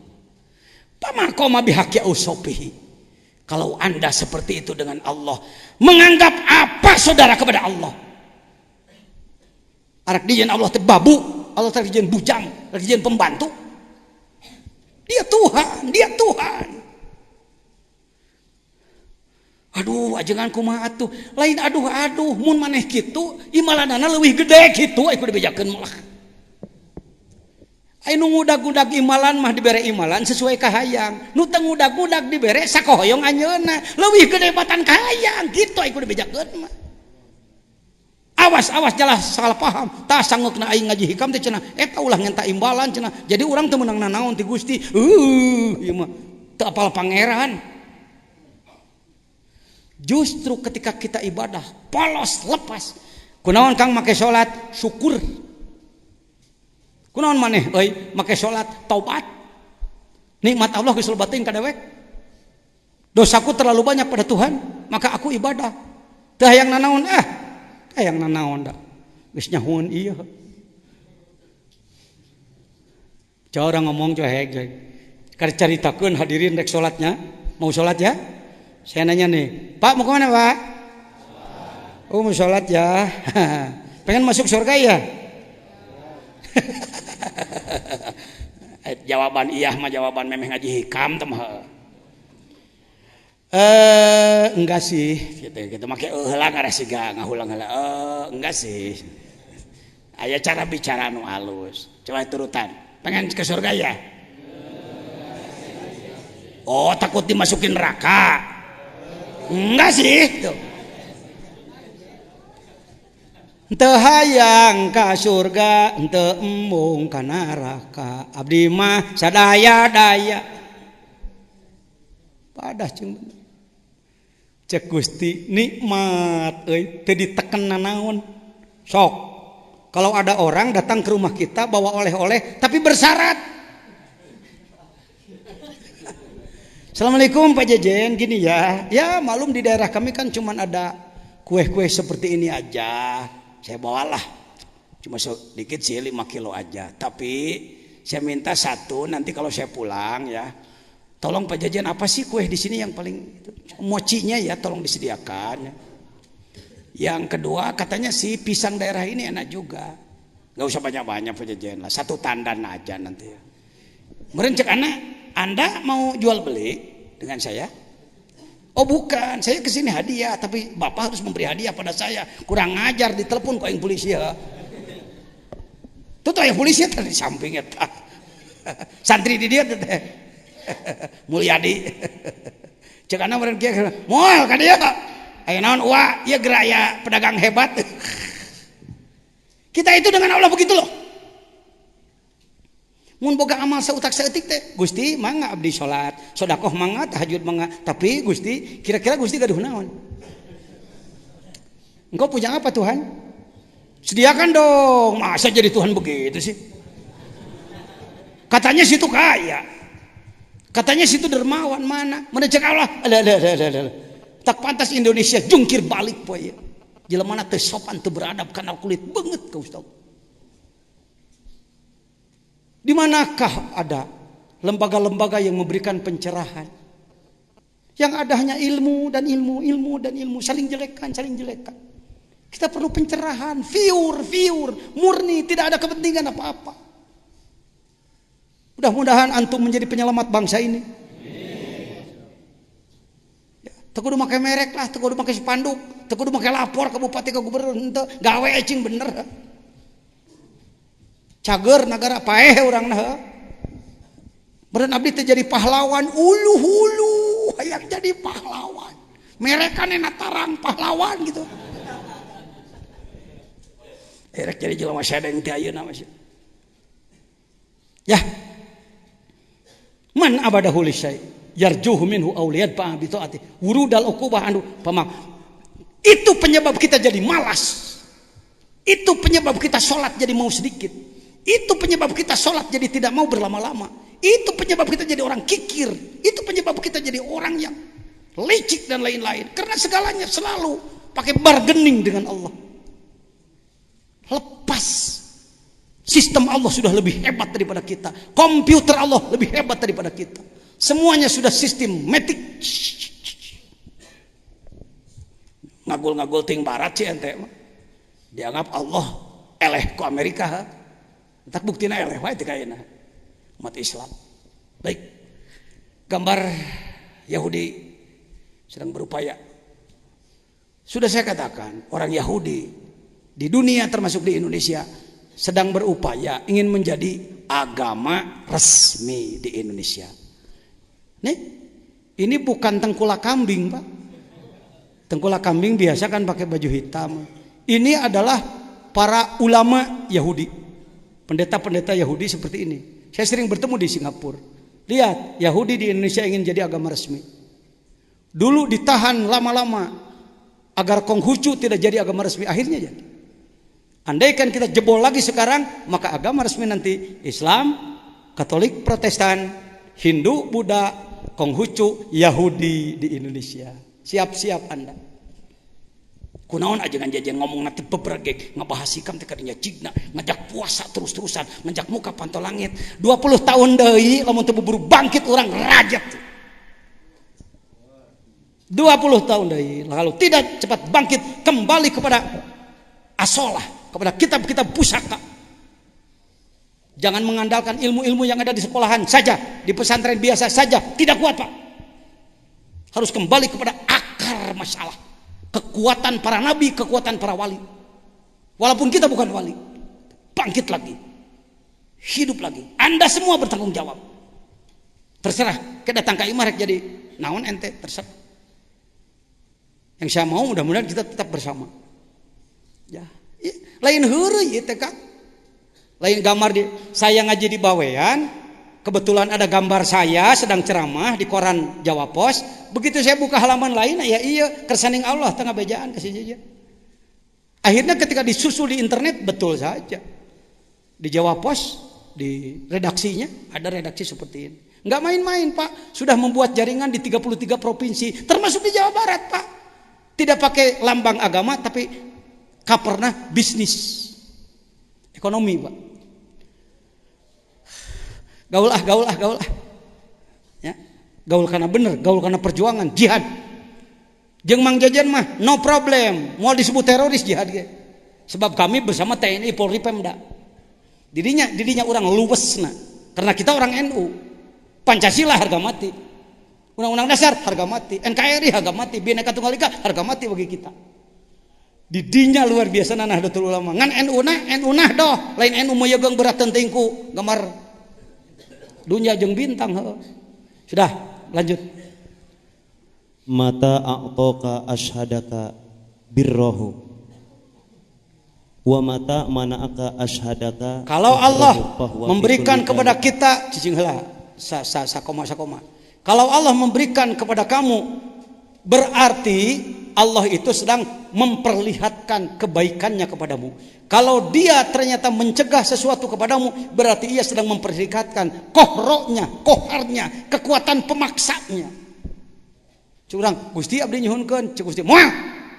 Speaker 2: Pamakoma bihaqi usopihi. Kalau Anda seperti itu dengan Allah, menganggap apa saudara kepada Allah? Arak dijen Allah teh babu, Allah teh dijen bujang, dijen pembantu. Dia Tuhan. Aduh, ajengan kumaha atuh. Lain aduh, mun maneh kitu, imalanana leuwih gede kitu aya kudu dibejakeun malah. Anu ngudag-ngudag imalan mah dibere imalan sesuai kahayang. Nu teu ngudag-ngudag dibere sakohoyong anjeunna. Leuwih gede batan kahayang kitu aya kudu dibejakeun mah. Awas jelas salah paham. Tah sangeukna aing ngaji hikam teh cenah eta ulah ngenta imbalan cenah. Jadi urang teu meunang nanaon ti Gusti. Ieu mah teu apal pangeran. Justru ketika kita ibadah polos lepas. Kunaon Kang make salat syukur. Kunaon maneh euy make salat taubat. Nikmat Allah geus lebatin ka dewek. Dosaku terlalu banyak pada Tuhan, maka aku ibadah. Teu hayang nanaon hayang nanaon da. Geus nyahoon ieu. Coba orang ngomong coek. Keur caritakeun hadirin rek salatnya. Mau salat ya? Saya nanya nih, Pak mau kemana Pak? Oh mau salat ya. Pengen masuk surga ya? Jawaban iya mah jawaban memeh ngaji hikam teh mah. Enggak sih, kita make heula ngarasiga ngahulang heula. Enggak sih. Aya cara bicara nu halus. Coba turutan. Pengen ke surga ya? Oh, takut dimasukin neraka. Enggak sih. Tuh. Teu hayang ka surga, teu embung ka neraka. Abdi mah sadaya-daya. Padah jeung bener. Cek Gusti nikmat euy, teu diteken nanaon. Sok. Kalau ada orang datang ke rumah kita bawa oleh-oleh tapi bersyarat. Assalamualaikum Pak Jejen, gini ya. Ya malum di daerah kami kan cuman ada kue-kue seperti ini aja. Saya bawalah cuma sedikit sih 5 kilo aja, tapi saya minta satu nanti kalau saya pulang ya, tolong Pak Jajan apa sih kue di sini yang paling mochinya ya tolong disediakan. Yang kedua katanya sih pisang daerah ini enak juga, nggak usah banyak-banyak Pak Jajan lah, 1 tandan aja nanti ya. Merencek anak, Anda mau jual beli dengan saya? Oh bukan, saya kesini hadiah, tapi bapak harus memberi hadiah pada saya. Kurang ngajar di telepon kok yang polisi ya. Tuh yang polisi tadi di sampingnya. Santri di dia tuh teh. Mulyadi. Cek ana meureun kieu, moal ka dieu. Aya naon uwa, ieu geraya pedagang hebat. Kita itu dengan Allah begitu loh. Mun boga amal sautak saeutik teh Gusti mangga abdi salat, sedekah mangga, tahajud mangga, tapi Gusti kira-kira Gusti gaduh naon? Engkau punya apa Tuhan? Sediakan dong. Masa jadi Tuhan begitu sih? Katanya situ kaya. Katanya situ dermawan, mana? Mana cek Allah? Tak pantas Indonesia jungkir balik poe. Jelemana teu sopan teu beradab kana kulit beungeut ka Ustaz. Di manakah ada lembaga-lembaga yang memberikan pencerahan. Yang ada hanya ilmu dan ilmu, saling jelekkan. Kita perlu pencerahan, viewer, murni, tidak ada kepentingan apa-apa. Mudah-mudahan antum menjadi penyelamat bangsa ini. Teu kudu make merek lah, teu kudu make spanduk, teu kudu make lapor ke bupati ke gubernur, henteu gawe ecing bener. Cager nagara paeh urangna heuh. Meureun abdi teh jadi pahlawan ulu-hulu, hayang jadi pahlawan. Merekanna tarang pahlawan gitu. Rek jadi jelema sedeng teh ayeuna mah. Ya. Man abadahu li syai' yarjuhu minhu auliyad pa bi taati wurudal uqubah anu pamak. Itu penyebab kita jadi malas. Itu penyebab kita sholat jadi mau sedikit. Itu penyebab kita sholat jadi tidak mau berlama-lama. Itu penyebab kita jadi orang kikir. Itu penyebab kita jadi orang yang licik dan lain-lain. Karena segalanya selalu pakai bargaining dengan Allah. Lepas sistem Allah sudah lebih hebat daripada kita. Komputer Allah lebih hebat daripada kita. Semuanya sudah sistematik. Ngagul-ngagul ting barat sih ente mah. Dianggap Allah eleh ku Amerika. Tak buktina eleh wae teh kayana. Umat Islam. Baik. Gambar Yahudi sedang berupaya. Sudah saya katakan, orang Yahudi di dunia termasuk di Indonesia sedang berupaya ingin menjadi agama resmi di Indonesia. Nih, ini bukan tengkulak kambing, Pak. Tengkulak kambing biasa kan pakai baju hitam. Ini adalah para ulama Yahudi. Pendeta-pendeta Yahudi seperti ini. Saya sering bertemu di Singapura. Lihat, Yahudi di Indonesia ingin jadi agama resmi. Dulu ditahan lama-lama agar Konghucu tidak jadi agama resmi, akhirnya jadi. Andaikan kita jebol lagi sekarang, maka agama resmi nanti Islam, Katolik, Protestan, Hindu, Buddha, Konghucu, Yahudi di Indonesia. Siap-siap Anda. Kunaon aja jajan ngomong nanti beberage ngebahas sikam teh kadinya cigna ngajak puasa terus-terusan ngajak muka pantau langit 20 tahun deui lamun teu buru bangkit orang rajat 20 tahun deui lalu tidak cepat bangkit kembali kepada asolah kepada kitab-kitab pusaka. Jangan mengandalkan ilmu-ilmu yang ada di sekolahan saja, di pesantren biasa saja, tidak kuat, Pak. Harus kembali kepada akar masalah. Kekuatan para nabi, kekuatan para wali. Walaupun kita bukan wali, bangkit lagi. Hidup lagi. Anda semua bertanggung jawab. Terserah, kedatang ka imah rek jadi naon ente, terserah. Yang saya mau mudah-mudahan kita tetap bersama. Ya, lain heureuy ieu teh, Kang. Lain gambar di saya ngaji di Bawean, kebetulan ada gambar saya sedang ceramah di koran Jawa Pos. Begitu saya buka halaman lain, ya iya kersaning Allah tengah bejaan kasih aja. Akhirnya ketika disusul di internet betul saja. Di Jawa Pos, di redaksinya ada redaksi seperti ini. Enggak main-main, Pak. Sudah membuat jaringan di 33 provinsi, termasuk di Jawa Barat, Pak. Tidak pakai lambang agama tapi kaperna bisnis. Ekonomi, Pak. Gaul ah. Ya. Gaul karena bener, gaul karena perjuangan, jihad. Jeung Mang Jajan mah no problem, mau disebut teroris jihad ge. Sebab kami bersama TNI Polri Pemda. Didinya orang luwesna. Karena kita orang NU. Pancasila harga mati. Undang-undang dasar harga mati, NKRI harga mati, Bhinneka Tunggal Ika harga mati bagi kita. Didinya luar biasa Nahdlatul Ulama. Ngan NU nah doh, lain NU meyegang berat tentingku gambar dunia jeung bintang. Sudah, lanjut.
Speaker 1: Mata a'toka ashadaka birrohu wa mata mana'aka ashadaka.
Speaker 2: Kalau Allah memberikan kepada kita cicing heula sakoma. Kalau Allah memberikan kepada kamu berarti Allah itu sedang memperlihatkan kebaikannya kepadamu. Kalau dia ternyata mencegah sesuatu kepadamu, berarti ia sedang memperlihatkan koharnya, kekuatan pemaksanya. Curang, Gusti abdi nyuhunkeun, cek Gusti, moal,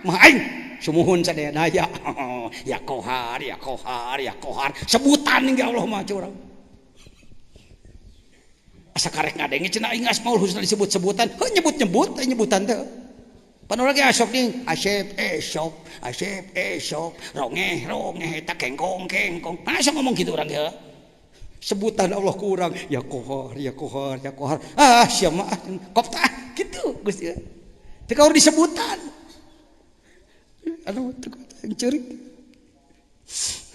Speaker 2: mah aing sumuhun sadaya daya. Ya kohar. Sebutan ge Allah mah curang. asa karek ngadenge cenah aing Asmaul Husna disebut-sebutan heuh nyebut-nyebut nyebutan teh panu lagi asok nih asep esop rongeh tak kengkong masa ngomong gitu orang ya sebutan Allah kurang ya kohar sia mah koptah gitu Gusti teu kaur disebutan anu teu yang ceurik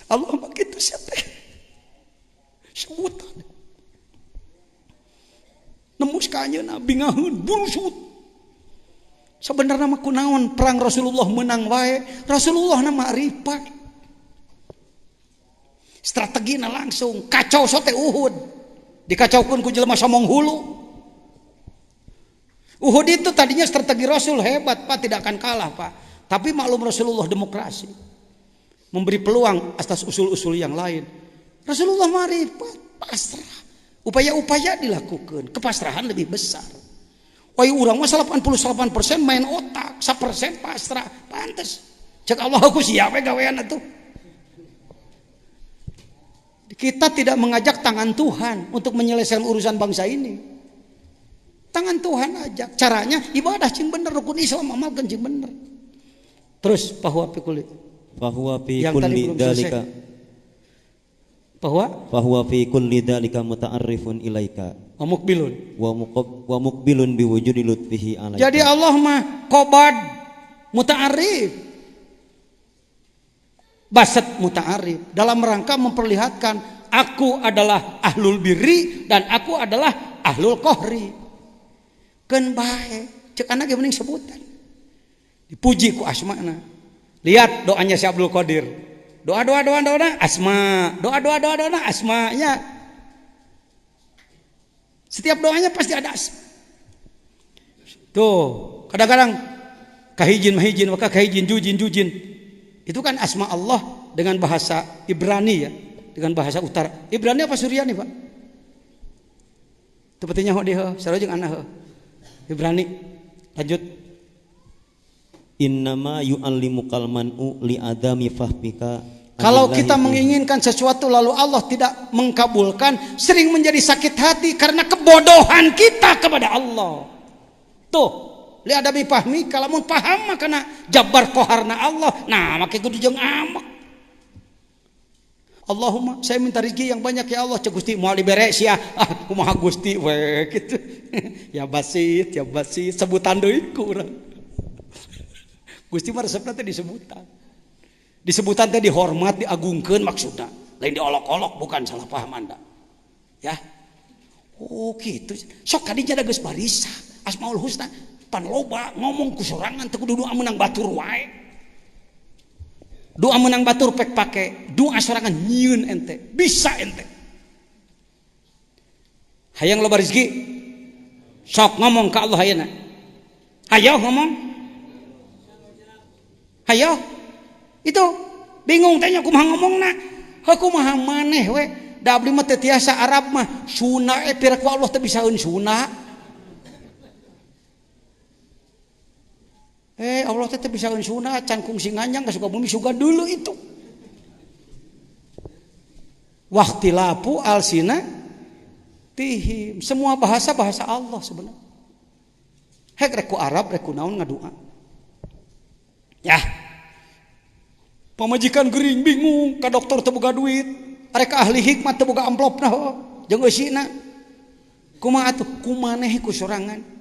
Speaker 2: Allah mah kitu sia teh sebutan nembus ka anjeunna bingaheun bulusut sebenarnya mah kunaon perang Rasulullah menang wae Rasulullah na ma'rifat strategina langsung kacau sote Uhud dikacaukeun ku jelema somong hulu Uhud itu tadinya strategi Rasul hebat Pak tidak akan kalah Pak tapi maklum Rasulullah demokrasi memberi peluang atas usul-usul yang lain Rasulullah ma'rifat pasrah upaya-upaya dilakukan kepasrahan lebih besar wah urang mah 88% main otak 1% pasrah pantes cek Allah aku siap gawean atuh kita tidak mengajak tangan Tuhan untuk menyelesaikan urusan bangsa ini tangan Tuhan ajak caranya ibadah cing bener rukun Islam amalkan cing bener terus bahwa fi kulli dalika bahwa fi kulli dalika muta'arrifun ilaika wa muqbilun biwujudi lutfihi alaika. Jadi Allah mah qobad muta'arrif basat muta'arrif dalam rangka memperlihatkan aku adalah ahlul birri dan aku adalah ahlul qahri keun bae cek ana ge mending sebutan dipuji ku asmana lihat doanya si Abdul Qadir doa asma doa asmanya setiap doanya pasti ada asma tuh kadang-kadang kahijin mahijin waka kahijin jujin itu kan asma Allah dengan bahasa Ibrani ya dengan bahasa utara Ibrani apa Suryani Pak tepatnya ho dia sareng anak Ibrani lanjut innama yu'allimukal man'u li adami fahmika. Kalau kita menginginkan sesuatu lalu Allah tidak mengkabulkan sering menjadi sakit hati karena kebodohan kita kepada Allah tuh li adami fahmika lamun paham mah kana jabar qaharna Allah nah make kudu jeung amak Allahumma saya minta rezeki yang banyak ya Allah cek Gusti moal dibere sia kumaha Gusti we gitu ya basit sebutan deui ku urang Gusti mah resepna teh disebutan teh dihormat diagungkeun maksudna lain diolok-olok bukan salah paham Anda ya oh gitu sok kadinya da geus barisa Asmaul Husna pan loba ngomong ku sorangan teu kudu doa menang batur wae doa menang batur pek pake doa sorangan nyieun ente bisa ente hayang loba rezeki sok ngomong ka Allah ayeuna ayo ngomong ayo itu bingung tanya kumaha ngomongna kumaha maneh we da abdi mah teu tiasa Arab mah suna pira ku Allah teu bisaeun suna Allah teh bisaeun suna can kungsi nganyang ka Sukabumi sugan dulu itu waqtilapu alsina tihim semua bahasa Allah sebenarnya hek rek ku Arab rek ku naon ngadua ya pamajikan gering bingung ka dokter teu boga duit arek ahli hikmat teu boga amplopna jeung eusina kumaha atuh kumaneh ku sorangan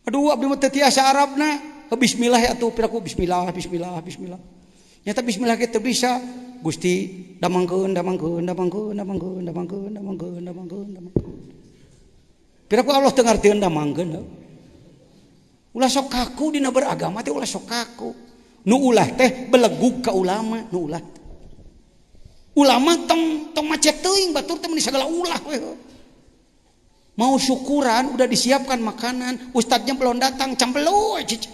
Speaker 2: aduh abdi mah teu tiasa Arabna bismillah ya atuh piraku bismillah nyata bismillah ge teu bisa Gusti damangkeun piraku Allah teu ngartieun damangkeun ulah sok kaku dina beragama teh ulah sok kaku nu ulah teh belegug ka ulama nu ulama tong macet teuing batur teh meni sagala ulah we mau syukuran udah disiapkan makanan ustadznya belum datang campelo cici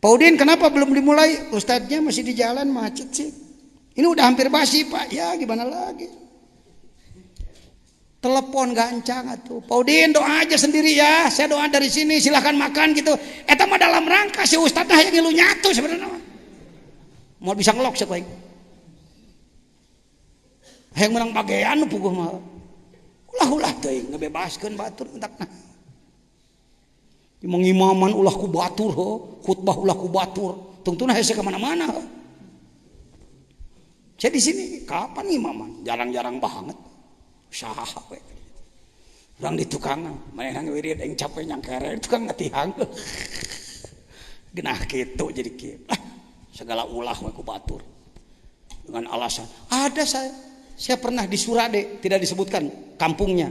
Speaker 2: Paudin kenapa belum dimulai ustadznya masih di jalan macet sih ini udah hampir basi Pak ya gimana lagi telepon gancang atuh Paudin doa aja sendiri ya saya doa dari sini silahkan makan gitu eta mah dalam rangka si ustadz hayang ngilu nyatu sebenarnya mau bisa ngelok sakuing hayang menang bagean puguh mah Ulah teuing ngebebaskeun batur entakna. Mengimaman ulah ku batur, khutbah ulah ku batur, tungtuna hese ka mana-mana. Saya di sini kapan imaman? Jarang-jarang banget. Saha we. Urang di tukangan, manehna wirid aing capek nyangkere, tukang ngatihang. Genah kitu jadi kieu. Segala ulah we ku batur. Dengan alasan, ada saya pernah di Surade, tidak disebutkan kampungnya.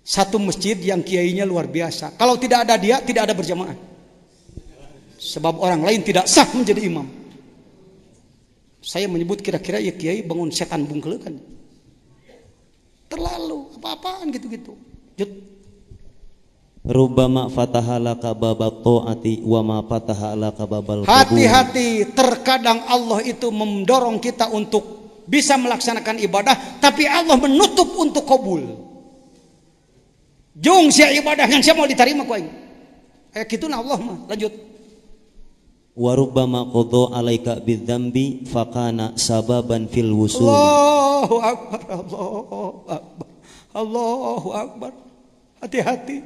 Speaker 2: Satu masjid yang kiainya luar biasa. Kalau tidak ada dia, tidak ada berjamaah. Sebab orang lain tidak sah menjadi imam. Saya menyebut kira-kira ya kiai bangun setan bungkelekan. Terlalu apa-apaan gitu-gitu.
Speaker 1: Rubbama fataha laka babal ta'ati wa ma fataha laka babal qabul.
Speaker 2: Hati-hati, terkadang Allah itu mendorong kita untuk bisa melaksanakan ibadah, tapi Allah menutup untuk qabul. Jung sia ibadah yang saya mau diterima ku aing. Kayak kitu Allah mah. Lanjut.
Speaker 1: Wa rubbama qadha alaika bidzambi fakana sababan fil wusul.
Speaker 2: Allahu akbar, Allahu akbar. Allahu akbar. Hati-hati.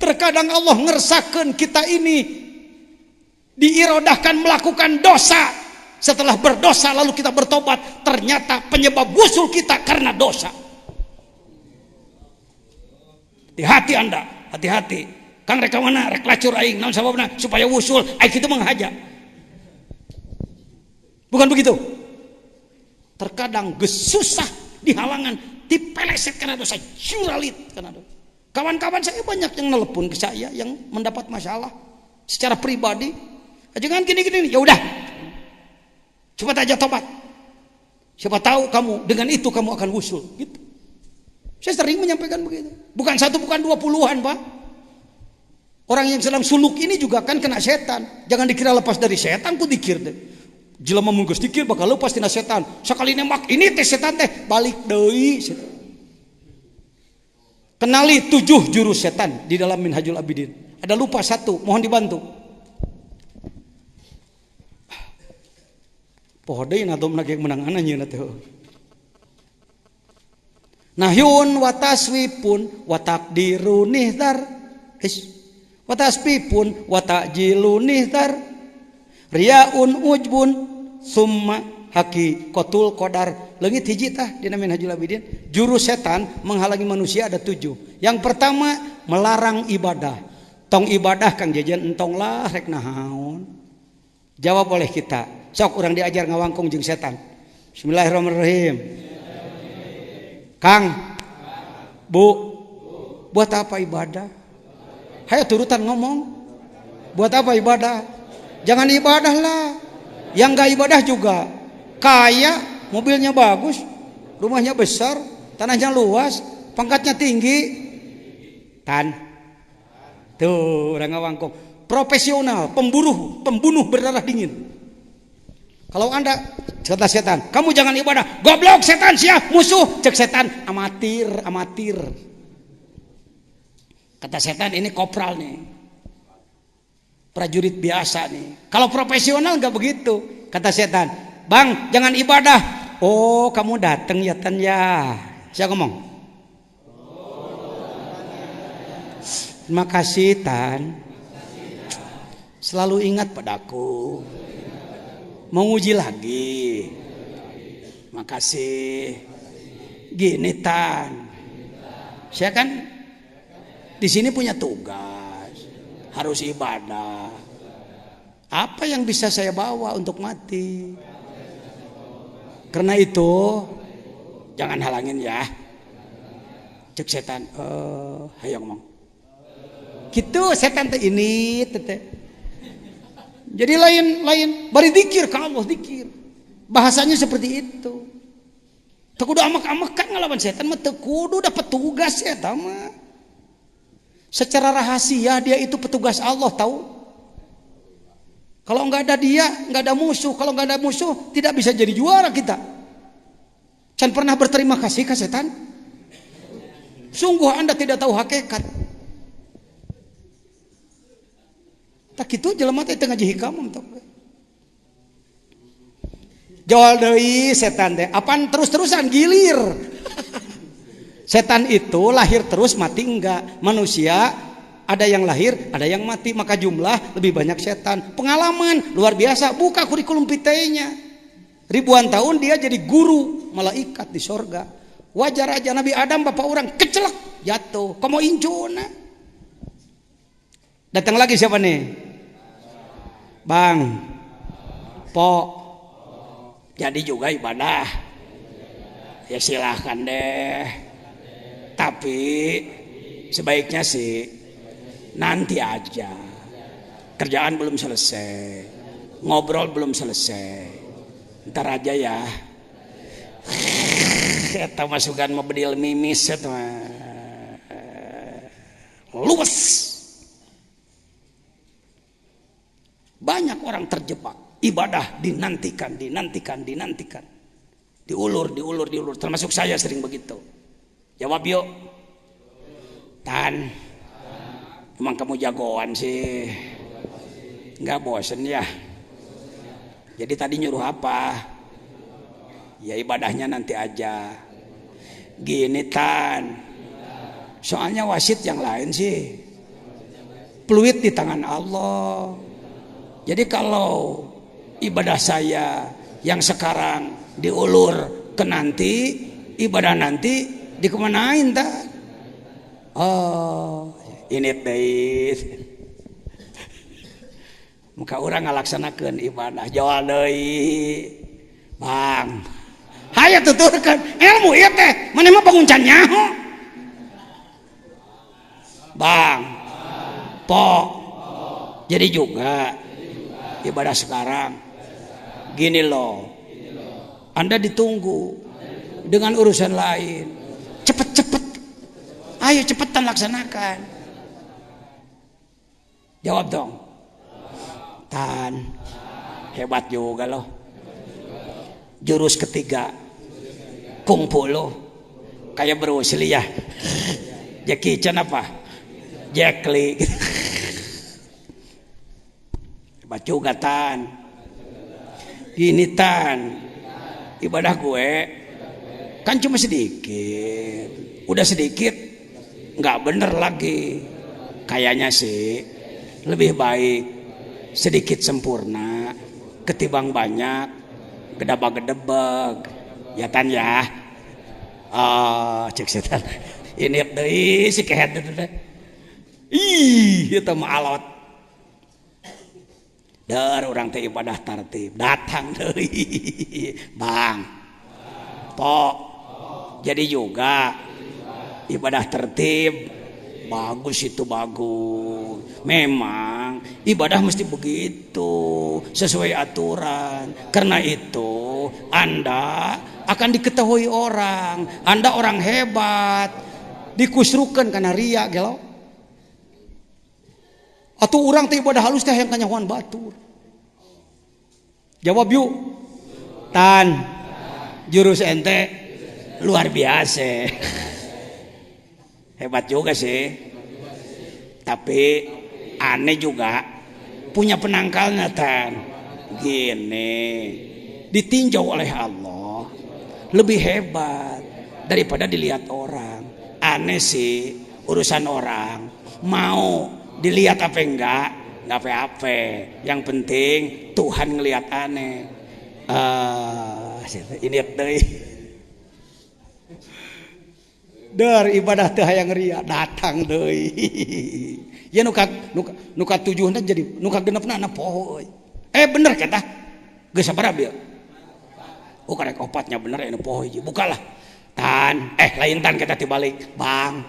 Speaker 2: Terkadang Allah ngersakeun kita ini diirodahkan melakukan dosa. Setelah berdosa lalu kita bertobat, ternyata penyebab wusul kita karena dosa. Hati-hati Anda, hati-hati. Kang rek mana rek lacur aing naon sababna supaya wusul aing kitu menghaja. Bukan begitu. Terkadang gesusah dihalangan dipeleset karena dosa, juralit karena dosa. Kawan-kawan saya banyak yang nelpon ke saya yang mendapat masalah secara pribadi. Jangan gini-gini, ya udah. Coba aja tobat. Siapa tahu kamu dengan itu kamu akan wusul gitu. Saya sering menyampaikan begitu. Bukan satu, bukan 20-an, Pak. Orang yang sedang suluk ini juga kan kena setan. Jangan dikira lepas dari setan, ku dikir deh. Jelema mun geus dikir bakal lepas tina setan. Sakali nembak ini teh setan teh balik deui. Kenali 7 jurus setan di dalam Minhajul Abidin. Ada lupa 1, mohon dibantu. Poho deui na domna geus menang ananya teh. Nahyun wataswipun watakdirun nihdar. Watasbipun watajilun nihdar. Riyaun ujbun summa haqiqatul qadar. Leungit hiji tah dina Minhajul Abidin. Jurus setan menghalangi manusia ada 7. Yang pertama melarang ibadah. Tong ibadah Kang Jejen entong lah rek nahaon. Jawab oleh kita. Sok urang diajar ngawangkung jeung setan. Bismillahirrahmanirrahim. Kang, Bu, buat apa ibadah? Hayo turutan ngomong. Buat apa ibadah? Jangan ibadah lah. Yang gak ibadah juga kaya, mobilnya bagus, rumahnya besar, tanahnya luas, pangkatnya tinggi. Tuh orang ngawangkong. Profesional, pembunuh berdarah dingin. Kalau Anda kata setan, kamu jangan ibadah, goblok setan siap musuh, cek setan amatir. Kata setan ini kopral nih, prajurit biasa nih. Kalau profesional nggak begitu. Kata setan, bang jangan ibadah. Oh kamu datang ya Tan ya. Siapa ngomong? Terima kasih Tan. Selalu ingat padaku. Mau uji lagi. Makasih. Gini Tan. Saya kan di sini punya tugas. Harus ibadah. Apa yang bisa saya bawa untuk mati? Karena itu jangan halangin ya. Cek setan. Ayo ngomong. Gitu setan teh ini teh. Jadi lain bari dikir ka Allah dikir. Bahasanya seperti itu. Teu kudu amek-amekan ngalawan setan mah teu kudu da petugas eta mah. Secara rahasia dia itu petugas Allah tahu. Kalau enggak ada dia, enggak ada musuh. Kalau enggak ada musuh, tidak bisa jadi juara kita. Can pernah berterima kasih ka setan? Sungguh Anda tidak tahu hakikat. Tak kitu jelema teh teu ngaji hikam teh. Joal deui setan teh. Apaan terus-terusan gilir. Setan itu lahir terus mati enggak. Manusia ada yang lahir, ada yang mati, maka jumlah lebih banyak setan. Pengalaman luar biasa, buka kurikulum vitae-nya. Ribuan tahun dia jadi guru malaikat di sorga. Wajar aja Nabi Adam bapak orang kecelak jatuh. Komo injuna. Datang lagi siapa nih? Bang. Po. Jadi juga ibadah. Ya silahkan deh. Tapi sebaiknya sih nanti aja. Kerjaan belum selesai. Ngobrol belum selesai. Ntar aja ya. Eta masukan mau bedil mimis eta mah. Luwes. Banyak orang terjebak. Ibadah dinantikan. Diulur. Termasuk saya sering begitu. Jawab yuk. Tan. Emang kamu jagoan sih. Enggak bosen ya. Jadi tadi nyuruh apa? Ya ibadahnya nanti aja. Gini Tan. Soalnya wasit yang lain sih. Peluit di tangan Allah. Jadi kalau ibadah saya yang sekarang diulur ke nanti, ibadah nanti dikemanain Tan? Oh, ini deh. Muka orang ngalaksanakeun ibadah jawab deui. Bang. Hayu tuturkeun ilmu ieu teh. Mane mah banguncan nyaho. Bang. Po. Jadi juga ibadah sekarang gini loh. Anda ditunggu dengan urusan lain. Cepet-cepet. Ayo cepetan laksanakan. Jawab dong. Tan, hebat juga loh. Jurus ketiga kungfu lo kayak Bruce Lee ya. Jackie Chan apa? Jet Li. Hebat juga Tan. Gini Tan, ibadah gue kan cuma sedikit. Udah sedikit nggak bener lagi. Kayaknya sih lebih baik sedikit sempurna ketimbang banyak gedebag-gedebag. Ya Tan ya. Oh, cek setan. Ini deui si kehet teh. Ih, eta mah alot. Dar urang teh ibadah tartib. Datang deui. Bang. Po. Jadi juga ibadah tertib. Bagus itu bagus. Memang ibadah mesti begitu sesuai aturan. Karena itu Anda akan diketahui orang. Anda orang hebat. Dikusrukan karena ria gelo. Atau orang teh ibadah halus teh yang kanyawan batur. Jawab yuk. Tan. Jurus ente luar biasa. Hebat juga sih. Tapi aneh juga punya penangkalnya Tan. Gini, ditinjau oleh Allah lebih hebat daripada dilihat orang. Aneh sih urusan orang. Mau dilihat apa enggak apa-apa. Yang penting Tuhan ngelihat aneh. Ini deui. Dar ibadah teh hayang ria datang deui. Ya nuka tujuhna jadi nuka genepna na poho. Bener kata. Geus sabaraha bieu? Oh karek opatnya bener anu poho hiji. Bukalah. Tan, lain tan kita tibalik. Bang.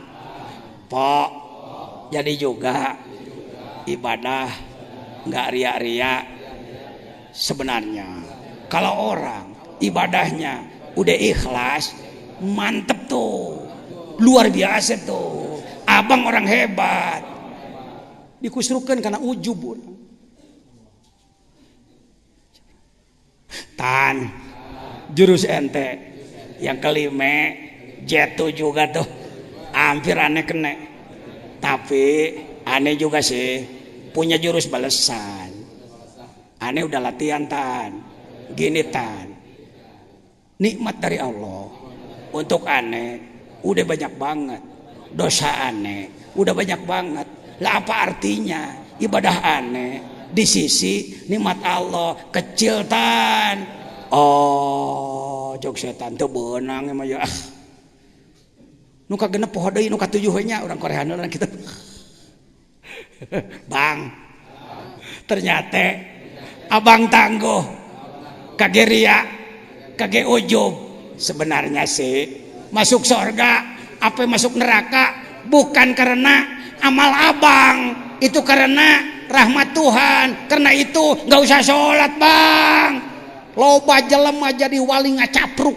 Speaker 2: Po. Jadi juga ibadah enggak ria-ria sebenarnya. Kalau orang ibadahnya udah ikhlas, mantep tuh. Luar biasa tuh. Abang orang hebat. Dikusrukan karena ujub. Tan. Jurus ente. Yang kelima. Jatuh juga tuh. Hampir aneh kena. Tapi aneh juga sih. Punya jurus balesan. Aneh udah latihan Tan. Gini Tan. Nikmat dari Allah. Untuk aneh. udah banyak banget. Dosa aneh udah banyak banget. Lah apa artinya ibadah aneh di sisi nikmat Allah kecil tan? Oh, jok setan teu beunang mah ya. Nu kagenep poho deui nu katujuh we nya urang Koreana urang kitu. Bang. Ternyata abang tangguh kage ria kage ujub sebenarnya sih masuk surga apa masuk neraka bukan karena amal abang, itu karena rahmat Tuhan. Karena itu nggak usah sholat bang, loba jelema jadi wali ngacapruk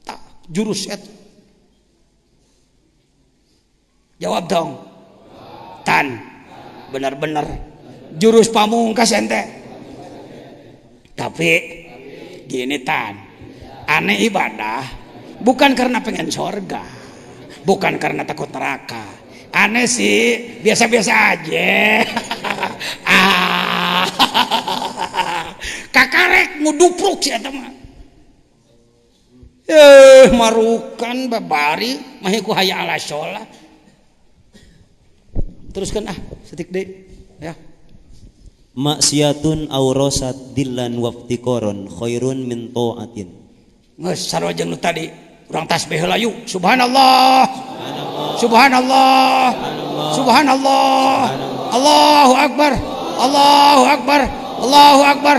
Speaker 2: tak jurus et. Jawab dong tan, benar-benar jurus pamungkas ente. Tapi gini tan, aneh ibadah bukan karena pengen surga, bukan karena takut neraka. Aneh sih biasa-biasa aja. Kakarek ngudupruk sih eta mah. Marukan babari mahiku haya ala sholat. Teruskan setik deh ya.
Speaker 1: Maksiatun aurosat dillan waftiqoron khairun min ta'atin.
Speaker 2: Nges sarua jeung nu tadi urang tasbih heula yuk. Subhanallah. Subhanallah. Subhanallah. Allahu akbar. Allahu akbar. Allahu akbar.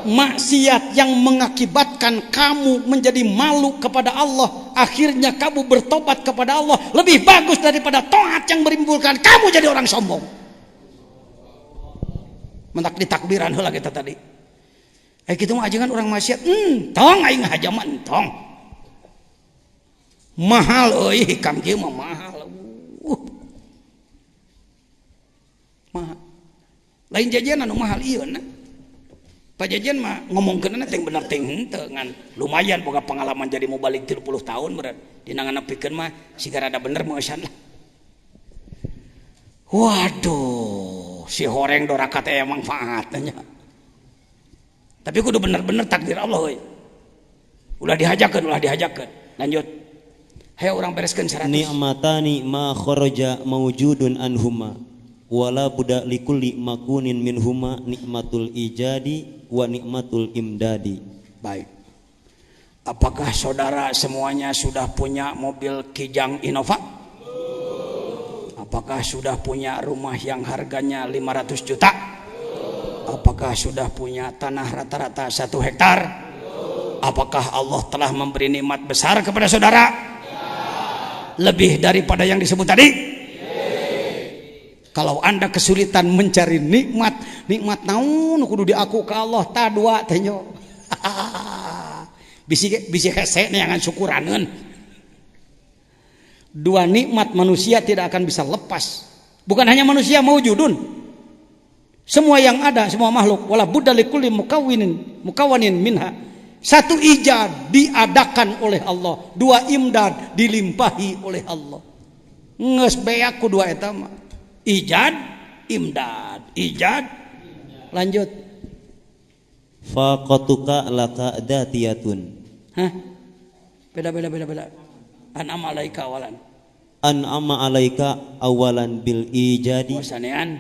Speaker 2: Maksiat yang mengakibatkan kamu menjadi malu kepada Allah, akhirnya kamu bertobat kepada Allah, lebih bagus daripada taat yang menimbulkan kamu jadi orang sombong. Mentak ditakbiran heula kita tadi. Kitu mah ajengan urang maksiat, tong aing haja mah entong. Mahal euy hikam kieu mah mahal. Mahal. Lain jajan anu mahal ieu na. Pajajan mah ngomongkeunna teh bener teh henteu ngan lumayan boga pengalaman jadi mubalik 30 tahun berat. Dina nganepikeun mah siga rada bener meusan lah. Waduh, si horeng doraka teh manfaatnya. Tapi kudu bener-bener takdir Allah euy. Ulah dihajakeun. Lanjut. Hayo urang bereskeun 100.
Speaker 1: Ni'matani ma kharaja mawjudun anhuma wala buda likulli makunin minhuma nikmatul ijadi wa nikmatul imdadi.
Speaker 2: Baik. Apakah saudara semuanya sudah punya mobil Kijang Innova? Apakah sudah punya rumah yang harganya 500 juta? Apakah sudah punya tanah rata-rata 1 hektar? Apakah Allah telah memberi nikmat besar kepada saudara? Lebih daripada yang disebut tadi? Kalau Anda kesulitan mencari nikmat naon kudu diaku ke Allah ta dua teh nya. Bisi hese neangan syukuraneun. Dua nikmat manusia tidak akan bisa lepas. Bukan hanya manusia maujudun. Semua yang ada, semua makhluk wala budda likulli mukawanin minha. 1 ijad diadakan oleh Allah, 2 imdad dilimpahi oleh Allah. Ngeus beak ku 2 eta mah. Ijad, imdad, ijad. Lanjut.
Speaker 1: Faqatuka laka datiyatun.
Speaker 2: Beda. An'ama alaika awalan.
Speaker 1: An'ama alaika awalan bil ijadi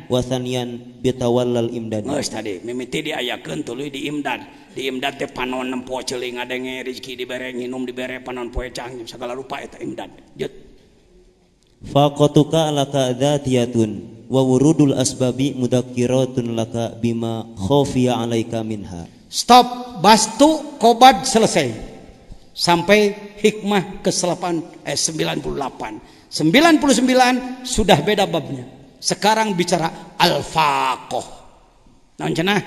Speaker 1: wa thaniyan bitawallal imdad.
Speaker 2: Geus tadi mimiti diayakeun tuluy di imdad. Di imdad teh panon nempo ceuling ngadenge rezeki dibere nginum dibere panon poe cangim segala rupa eta imdad. Jut.
Speaker 1: Faqatuka laka dzatiyatun wa wurudul asbabi mudakkiratun laka bima khafiya alaika minha.
Speaker 2: Stop, bastu qobad selesai. Sampai hikmah ke-98. 99 sudah beda babnya. Sekarang bicara al-faqah. Naon cenah?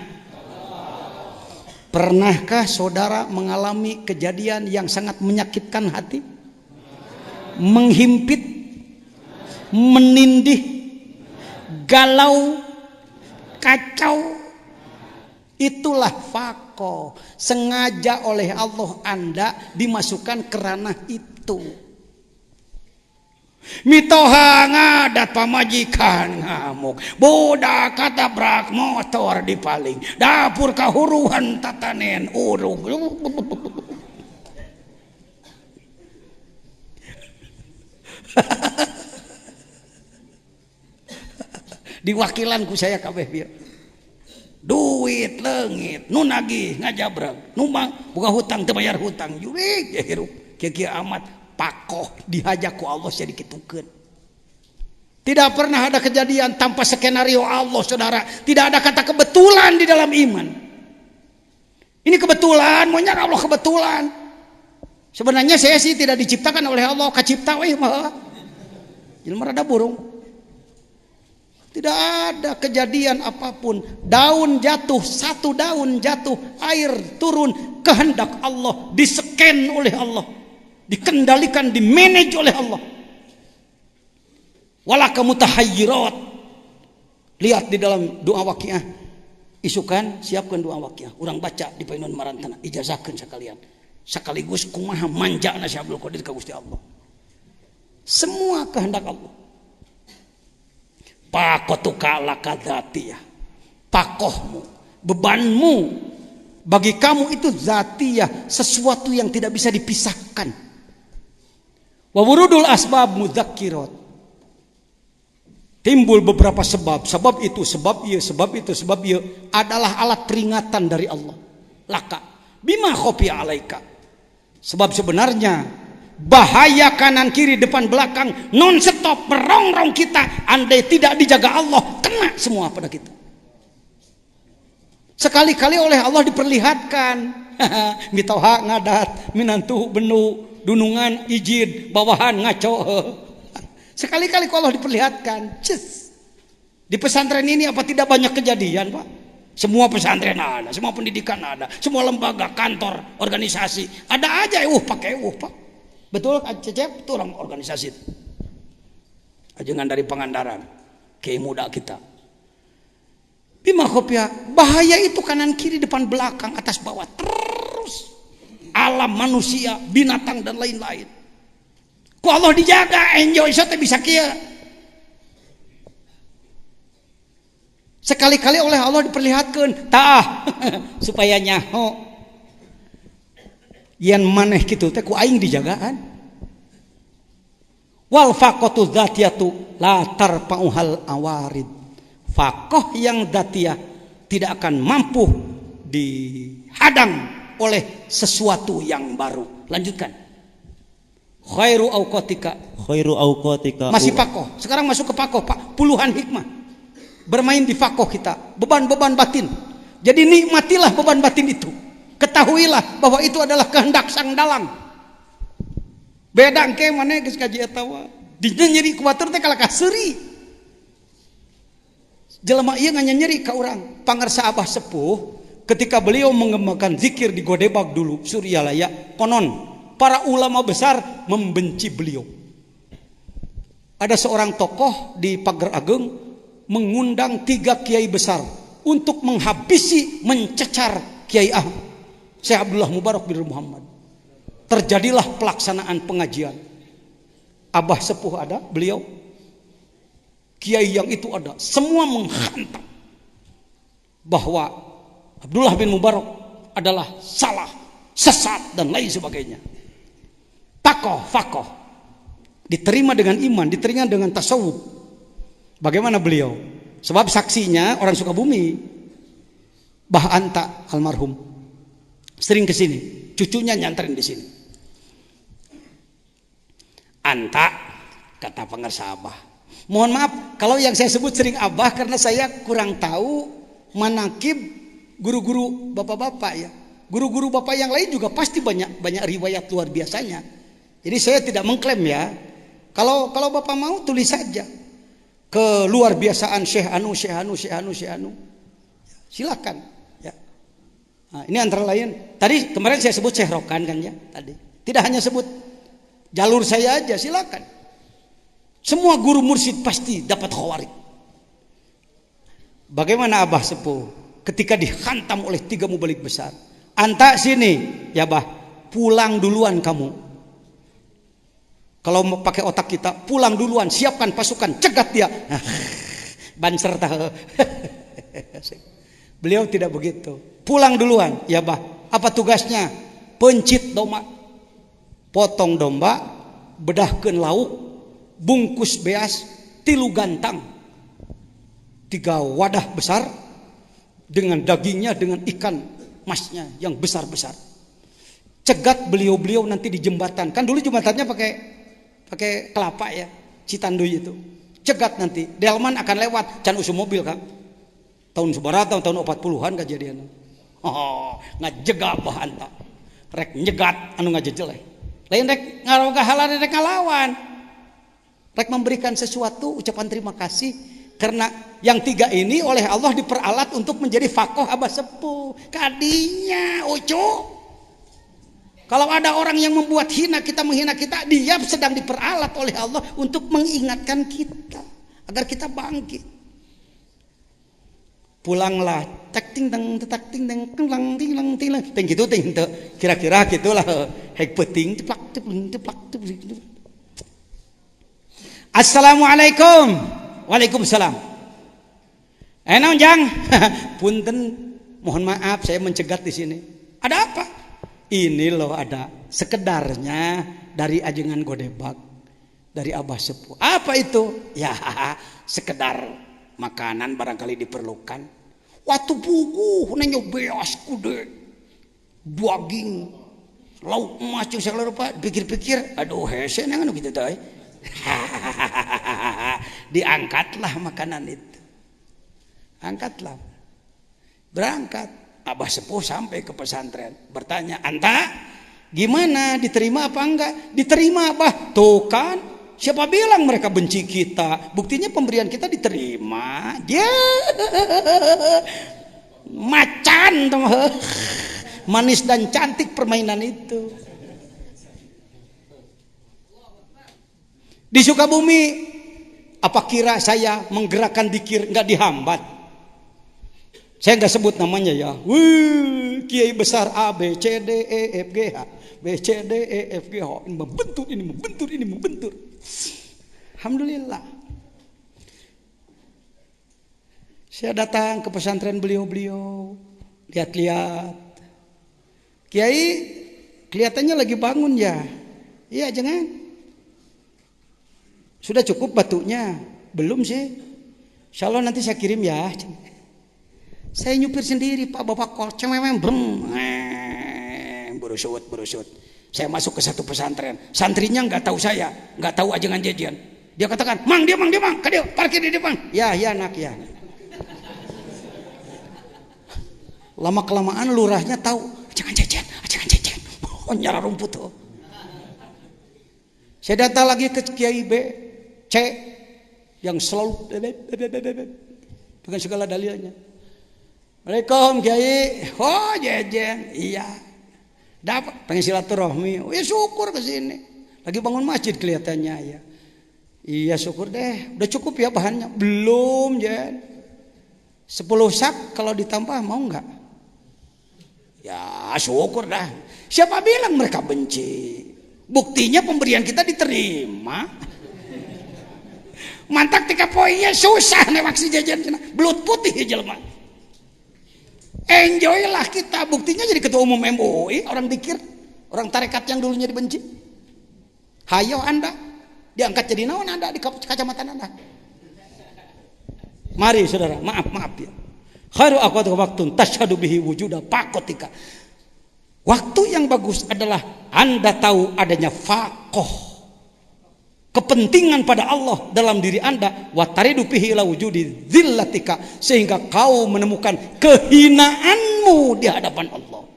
Speaker 2: Pernahkah saudara mengalami kejadian yang sangat menyakitkan hati? Menghimpit, menindih, galau, kacau. Itulah faqah. Sengaja oleh Allah Anda dimasukkan ke ranah itu. Mitoha ngadat pamajikan ngamuk, budak katabrak motor dipaling, dapur kahuruhan tatanen urung. Diwakilanku saya kabeh bieu. Duit leungit, nu nagih ngajabrag, nu boga hutang teu bayar hutang, jurig ya hirup. Kieu amat pakoh dihaja ku Allah jadi kitukeun. Tidak pernah ada kejadian tanpa skenario Allah, saudara. Tidak ada kata kebetulan di dalam iman. Ini kebetulan, maunya Allah kebetulan. Sebenarnya saya sih tidak diciptakan oleh Allah, kacipta weh mah. Jelema rada burung. Tidak ada kejadian apapun. Daun jatuh, satu daun jatuh, air turun, kehendak Allah, diseken oleh Allah, dikendalikan, dimanage oleh Allah. Walaka mutahayyirat. Lihat di dalam doa waqiah. Isukan siapkan doa waqiah. Urang baca di painun marantana, ijazahkeun sakalian. Sekaligus kumaha manjana Syekh Abdul Qadir ka Gusti Allah. Semua kehendak Allah. Pakotuka laka dzatiyah. Pakohmu, bebanmu bagi kamu itu zatiyah, sesuatu yang tidak bisa dipisahkan. Wa wurudul asbab mudzakkirat. Timbul beberapa sebab itu, sebab ieu, sebab itu, sebab ieu adalah alat peringatan dari Allah. Laka bima khofi alaika. Sebab sebenarnya bahaya kanan kiri depan belakang non stop merongrong kita, andai tidak dijaga Allah kena semua pada kita. Sekali-kali oleh Allah diperlihatkan mitoha ngadat minantu benu dunungan ijid bawahan ngaco. Sekali-kali Allah diperlihatkan. Di pesantren ini apa tidak banyak kejadian, Pak? Semua pesantren ada, semua pendidikan ada, semua lembaga, kantor, organisasi ada aja pakai Pak. Betul Cecep, itu orang organisasi itu. Ajengan dari Pangandaran, Kiai muda kita. Bima khofia, bahaya itu kanan kiri depan belakang atas bawah terus. Alam manusia, binatang dan lain-lain. Ku Allah dijaga, enjoy teh bisa kieu. Sekali-kali oleh Allah diperlihatkan, tah supaya nyaho. Yang maneh kitu teh ku aing dijagaan. Wal faqatu dzatiyatu la tarfa'uhal awarid. Faqah yang dzatiyah tidak akan mampu dihadang oleh sesuatu yang baru. Lanjutkan. Khairu auqatika.
Speaker 1: Khairu auqatika.
Speaker 2: Masih faqah. Sekarang masuk ke faqah, Pak. Puluhan hikmah. Bermain di faqah kita, beban-beban batin. Jadi nikmatilah beban batin itu. Ketahuilah bahwa itu adalah kehendak sang dalang. Beda engke maneh geus kaji eta wa. Dinya nyeri kuatur teh kalaka seuri. Jelema ieu nganyeri ka urang, pangarsa Abah Sepuh ketika beliau mengembangkan zikir di Godebag dulu, Suryalaya, konon para ulama besar membenci beliau. Ada seorang tokoh di Pagar Ageng mengundang 3 kiai besar untuk menghabisi, mencecar Kiai Ahmad Syekh Abdullah Mubarak bin Muhammad. Terjadilah pelaksanaan pengajian. Abah Sepuh ada, beliau. Kiai yang itu ada. Semua menghantam bahwa Abdullah bin Mubarak adalah salah, sesat dan lain sebagainya. Faqih. Diterima dengan iman, diterima dengan tasawuf. Bagaimana beliau? Sebab saksinya orang Sukabumi. Bah Anta almarhum sering ke sini, cucunya nyanterin di sini. Anta, kata pangarsa Abah. Mohon maaf kalau yang saya sebut sering Abah karena saya kurang tahu manakib guru-guru bapak-bapak ya. Guru-guru bapak yang lain juga pasti banyak riwayat luar biasanya. Jadi saya tidak mengklaim ya. Kalau bapak mau tulis saja ke luar biasaan Syekh Anu. Silakan. Nah, ini antara lain. Tadi kemarin saya sebut Syekh Rokan kan ya tadi. Tidak hanya sebut jalur saya aja, silakan. Semua guru mursyid pasti dapat khawarik. Bagaimana Abah Sepuh ketika dihantam oleh 3 mubalik besar? Anta sini, ya Bah, pulang duluan kamu. Kalau mau pakai otak kita, pulang duluan, siapkan pasukan, cegat dia. Banser tah. Beliau tidak begitu. Pulang duluan, ya Bah. Apa tugasnya? Pencit domba. Potong domba, bedahkeun lauk, bungkus beas 3 gantang, 3 wadah besar dengan dagingnya, dengan ikan masnya yang besar-besar. Cegat beliau-beliau nanti di jembatan. Kan dulu jembatannya pakai kelapa ya, Citanduy itu. Cegat nanti, delman akan lewat, can usum mobil kan. Tahun sebarata, tahun 40-an kejadian. Ngajegat bahan tak. Rek nyegat anu ngajejeleh. Lain rek ngarogahalan, rek ngalawan. Rek memberikan sesuatu ucapan terima kasih karena yang 3 ini oleh Allah diperalat untuk menjadi fakoh abah sepuh. Kadinya ucu. Kalau ada orang yang membuat hina kita, menghina kita, dia sedang diperalat oleh Allah untuk mengingatkan kita agar kita bangkit. Pulanglah tak ting tang tak ting tang lang ting lang ting lang ting gitu ting teu kira-kira gitulah hek peuting ceplak ceplak. Assalamualaikum. Waalaikumsalam. Naon Jang? Punten, mohon maaf saya mencegat di sini. Ada apa? Ini loh ada sekedarnya dari ajengan Godebak, dari Abah Sepuh. Apa itu? Ya sekedar makanan barangkali diperlukan. Waktu buku nanya beas kude daging lauk emas jeung segala rupa. Pikir-pikir aduh hese nangan gitu teh. Diangkatlah makanan itu. Angkatlah. Berangkat. Abah Sepuh sampai ke pesantren, bertanya, "Anta, gimana? Diterima apa enggak?" "Diterima, Abah." Tuh kan, siapa bilang mereka benci kita? Buktinya pemberian kita diterima. Dia macan tuh. Manis dan cantik permainan itu. Di Sukabumi, apa kira saya menggerakkan dikir enggak dihambat? Saya nggak sebut namanya ya. Kiai besar A B C D E F G H, B C D E F G H, ini membentur. Alhamdulillah. Saya datang ke pesantren beliau-beliau, lihat-lihat. Kiai kelihatannya lagi bangun ya. Iya jangan. Sudah cukup batunya? Belum sih. Insya Allah nanti saya kirim ya. Saya nyupir sendiri Pak, bapak kol cemewem brem, berusut. Saya masuk ke satu pesantren, santrinya nggak tahu saya, nggak tahu ajengan jajan. Dia katakan, mang dia, kadio parkir di depan. Ya nak ya. Lama kelamaan lurahnya tahu, ajengan jajan. Oh nyara rumput tuh. Saya datang lagi ke Kiai B, C, yang selalu dengan segala dalilnya. Waalaikumsalam Kiai. Oh jajan. Iya. Dapat pengen silaturahmi. Ya syukur ke sini. Lagi bangun masjid kelihatannya ya. Iya syukur deh. Udah cukup ya bahannya? Belum Jan. 10 sak kalau ditambah mau enggak? Ya syukur dah. Siapa bilang mereka benci? Buktinya pemberian kita diterima. Mantak 3 poinnya susah nih maksi jajan. Belut putih jelema. Enjoy lah kita, buktinya jadi ketua umum MUI, orang dikir, orang tarekat yang dulunya dibenci. Hayo Anda, diangkat jadi naon Anda di kacamata Anda. Mari saudara, maaf ya. Khairu aqwatu waqtun tashhadu bihi wujuda faqatika. Waktu yang bagus adalah Anda tahu adanya faqoh, kepentingan pada Allah dalam diri Anda, wataridu fihi ila wujudi zillatika, sehingga kau menemukan kehinaanmu di hadapan Allah.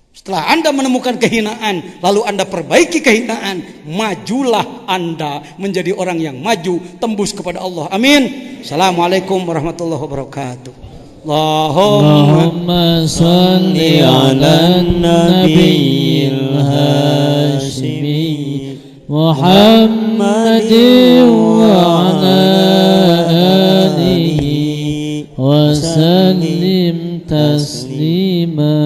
Speaker 2: Setelah Anda menemukan kehinaan, lalu Anda perbaiki kehinaan, majulah Anda menjadi orang yang maju, tembus kepada Allah. Amin. Assalamualaikum warahmatullahi wabarakatuh.
Speaker 1: Allahumma salli ala nabiyil hashimi محمد وعلى آله وسلم تسليما